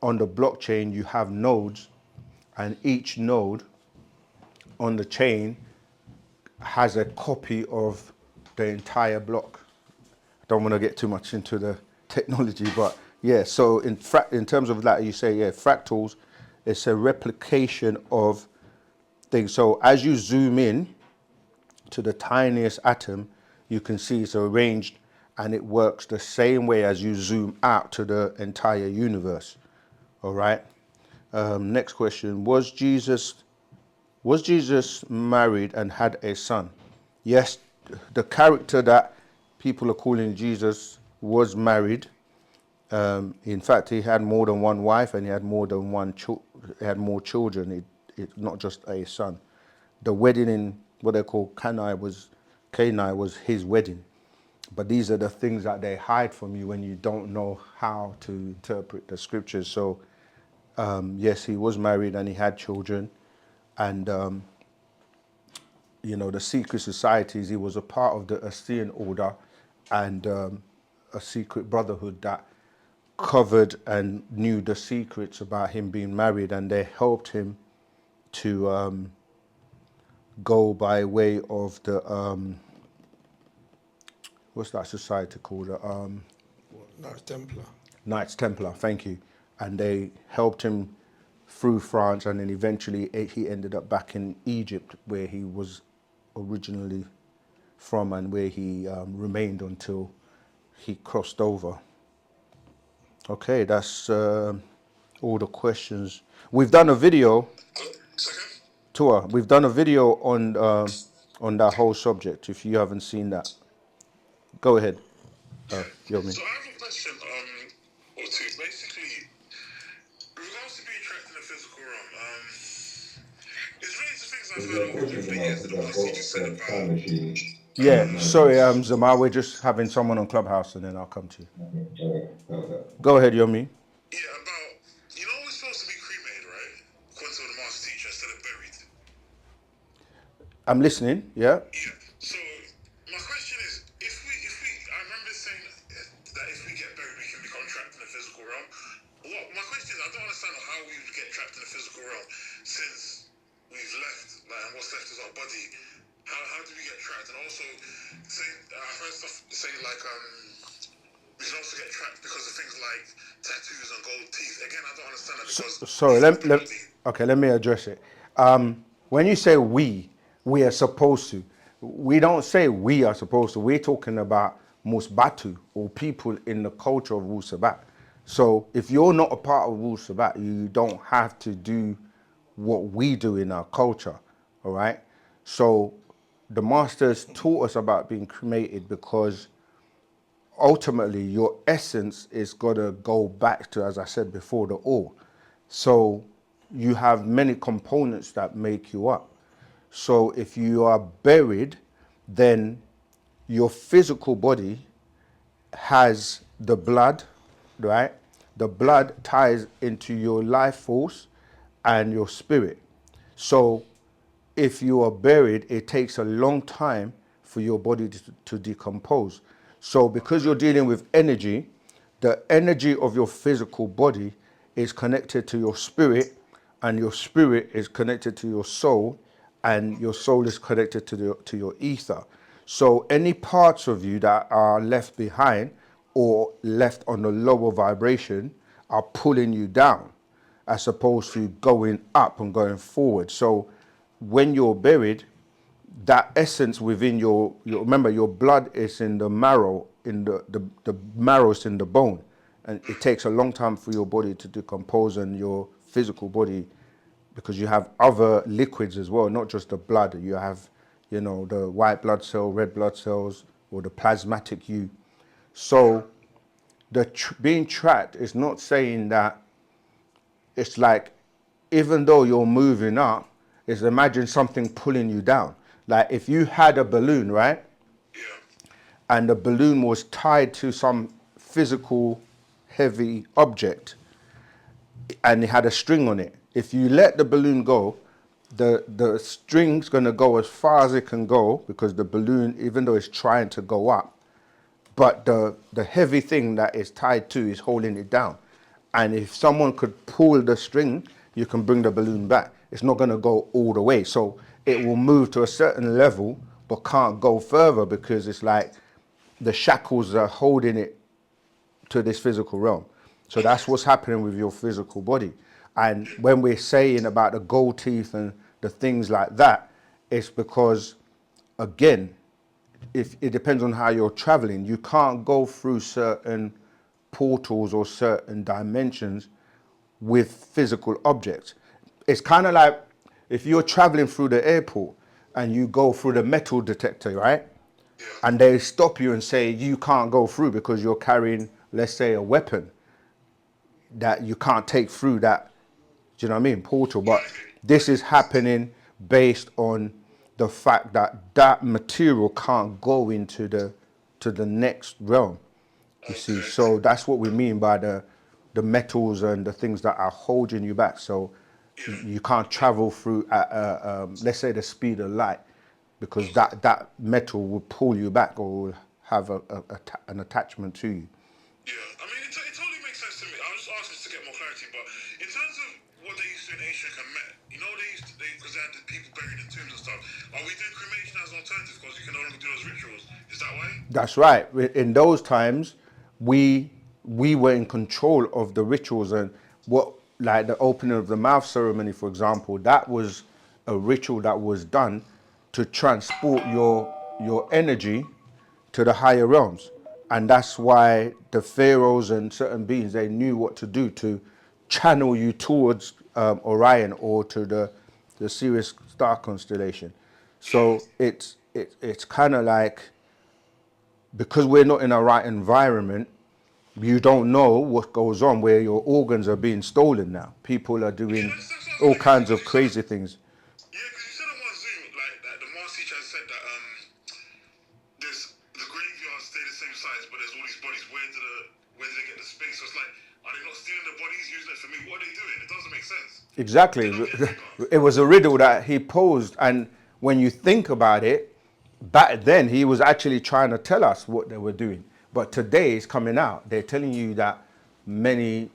on the blockchain you have nodes, and each node on the chain has a copy of the entire block. I don't want to get too much into the technology, but yeah, so in terms of that, you say, yeah, fractals, it's a replication of things. So as you zoom in to the tiniest atom, you can see it's arranged, and it works the same way as you zoom out to the entire universe. All right. Next question: Was Jesus married and had a son? Yes, the character that people are calling Jesus was married. In fact, he had more than one wife, and he had more than more children. It's not just a son. The wedding in what they call Cana was his wedding. But these are the things that they hide from you when you don't know how to interpret the scriptures. So, yes, he was married and he had children. And, the secret societies, he was a part of the Assyrian order and a secret brotherhood that covered and knew the secrets about him being married, and they helped him to go by way of the what's that society called? Knights Templar. Knights Templar, thank you. And they helped him through France, and then eventually he ended up back in Egypt, where he was originally from and where he remained until he crossed over. Okay, that's all the questions. We've done a video. Tua, we've done a video on that whole subject. If you haven't seen that, go ahead, Yomi. So I have a question, or two. Basically, with regards to being trapped in the physical realm, it's really the things I've heard over the years, and obviously you just said about Yeah, sorry, Zamar, we're just having someone on Clubhouse and then I'll come to you. Go ahead, Yomi. Yeah, about, you know we're supposed to be cremated, right? According to the master teacher, instead of buried. I'm listening, yeah? Yeah, so my question is, I remember saying that if we get buried, we can become trapped in the physical realm. My question is, I don't understand how we would get trapped in the physical realm since we've left, like, and what's left is our body. How do we get trapped? And also, I've heard stuff saying like, we can also get trapped because of things like tattoos and gold teeth. Again, I don't understand that because... Sorry, let me address it. When you say we are supposed to, we don't say we are supposed to. We're talking about Musbatu, or people in the culture of WU-SABAT. So if you're not a part of WU-SABAT, you don't have to do what we do in our culture, all right? So the masters taught us about being cremated because ultimately your essence is got to go back to, as I said before, the all. So you have many components that make you up. So if you are buried, then your physical body has the blood, right? The blood ties into your life force and your spirit. So if you are buried, it takes a long time for your body to decompose. So because you're dealing with energy, the energy of your physical body is connected to your spirit, and your spirit is connected to your soul, and your soul is connected to your ether. So any parts of you that are left behind or left on the lower vibration are pulling you down, as opposed to going up and going forward. So when you're buried, that essence within your remember, your blood is in the marrow, in the marrow is in the bone, and it takes a long time for your body to decompose, and your physical body, because you have other liquids as well, not just the blood. You have, the white blood cell, red blood cells, or the plasmatic you. So being trapped is not saying that it's like, even though you're moving up, is imagine something pulling you down. Like if you had a balloon, right? Yeah. And the balloon was tied to some physical heavy object and it had a string on it. If you let the balloon go, the string's gonna go as far as it can go, because the balloon, even though it's trying to go up, but the heavy thing that it's tied to is holding it down. And if someone could pull the string, you can bring the balloon back. It's not gonna go all the way. So it will move to a certain level, but can't go further, because it's like the shackles are holding it to this physical realm. So that's what's happening with your physical body. And when we're saying about the gold teeth and the things like that, it's because, again, if it depends on how you're traveling, you can't go through certain portals or certain dimensions with physical objects. It's kind of like if you're traveling through the airport and you go through the metal detector, right? And they stop you and say you can't go through because you're carrying, let's say, a weapon that you can't take through that, do you know what I mean, portal. But this is happening based on the fact that that material can't go into the next realm, you see. So that's what we mean by the metals and the things that are holding you back. So you can't travel through at let's say the speed of light, because that metal will pull you back or will have an attachment to you. Yeah, I mean, it totally makes sense to me. I was just asking to get more clarity, but in terms of what they used to do in ancient Kemet, because they had the people buried in tombs and stuff, are we doing cremation as an alternative because you can no longer do those rituals? Is that why? That's right. In those times, we were in control of the rituals, and like the opening of the mouth ceremony, for example, that was a ritual that was done to transport your energy to the higher realms. And that's why the pharaohs and certain beings, they knew what to do to channel you towards Orion or to the Sirius star constellation. So it's kind of like, because we're not in a right environment, you don't know what goes on, where your organs are being stolen now. People are doing all kinds of crazy things. Yeah, because you said on one Zoom, like the master teacher said that the graveyards stay the same size, but there's all these bodies. Where do they get the space? So it's like, are they not stealing the bodies, using it for me? What are they doing? It doesn't make sense. Exactly. It was a riddle that he posed, and when you think about it, back then he was actually trying to tell us what they were doing. But today it's coming out. They're telling you that many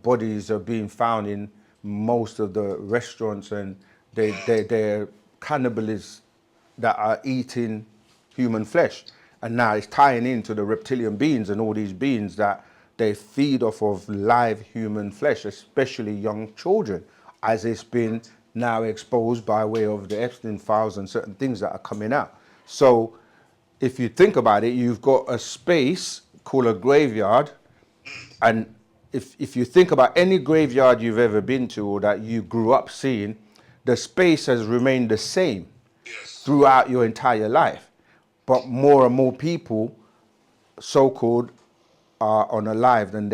bodies are being found in most of the restaurants, and they're cannibalists that are eating human flesh. And now it's tying into the reptilian beings and all these beings that they feed off of live human flesh, especially young children, as it's been now exposed by way of the Epstein files and certain things that are coming out. So if you think about it, you've got a space called a graveyard, and if you think about any graveyard you've ever been to or that you grew up seeing, the space has remained the same throughout your entire life. But more and more people, so-called, are unalive than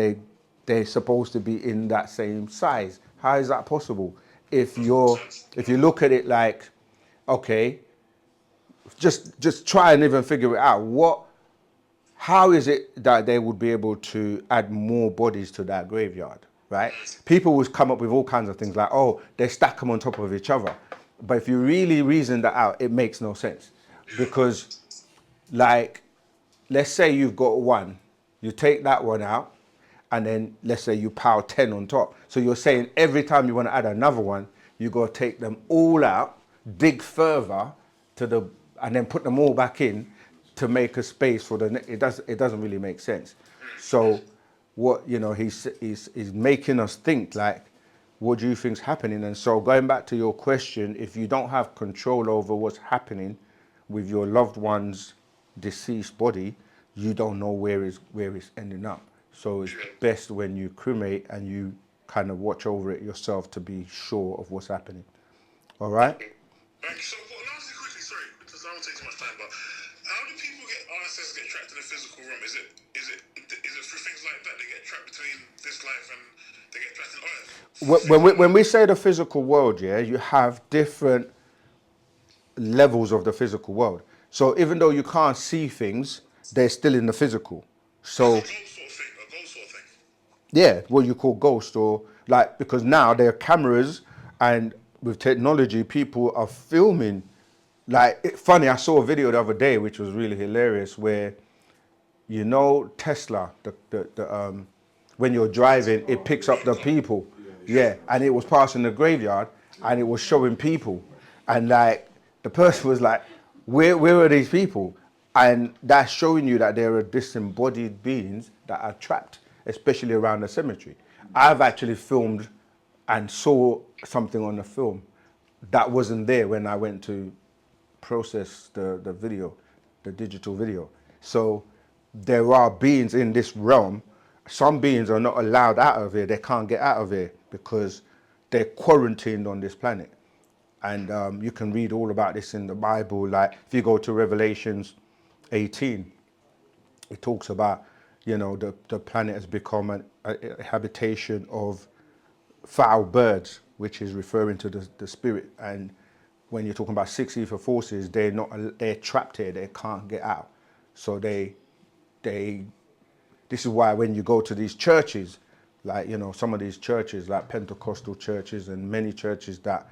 they're supposed to be in that same size. How is that possible? If you look at it like, okay, just try and even figure it out. How is it that they would be able to add more bodies to that graveyard, right? People would come up with all kinds of things like, oh, they stack them on top of each other. But if you really reason that out, it makes no sense. Because, like, let's say you've got one, you take that one out, and then let's say you pile 10 on top. So you're saying every time you want to add another one, you got to take them all out, dig further and then put them all back in to make a space for it doesn't really make sense. So what, he's making us think, like, what do you think's happening? And so going back to your question, if you don't have control over what's happening with your loved one's deceased body, you don't know where it's ending up. So it's best when you cremate and you kind of watch over it yourself to be sure of what's happening. All right? Thank you. So, lastly, quickly, sorry, because I won't take too much time, but how do people our ancestors get trapped in the physical realm? Is it through things like that? They get trapped between this life and they get trapped in Earth? When we say the physical world, yeah, you have different levels of the physical world. So even though you can't see things, they're still in the physical. So a ghost sort of thing. Yeah, what you call ghost, or like, because now there are cameras and with technology, people are filming. Like, funny, I saw a video the other day which was really hilarious, where, Tesla, the when you're driving, it picks up the people. Yeah, and it was passing the graveyard and it was showing people, and like the person was like, where are these people? And that's showing you that there are disembodied beings that are trapped, especially around the cemetery. I've actually filmed and saw something on the film that wasn't there when I went to process the video, the digital video. So there are beings in this realm. Some beings are not allowed out of here. They can't get out of here because they're quarantined on this planet. And you can read all about this in the Bible. Like, if you go to Revelations 18, it talks about, the planet has become a habitation of foul birds, which is referring to the spirit. And when you're talking about 6 ether forces, they're trapped here. They can't get out. So this is why when you go to these churches, like, some of these churches, like Pentecostal churches and many churches, that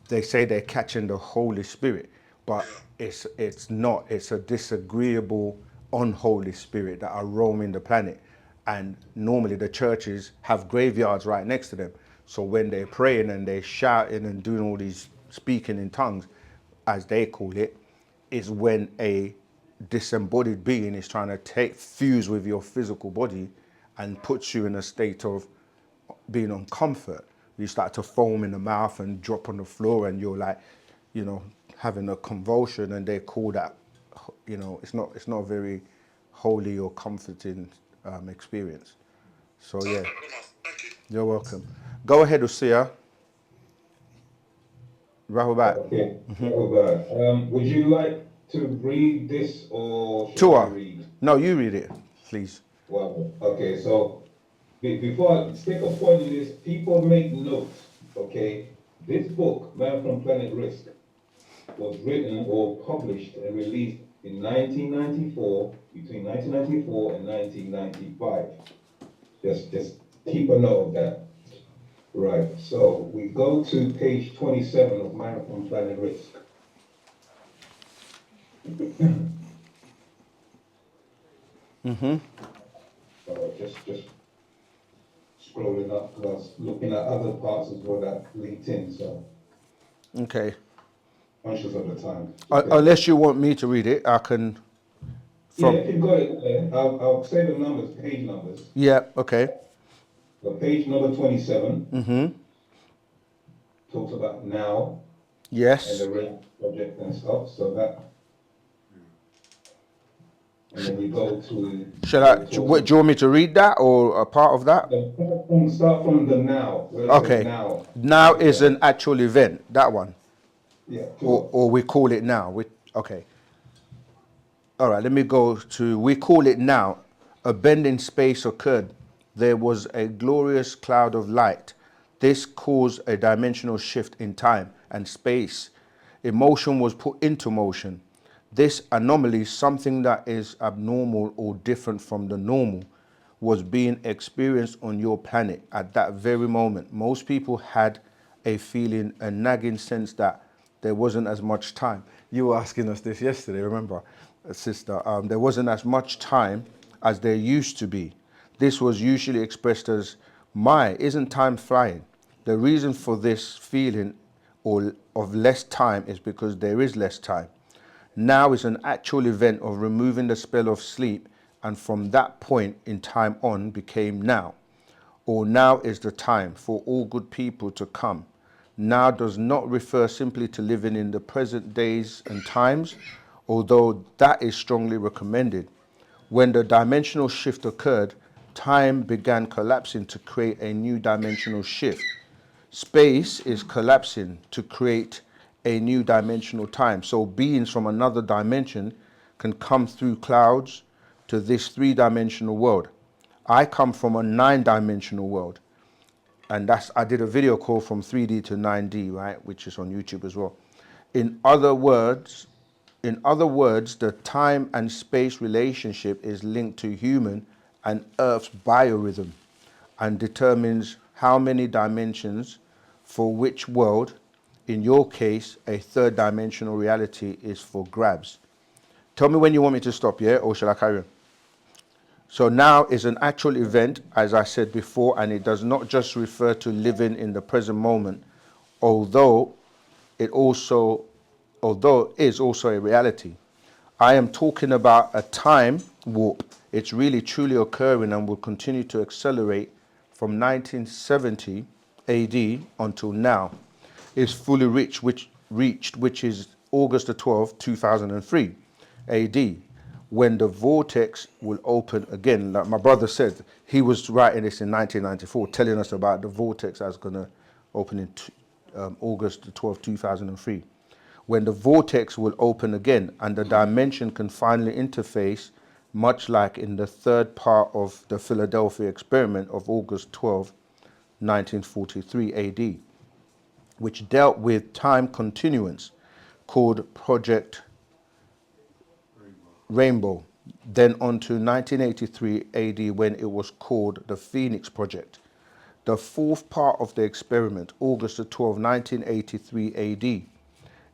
they say they're catching the Holy Spirit, but it's not. It's a disagreeable, unholy spirit that are roaming the planet. And normally the churches have graveyards right next to them. So when they're praying and they're shouting and doing all these speaking in tongues, as they call it, is when a disembodied being is trying to fuse with your physical body and puts you in a state of being on comfort. You start to foam in the mouth and drop on the floor, and you're like, having a convulsion, and they call that, it's not a very holy or comforting experience. So yeah, you're welcome. Go ahead, Usia. Rahubat. Okay, Rahubat. Would you like to read this, or should I read? No, you read it, please. Well, okay, so before I stick a point in this, people make notes, okay? This book, Man from Planet Risk, was written or published and released in 1994, between 1994 and 1995. Just keep a note of that. Right, so we go to page 27 of Mind from Planet Risk. So just scrolling up, because I was looking at other parts as well that linked in, so Okay. conscious of the time. Unless you want me to read it, I can. Yeah, if you've got it there, I'll say the numbers, page numbers. Yeah, okay. So page number 27 talks about now Yes. and the red project and stuff. So that, and then we go to. Shall I? Do you want me to read that or a part of that? Start from the now. Where it says Okay. now. Now is an actual event. That one. Yeah. Sure. Or we call it now. Okay. All right. Let me go to. We call it now. A bend in space occurred. There was a glorious cloud of light. This caused a dimensional shift in time and space. Emotion was put into motion. This anomaly, something that is abnormal or different from the normal, was being experienced on your planet at that very moment. Most people had a feeling, a nagging sense that there wasn't as much time. You were asking us this yesterday, remember, sister? There wasn't as much time as there used to be. This was usually expressed as, isn't time flying? The reason for this feeling or of less time is because there is less time. Now is an actual event of removing the spell of sleep, and from that point in time on became now. Or now is the time for all good people to come. Now does not refer simply to living in the present days and times, although that is strongly recommended. When the dimensional shift occurred, time began collapsing to create a new dimensional shift. Space is collapsing to create a new dimensional time. So beings from another dimension can come through clouds to this 3-dimensional world. I come from a 9-dimensional world. And I did a video call from 3D to 9D, right? Which is on YouTube as well. In other words, the time and space relationship is linked to human and Earth's biorhythm and determines how many dimensions for which world. In your case, a 3rd-dimensional reality is for grabs. Tell me when you want me to stop, yeah? Or shall I carry on? So now is an actual event, as I said before, and it does not just refer to living in the present moment, although it is also a reality. I am talking about a time warp. It's really truly occurring and will continue to accelerate from 1970 AD until now. Is fully reached, which is August the 12th, 2003 AD, when the vortex will open again. Like my brother said, he was writing this in 1994, telling us about the vortex that's going to open in August the 12th, 2003. When the vortex will open again and the dimension can finally interface, much like in the 3rd part of the Philadelphia experiment of August 12, 1943 AD. Which dealt with time continuance, called Project Rainbow, then on to 1983 AD when it was called the Phoenix Project. The 4th part of the experiment, August 12, 1983 AD,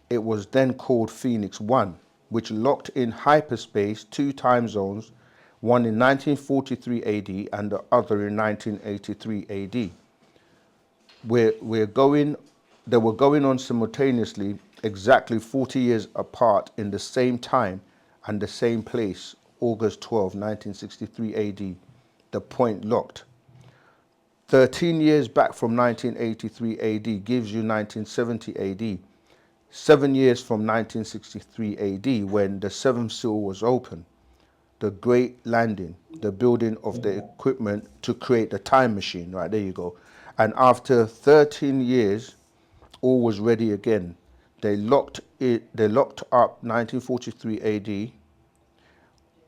it was then called Phoenix 1, which locked in hyperspace 2 time zones, one in 1943 AD and the other in 1983 AD. They were going on simultaneously, exactly 40 years apart in the same time and the same place, August 12, 1963 AD, the point locked. 13 years back from 1983 AD gives you 1970 AD, 7 years from 1963 AD when the 7th seal was open, the great landing, the building of the equipment to create the time machine, right, there you go. And after 13 years, all was ready again. They locked up 1943 AD.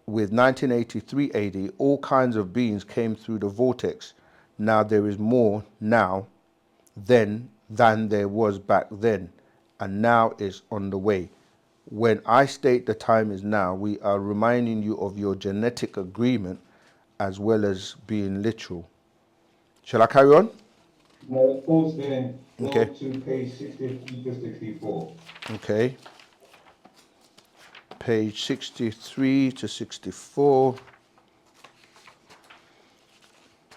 With 1983 AD, all kinds of beings came through the vortex. Now there is more now than there was back then, and now is on the way. When I state the time is now, we are reminding you of your genetic agreement as well as being literal. Shall I carry on? No, pause there. Okay. Go to page 63 to 64. Okay. Page 63 to 64.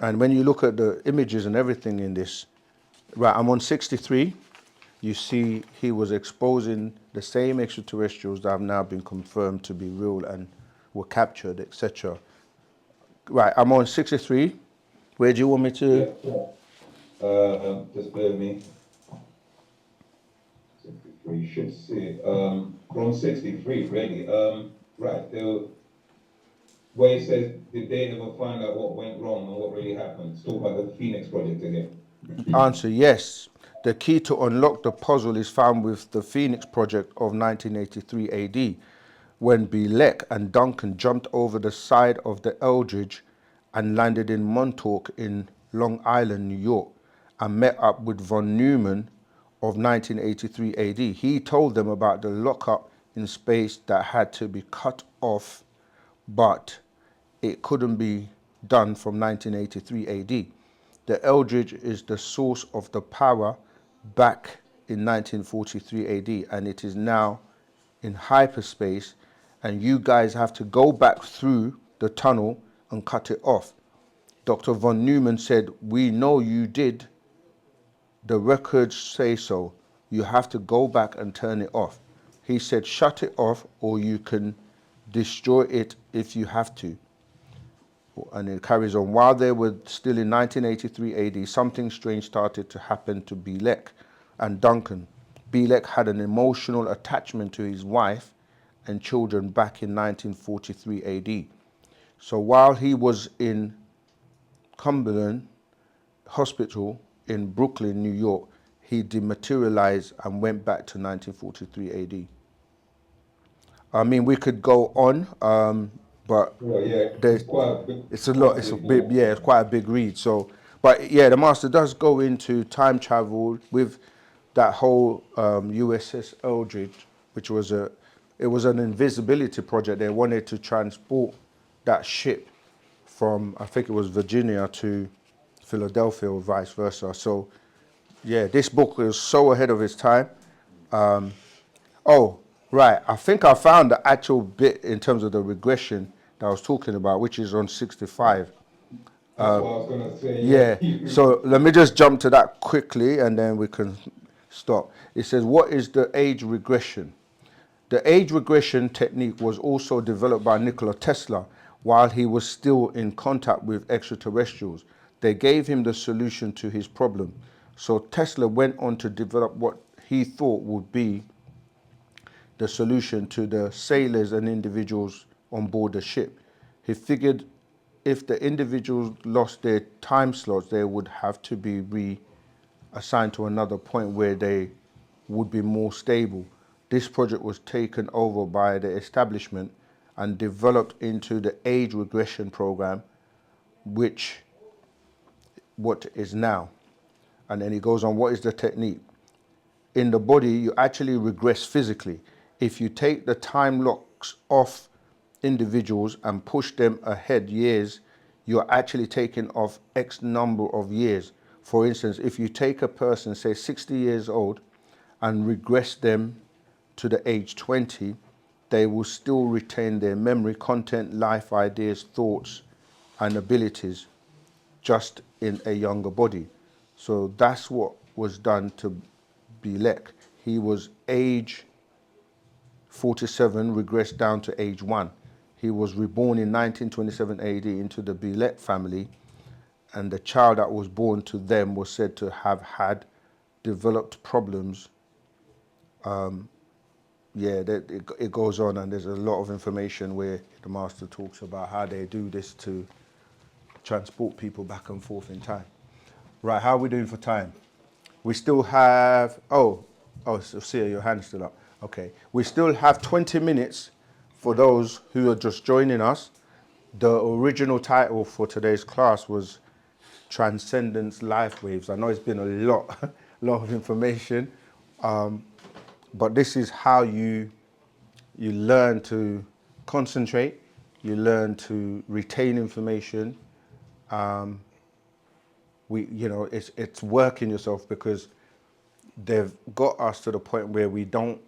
And when you look at the images and everything in this, right, I'm on 63. You see he was exposing the same extraterrestrials that have now been confirmed to be real and were captured, etc. Right, I'm on 63. Where do you want me to? Yeah, sure. Just bear with me. 63, you should see it. From 63, really. Right, where it says, did they ever find out what went wrong and what really happened? Let's talk about the Phoenix Project again. Answer, yes. The key to unlock the puzzle is found with the Phoenix Project of 1983 AD, when Belek and Duncan jumped over the side of the Eldridge and landed in Montauk in Long Island, New York, and met up with von Neumann of 1983 AD. He told them about the lockup in space that had to be cut off, but it couldn't be done from 1983 AD. The Eldridge is the source of the power back in 1943 AD, and it is now in hyperspace, and you guys have to go back through the tunnel and cut it off. Dr. von Neumann said, we know you did. The records say so. You have to go back and turn it off. He said, shut it off or you can destroy it if you have to. And it carries on. While they were still in 1983 AD, something strange started to happen to Belek and Duncan. Belek had an emotional attachment to his wife and children back in 1943 AD. So while he was in Cumberland Hospital in Brooklyn, New York, he dematerialized and went back to 1943 AD. I mean, we could go on, but Well, yeah, there's, it's a lot. It's a big, yeah, it's quite a big read. So, but yeah, the master does go into time travel with that whole USS Eldridge, which was it was an invisibility project. They wanted to transport that ship from, I think it was Virginia to Philadelphia or vice versa. So, yeah, this book is so ahead of its time. Oh, right. I think I found the actual bit in terms of the regression that I was talking about, which is on 65. That's what I was going to say. Yeah. So let me just jump to that quickly and then we can stop. It says, what is the age regression? The age regression technique was also developed by Nikola Tesla while he was still in contact with extraterrestrials. They gave him the solution to his problem. So Tesla went on to develop what he thought would be the solution to the sailors and individuals on board the ship. He figured if the individuals lost their time slots, they would have to be reassigned to another point where they would be more stable. This project was taken over by the establishment and developed into the age regression program, which what is now. And then he goes on, what is the technique? In the body, you actually regress physically. If you take the time locks off individuals and push them ahead years, you're actually taking off X number of years. For instance, if you take a person, say 60 years old, and regress them to the age 20, they will still retain their memory, content, life, ideas, thoughts, and abilities, just in a younger body. So that's what was done to Belek. He was age 47, regressed down to age 1. He was reborn in 1927 AD into the Belek family, and the child that was born to them was said to have had developed problems. It goes on, and there's a lot of information where the master talks about how they do this to transport people back and forth in time. Right, how are we doing for time? We still have, so Sia, your hand's still up. Okay, we still have 20 minutes for those who are just joining us. The original title for today's class was Transcendence Life Waves. I know it's been a lot of information, but this is how you you learn to concentrate, you learn to retain information. It's working yourself because they've got us to the point where we don't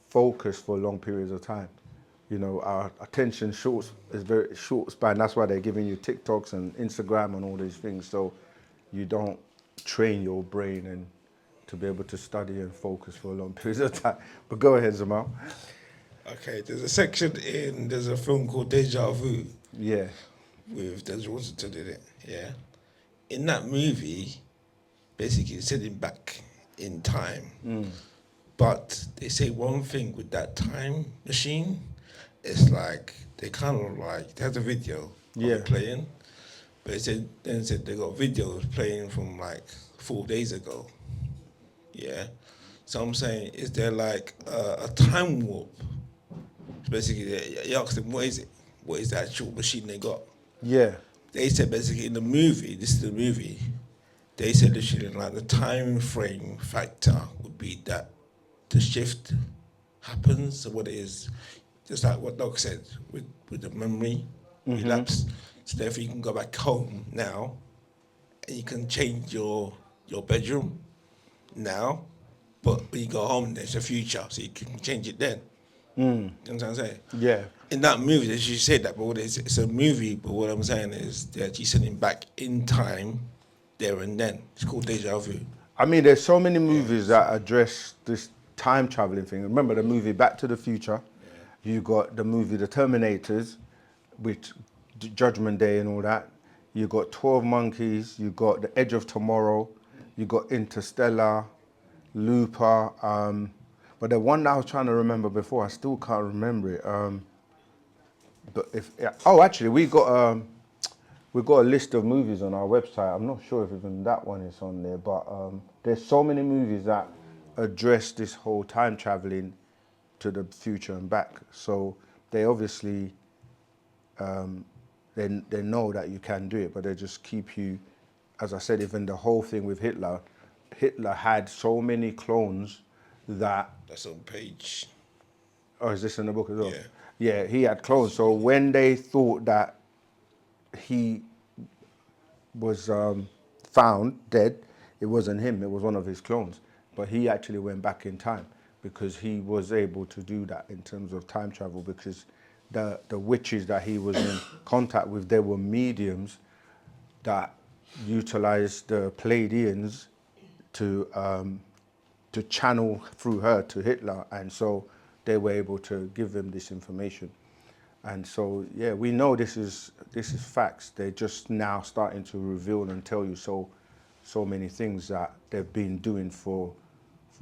focus for long periods of time. You know, our attention is very short span. That's why they're giving you TikToks and Instagram and all these things. So you don't train your brain and to be able to study and focus for long periods of time. But go ahead, Zamal. Okay, there's a film called Deja Vu. Yeah. With Denzel Washington in it, yeah. In that movie, basically it's sitting back in time. But they say one thing with that time machine, it's like they kind of like they have a video of it playing, but then they got videos playing from like 4 days ago. Yeah. So I'm saying, is there like a time warp? Basically, you asked them, what is it? What is the actual machine they got? Yeah. They said basically in the movie, this is the movie, they said literally like the time frame factor would be that the shift happens. So what it is, just like what Doc said, with the memory relapse. So therefore you can go back home now and you can change your bedroom now, but when you go home there's a future, so you can change it then. You know what I'm saying? Yeah. In that movie, as you said that, but it's a movie, but what I'm saying is they're actually sending back in time, there and then. It's called Deja Vu. I mean, there's so many movies that address this time traveling thing. Remember the movie Back to the Future? Yeah. You got the movie The Terminators, with Judgment Day and all that. You got 12 Monkeys. You got The Edge of Tomorrow. You got Interstellar, Looper. But the one that I was trying to remember before, I still can't remember it. Actually, we got a list of movies on our website. I'm not sure if even that one is on there, but there's so many movies that address this whole time traveling to the future and back. So they obviously they know that you can do it, but they just keep you. As I said, even the whole thing with Hitler had so many clones that. That's on page. Oh, is this in the book as well? Yeah. Yeah, he had clones. So when they thought that he was found dead, it wasn't him, it was one of his clones. But he actually went back in time because he was able to do that in terms of time travel, because the witches that he was in contact with, they were mediums that utilized the Pleiadians to channel through her to Hitler, and so they were able to give him this information. And so, yeah, we know this is facts. They're just now starting to reveal and tell you so many things that they've been doing for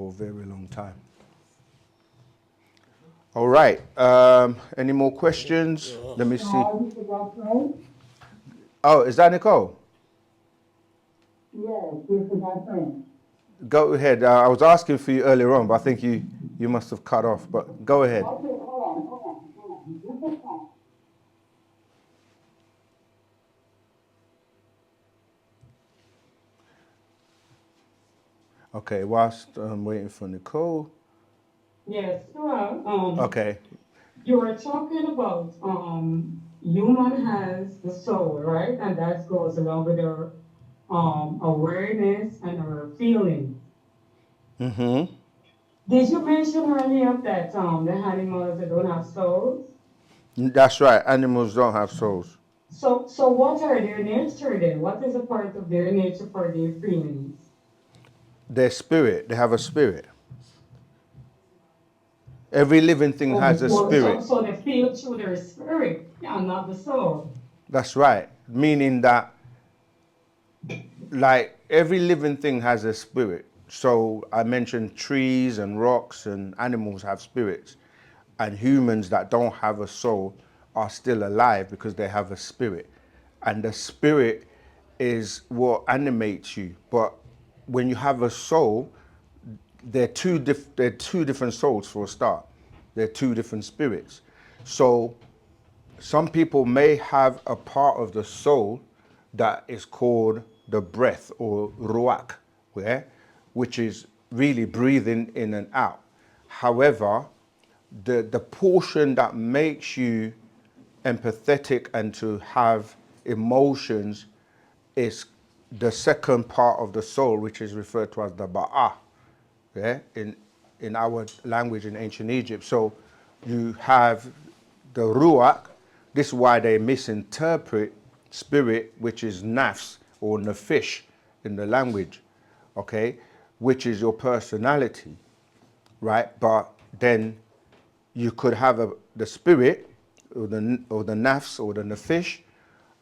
a very long time. All right. Any more questions? Let me see. Oh, is that Nicole? Yes, this is my friend. Go ahead. I was asking for you earlier on, but I think you must have cut off. But go ahead. Okay, hold on. This is fine. Okay, whilst I'm waiting for Nicole. Yes, sure. Okay. You were talking about human has the soul, right? And that goes along with our awareness and our feelings. Mm-hmm. Did you mention earlier that the animals, they don't have souls? That's right. Animals don't have souls. So what are their nature then? What is a part of their nature for their feelings? Their spirit. They have a spirit. Every living thing has a spirit. So they feel through their spirit and not the soul. That's right. Meaning that, like, every living thing has a spirit. So I mentioned trees and rocks and animals have spirits. And humans that don't have a soul are still alive because they have a spirit. And the spirit is what animates you. But when you have a soul, they're two different souls for a start. They're two different spirits. So some people may have a part of the soul that is called the breath, or ruach, which is really breathing in and out. However, the portion that makes you empathetic and to have emotions is the second part of the soul, which is referred to as the ba'a, yeah, in our language in ancient Egypt. So you have the ruach. This is why they misinterpret spirit, which is nafs or nafish in the language, okay, which is your personality, right? But then you could have the spirit or the nafs or the nafish,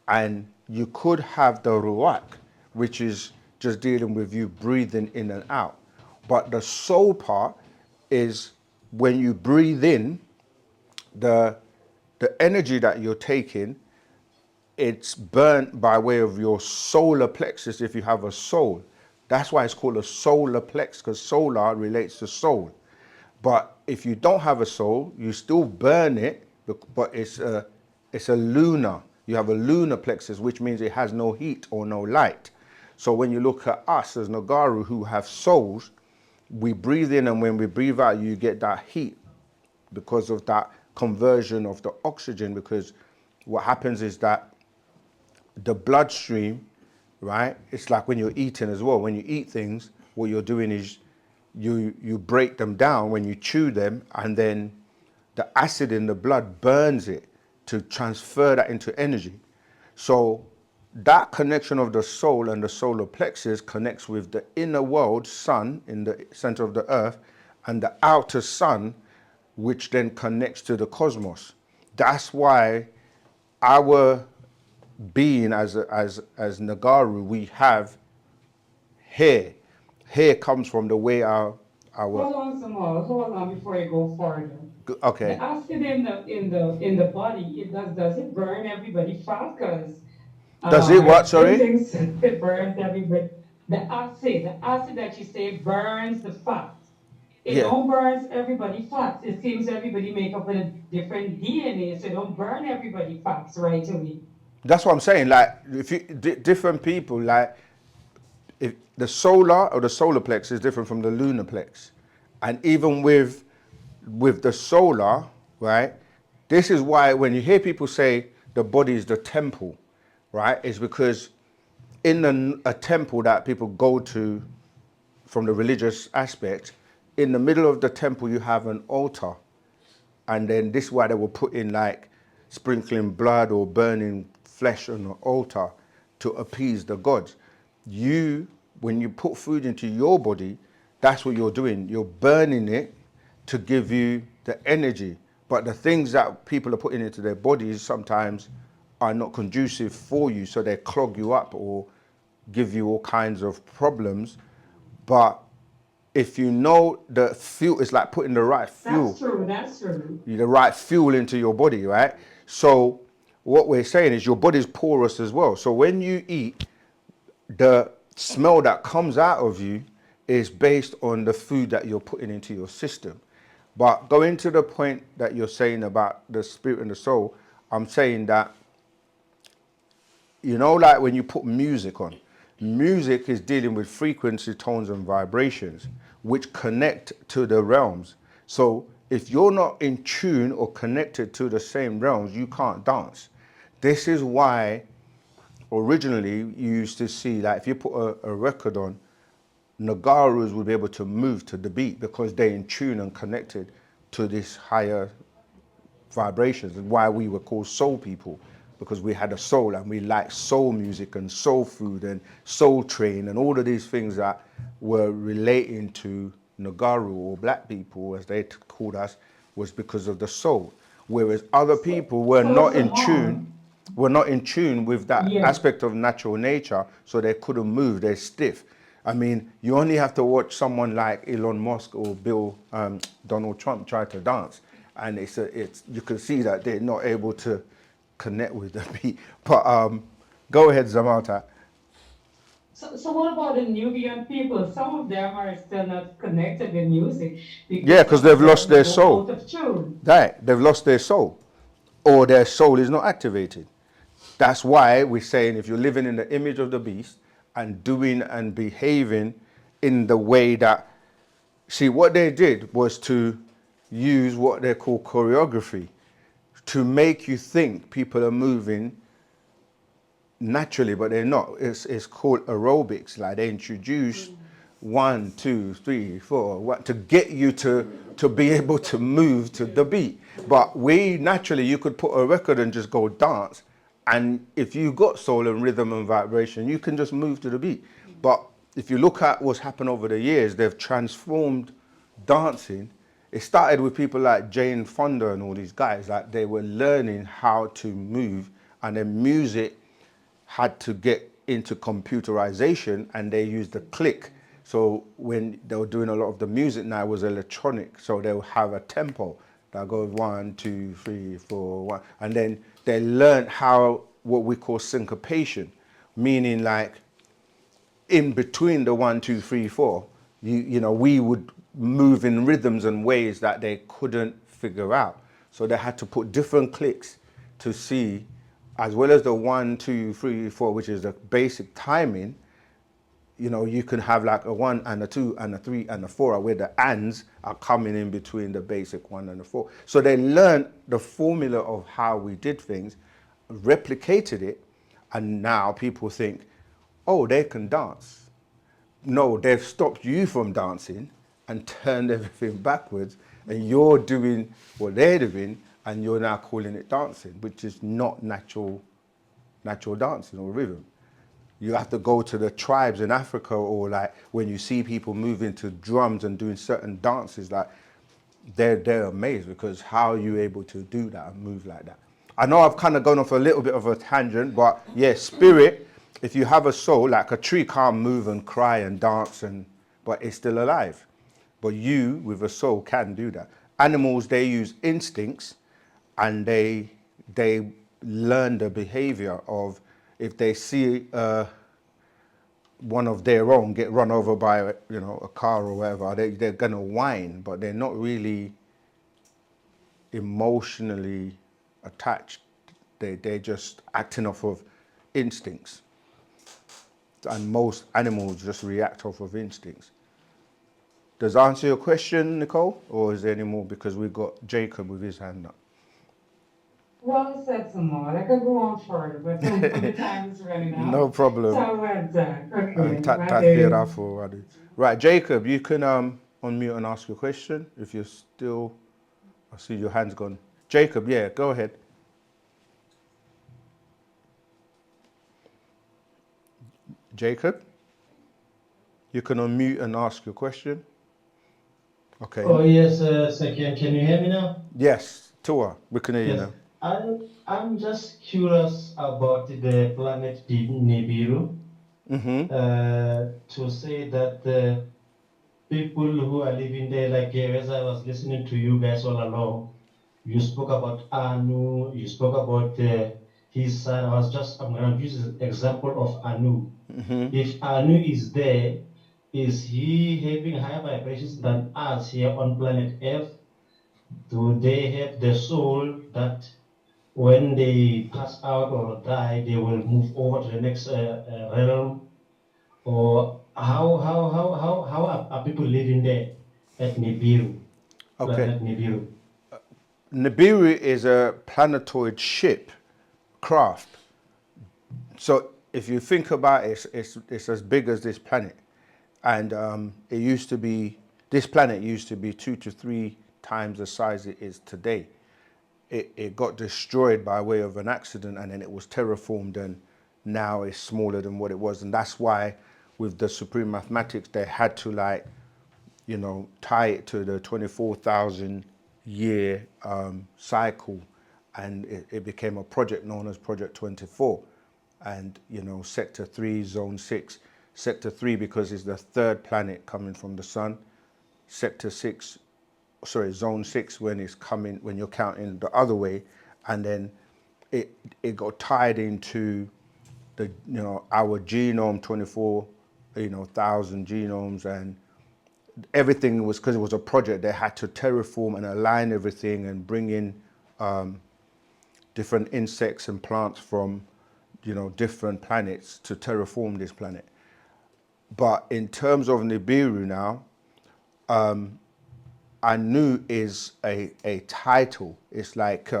and you could have the ruach, which is just dealing with you breathing in and out. But the soul part is when you breathe in, the energy that you're taking, it's burnt by way of your solar plexus if you have a soul. That's why it's called a solar plex, because solar relates to soul. But if you don't have a soul, you still burn it, but it's a lunar. You have a lunar plexus, which means it has no heat or no light. So when you look at us as Nagaru who have souls, we breathe in, and when we breathe out, you get that heat because of that conversion of the oxygen. Because what happens is that the bloodstream, right? It's like when you're eating as well. When you eat things, what you're doing is you break them down when you chew them, and then the acid in the blood burns it to transfer that into energy. So that connection of the soul and the solar plexus connects with the inner world, sun, in the center of the earth, and the outer sun, which then connects to the cosmos. That's why our being as Nagaru, we have hair. Hair comes from the way our Hold on, Samal. Hold on before you go further. okay. The acid in the body, does it burn everybody fat? Because Does it what? Sorry. things it burns everybody. The acid that you say burns the fat. It don't burn everybody fats. It seems everybody make up with a different DNA, so it don't burn everybody fats right away. That's what I'm saying. Like, if you different people, like, if the solar or the solar plex is different from the lunar plex, and even with the solar, right? This is why when you hear people say the body is the temple, right? It's because in a temple that people go to from the religious aspect, in the middle of the temple you have an altar, and then this is why they will put in like sprinkling blood or burning flesh on the altar to appease the gods. When you put food into your body, that's what you're doing. You're burning it to give you the energy. But the things that people are putting into their bodies sometimes are not conducive for you, so they clog you up or give you all kinds of problems. But if you know the fuel, it's like putting the right fuel. That's true. The right fuel into your body, right? So what we're saying is your body's porous as well. So when you eat, the smell that comes out of you is based on the food that you're putting into your system. But going to the point that you're saying about the spirit and the soul, I'm saying that, you know, like when you put music on, music is dealing with frequency, tones, and vibrations, which connect to the realms. So if you're not in tune or connected to the same realms, you can't dance. This is why originally you used to see, like, if you put a record on, Nagarus would be able to move to the beat because they're in tune and connected to this higher vibrations, and why we were called soul people, because we had a soul and we liked soul music and soul food and soul train and all of these things that were relating to Nagaru, or black people as they called us, was because of the soul. Whereas other people were not in tune with that aspect of natural nature, so they couldn't move, they're stiff. I mean, you only have to watch someone like Elon Musk or Donald Trump try to dance, and you can see that they're not able to connect with the beat. But go ahead, Zamata. So what about the Nubian people? Some of them are still not connected with music. Because they've lost their soul. Out of tune. Right, they've lost their soul, or their soul is not activated. That's why we're saying if you're living in the image of the beast and doing and behaving in the way that, see, what they did was to use what they call choreography to make you think people are moving naturally, but they're not. It's called aerobics. Like they introduce 1, 2, 3, 4 to get you to be able to move to the beat. But we naturally, you could put a record and just go dance, and if you got soul and rhythm and vibration, you can just move to the beat. But if you look at what's happened over the years, they've transformed dancing. It started with people like Jane Fonda and all these guys. Like they were learning how to move, and then music had to get into computerization, and they used the click. So when they were doing a lot of the music now, it was electronic. So they'll have a tempo that goes 1, 2, 3, 4, 1. And then they learned how, what we call syncopation, meaning like in between the 1, 2, 3, 4, you know, we would move in rhythms and ways that they couldn't figure out. So they had to put different clicks to see, as well as the 1, 2, 3, 4, which is the basic timing. You know, you can have like a 1 and a 2 and a 3 and a 4, where the ands are coming in between the basic 1 and the 4. So they learned the formula of how we did things, replicated it, and now people think, oh, they can dance. No, they've stopped you from dancing and turned everything backwards, and you're doing what they're doing, and you're now calling it dancing, which is not natural dancing or rhythm. You have to go to the tribes in Africa, or like when you see people moving to drums and doing certain dances, like they're amazed, because how are you able to do that and move like that? I know I've kind of gone off a little bit of a tangent, but yeah, spirit, if you have a soul, like a tree can't move and cry and dance, but it's still alive. But you, with a soul, can do that. Animals, they use instincts, and they learn the behavior of, if they see one of their own get run over by, you know, a car or whatever, they're gonna whine, but they're not really emotionally attached. They're just acting off of instincts. And most animals just react off of instincts. Does that answer your question, Nicole? Or is there any more? Because we've got Jacob with his hand up. Well said, some more. I could go on further, but the time is running out. No problem. So well done. Okay. Right, Jacob, you can unmute and ask your question if you're still. I see your hand's gone. Jacob, yeah, go ahead. Jacob, you can unmute and ask your question. Okay. Oh yes, Sekian, can you hear me now? Yes, Tua, we can hear you now. I'm just curious about the planet Nibiru. To say that the people who are living there, like as I was listening to you guys all along, you spoke about Anu, you spoke about his son. I'm going to use the example of Anu. If Anu is there, is he having higher vibrations than us here on planet Earth? Do they have the soul that when they pass out or die, they will move over to the next realm? Or how are people living there at Nibiru? Okay. Planet Nibiru. Nibiru is a planetoid ship, craft. So if you think about it, it's as big as this planet. And this planet used to be 2 to 3 times the size it is today. It got destroyed by way of an accident, and then it was terraformed, and now it's smaller than what it was. And that's why with the supreme mathematics, they had to, like, you know, tie it to the 24,000 year cycle, and it became a project known as Project 24. And, you know, Sector 3, Zone 6. Sector 3 because it's the third planet coming from the sun. Zone 6 when you're counting the other way, and then it got tied into the, you know, our genome, 24,000 genomes, and everything was, because it was a project, they had to terraform and align everything and bring in different insects and plants from, you know, different planets to terraform this planet. But in terms of Nibiru now, Anu is a title. It's like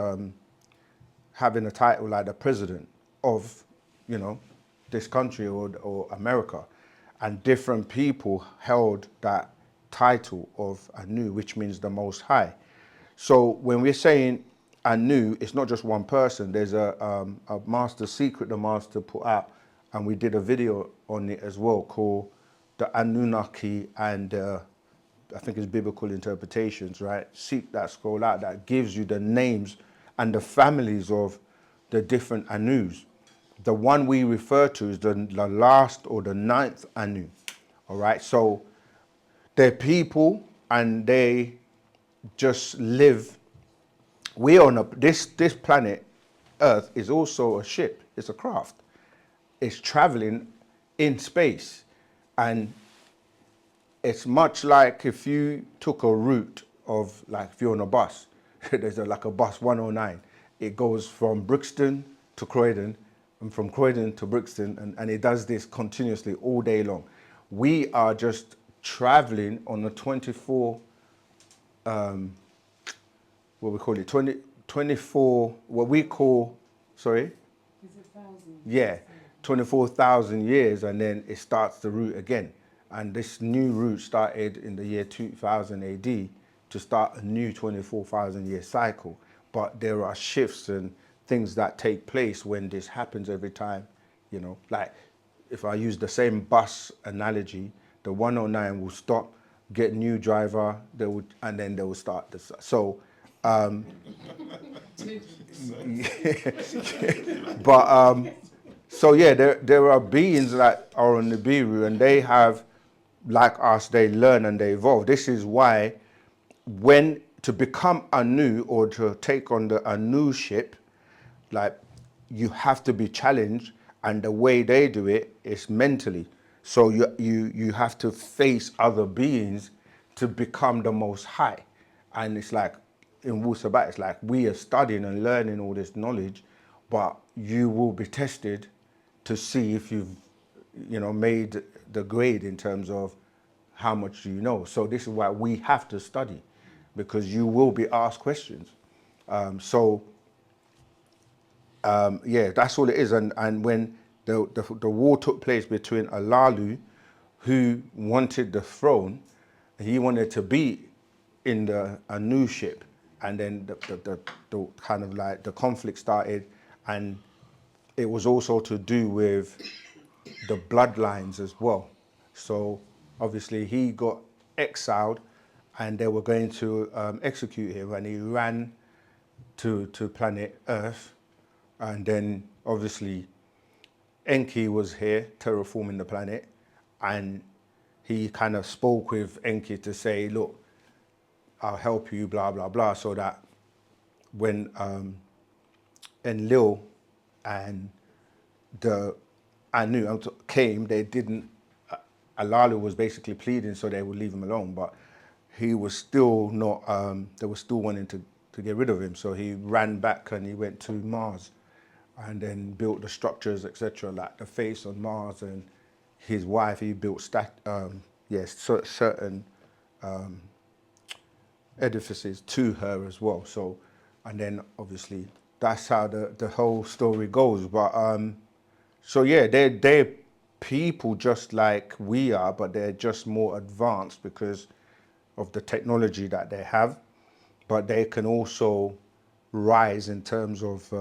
having a title like the president of, you know, this country or America. And different people held that title of Anu, which means the Most High. So when we're saying Anu, it's not just one person. There's a master secret the master put out, and we did a video on it as well called the Anunnaki and I think it's biblical interpretations, right? Seek that scroll out that gives you the names and the families of the different Anus. The one we refer to is the last or the 9th Anu, all right? So they're people and they just live. We're on this planet, Earth, is also a ship. It's a craft. It's traveling in space. And it's much like if you took a route of, like if you're on a bus, there's like a bus 109. It goes from Brixton to Croydon and from Croydon to Brixton, and it does this continuously all day long. We are just traveling on the 24, what we call it, 24, what we call, sorry? Is it thousand? Yeah, 24,000 years, and then it starts the route again. And this new route started in the year 2000 AD to start a new 24,000 year cycle. But there are shifts and things that take place when this happens every time, you know, like if I use the same bus analogy, the 109 will stop, get new driver, and then they will start this. So, but so yeah, there are beings that are on Nibiru, and they have, like us, they learn and they evolve. This is why when to become Anu or to take on the Anu ship, like you have to be challenged, and the way they do it is mentally. So you have to face other beings to become the Most High. And it's like in WU-SABAT, it's like we are studying and learning all this knowledge, but you will be tested to see if you've, you know, made the grade in terms of how much you know. So this is why we have to study, because you will be asked questions. Yeah, that's all it is. And when the war took place between Alalu, who wanted the throne, he wanted to be in the Anu ship, and then the kind of like the conflict started, and it was also to do with the bloodlines as well. So obviously he got exiled, and they were going to execute him, and he ran to planet Earth, and then obviously Enki was here terraforming the planet, and he kind of spoke with Enki to say, look, I'll help you, blah, blah, blah, so that when Enlil and the Anu came, they didn't, Alalu was basically pleading so they would leave him alone, but he was still not, they were still wanting to get rid of him, so he ran back and he went to Mars and then built the structures, etc., like the face on Mars, and his wife, he built certain edifices to her as well. So, and then obviously that's how the whole story goes. But so yeah, they're people just like we are, but they're just more advanced because of the technology that they have. But they can also rise in terms of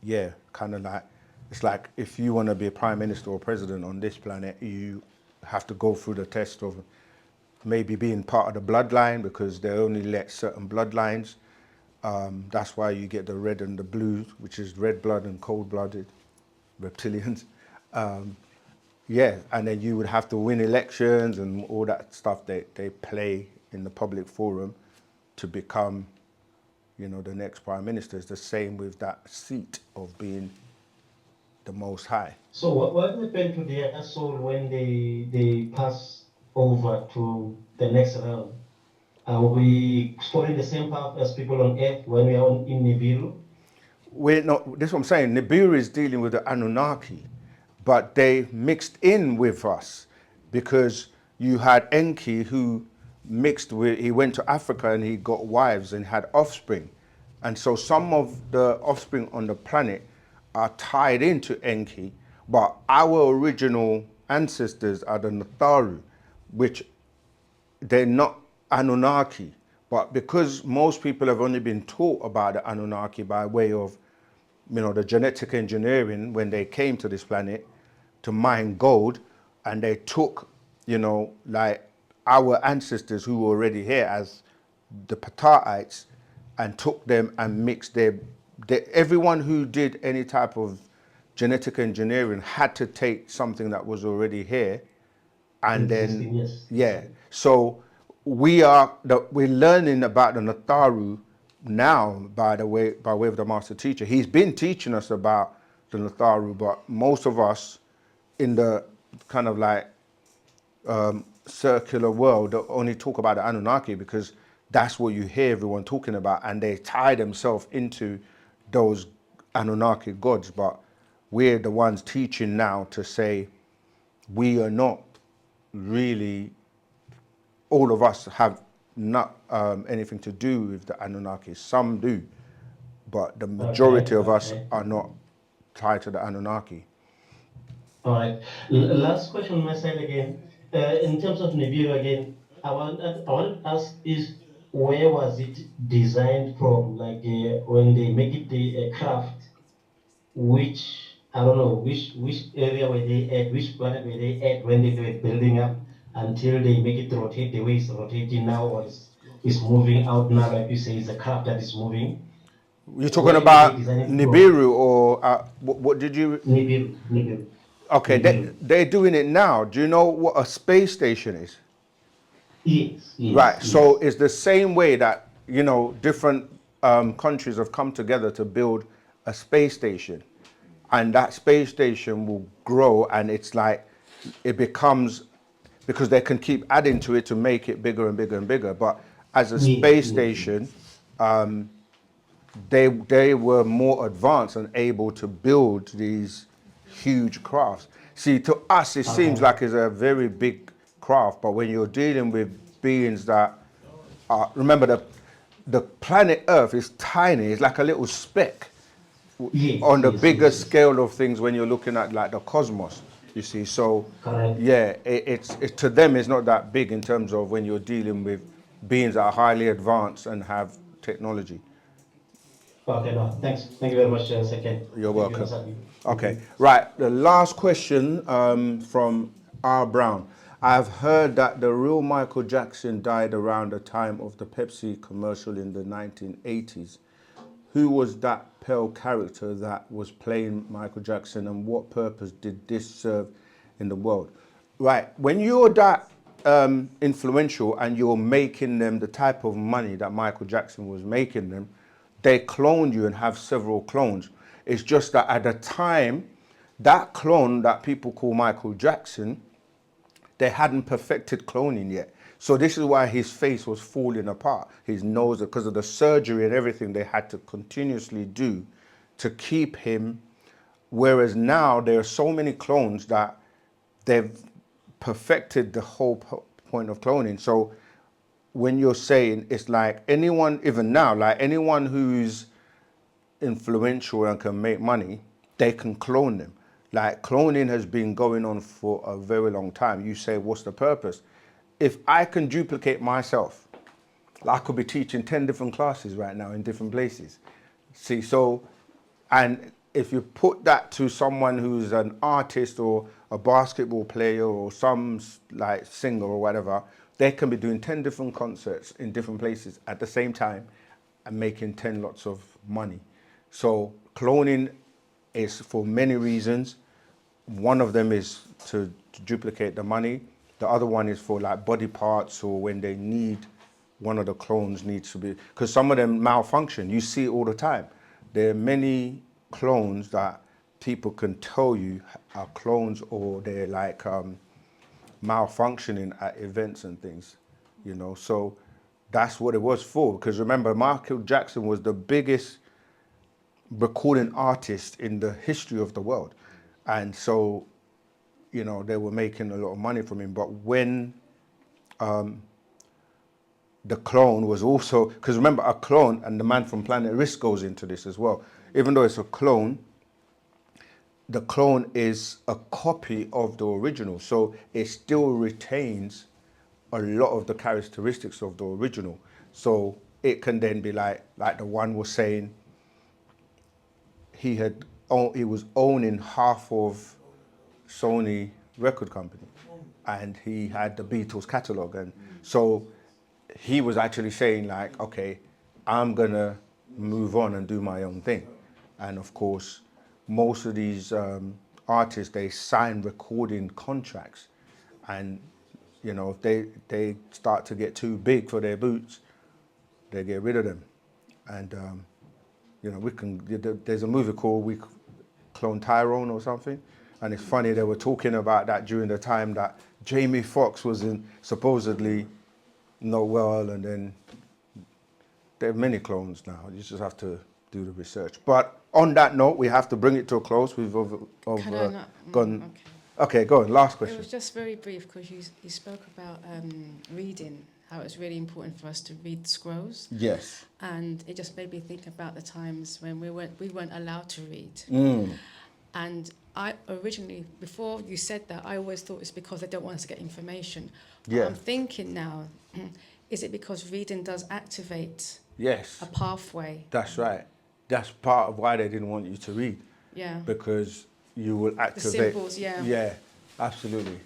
yeah, kind of like, it's like if you want to be a prime minister or president on this planet, you have to go through the test of maybe being part of the bloodline, because they only let certain bloodlines. That's why you get the red and the blue, which is red blood and cold-blooded reptilians. Yeah, and then you would have to win elections and all that stuff they play in the public forum to become, you know, the next prime minister. Is the same with that seat of being the Most High. So what happened to their soul when they pass over to the next realm? Are we following the same path as people on Earth when we are in Nibiru? We're not, that's what I'm saying. Nibiru is dealing with the Anunnaki, but they mixed in with us because you had Enki who mixed with, he went to Africa and he got wives and had offspring. And so some of the offspring on the planet are tied into Enki, but our original ancestors are the Natharu, which they're not Anunnaki. But because most people have only been taught about the Anunnaki by way of, you know, the genetic engineering when they came to this planet to mine gold, and they took, you know, like our ancestors who were already here as the Pataites and took them and mixed everyone who did any type of genetic engineering had to take something that was already here and then, Yes. yeah. So we're learning about the Natharu now by way of the master teacher. He's been teaching us about the Natharu, but most of us in the kind of like circular world only talk about the Anunnaki because that's what you hear everyone talking about, and they tie themselves into those Anunnaki gods. But we're the ones teaching now to say we are not really, all of us have not anything to do with the Anunnaki. Some do, but the majority of us are not tied to the Anunnaki. All right. Last question on my side again. In terms of Nibiru again, I want to ask is where was it designed from? Like when they make it the craft, which I don't know which area were they at, which planet were they at when they were building up until they make it rotate the way it's rotating now, or it's moving out now, like you say, it's a craft that is moving. You're talking about Nibiru, or what did you? Nibiru. Okay, they're doing it now. Do you know what a space station is? Yes. Right. So it's the same way that, you know, different countries have come together to build a space station, and that space station will grow, and it's like it becomes, because they can keep adding to it to make it bigger and bigger and bigger. But as a space station, they were more advanced and able to build these huge crafts. See, to us, it seems like it's a very big craft, but when you're dealing with beings that are, remember, the planet Earth is tiny. It's like a little speck on the bigger scale of things when you're looking at like the cosmos, you see. So, yeah, it's to them, it's not that big in terms of when you're dealing with beings that are highly advanced and have technology. Okay, no, thanks. Thank you very much, Second. You're welcome. Okay, right. The last question from R. Brown. I've heard that the real Michael Jackson died around the time of the Pepsi commercial in the 1980s. Who was that pale character that was playing Michael Jackson, and what purpose did this serve in the world? Right, when you're that influential and you're making them the type of money that Michael Jackson was making them, they clone you and have several clones. It's just that at the time, that clone that people call Michael Jackson, they hadn't perfected cloning yet. So this is why his face was falling apart. His nose, because of the surgery and everything they had to continuously do to keep him. Whereas now there are so many clones that they've perfected the whole point of cloning. So when you're saying it's like anyone, even now, like anyone who's influential and can make money, they can clone them. Like cloning has been going on for a very long time. You say, what's the purpose? If I can duplicate myself, I could be teaching 10 different classes right now in different places. See, so, and if you put that to someone who's an artist or a basketball player or some like singer or whatever, they can be doing 10 different concerts in different places at the same time and making 10 lots of money. So cloning is for many reasons. One of them is to duplicate the money. The other one is for like body parts, or when they need, one of the clones needs to be, because some of them malfunction. You see it all the time. There are many clones that people can tell you are clones, or they're like malfunctioning at events and things, you know. So that's what it was for. Because remember, Michael Jackson was the biggest recording artist in the history of the world. And so, you know, they were making a lot of money from him. But when the clone was also, because remember, a clone, and the man from Planet Risk goes into this as well, even though it's a clone, the clone is a copy of the original, so it still retains a lot of the characteristics of the original. So it can then be like the one was saying, he was owning half of Sony record company, and he had the Beatles catalog, and so he was actually saying like, okay, I'm gonna move on and do my own thing. And of course, most of these artists, they sign recording contracts, and you know, if they start to get too big for their boots, they get rid of them. And you know, there's a movie called We Clone Tyrone or something, and it's funny, they were talking about that during the time that Jamie Foxx was supposedly not well, and then there are many clones now. You just have to do the research. But on that note, we have to bring it to a close. We've gone. Okay, go on. Last question. It was just very brief because you spoke about reading, how it's really important for us to read scrolls. Yes. And it just made me think about the times when we weren't allowed to read. And I originally, before you said that, I always thought it's because they don't want us to get information. But Yeah. I'm thinking now, is it because reading does activate Yes. a pathway? That's right. That's part of why they didn't want you to read. Yeah. Because you will activate. The symbols, yeah. Yeah, absolutely.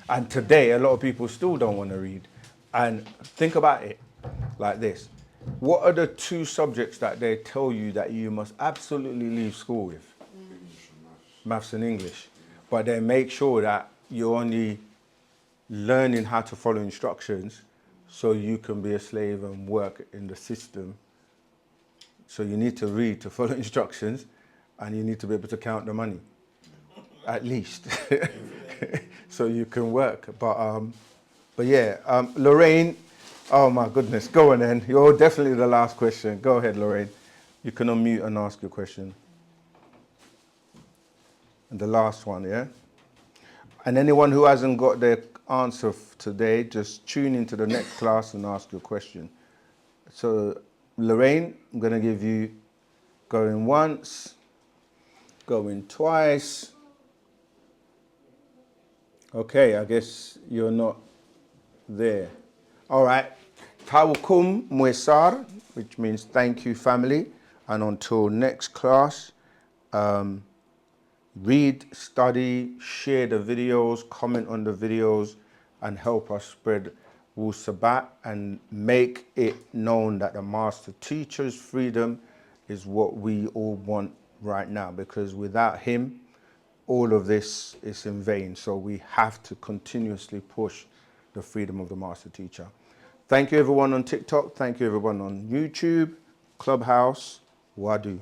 And today, a lot of people still don't want to read. And think about it like this. What are the two subjects that they tell you that you must absolutely leave school with? Maths and English. But they make sure that you're only learning how to follow instructions so you can be a slave and work in the system. So you need to read to follow instructions, and you need to be able to count the money, at least, so you can work. But yeah, Lorraine, oh my goodness, go on then. You're definitely the last question. Go ahead, Lorraine. You can unmute and ask your question. And the last one, yeah? And anyone who hasn't got their answer today, just tune into the next class and ask your question. So, Lorraine, I'm going to give you going once, going twice. Okay, I guess you're not there. All right. Tawukum Mwesar, which means thank you, family. And until next class, read, study, share the videos, comment on the videos, and help us spread WU-SABAT and make it known that the Master Teacher's freedom is what we all want right now, because without him, all of this is in vain. So we have to continuously push the freedom of the Master Teacher. Thank you everyone on TikTok. Thank you everyone on YouTube, Clubhouse, Wadu.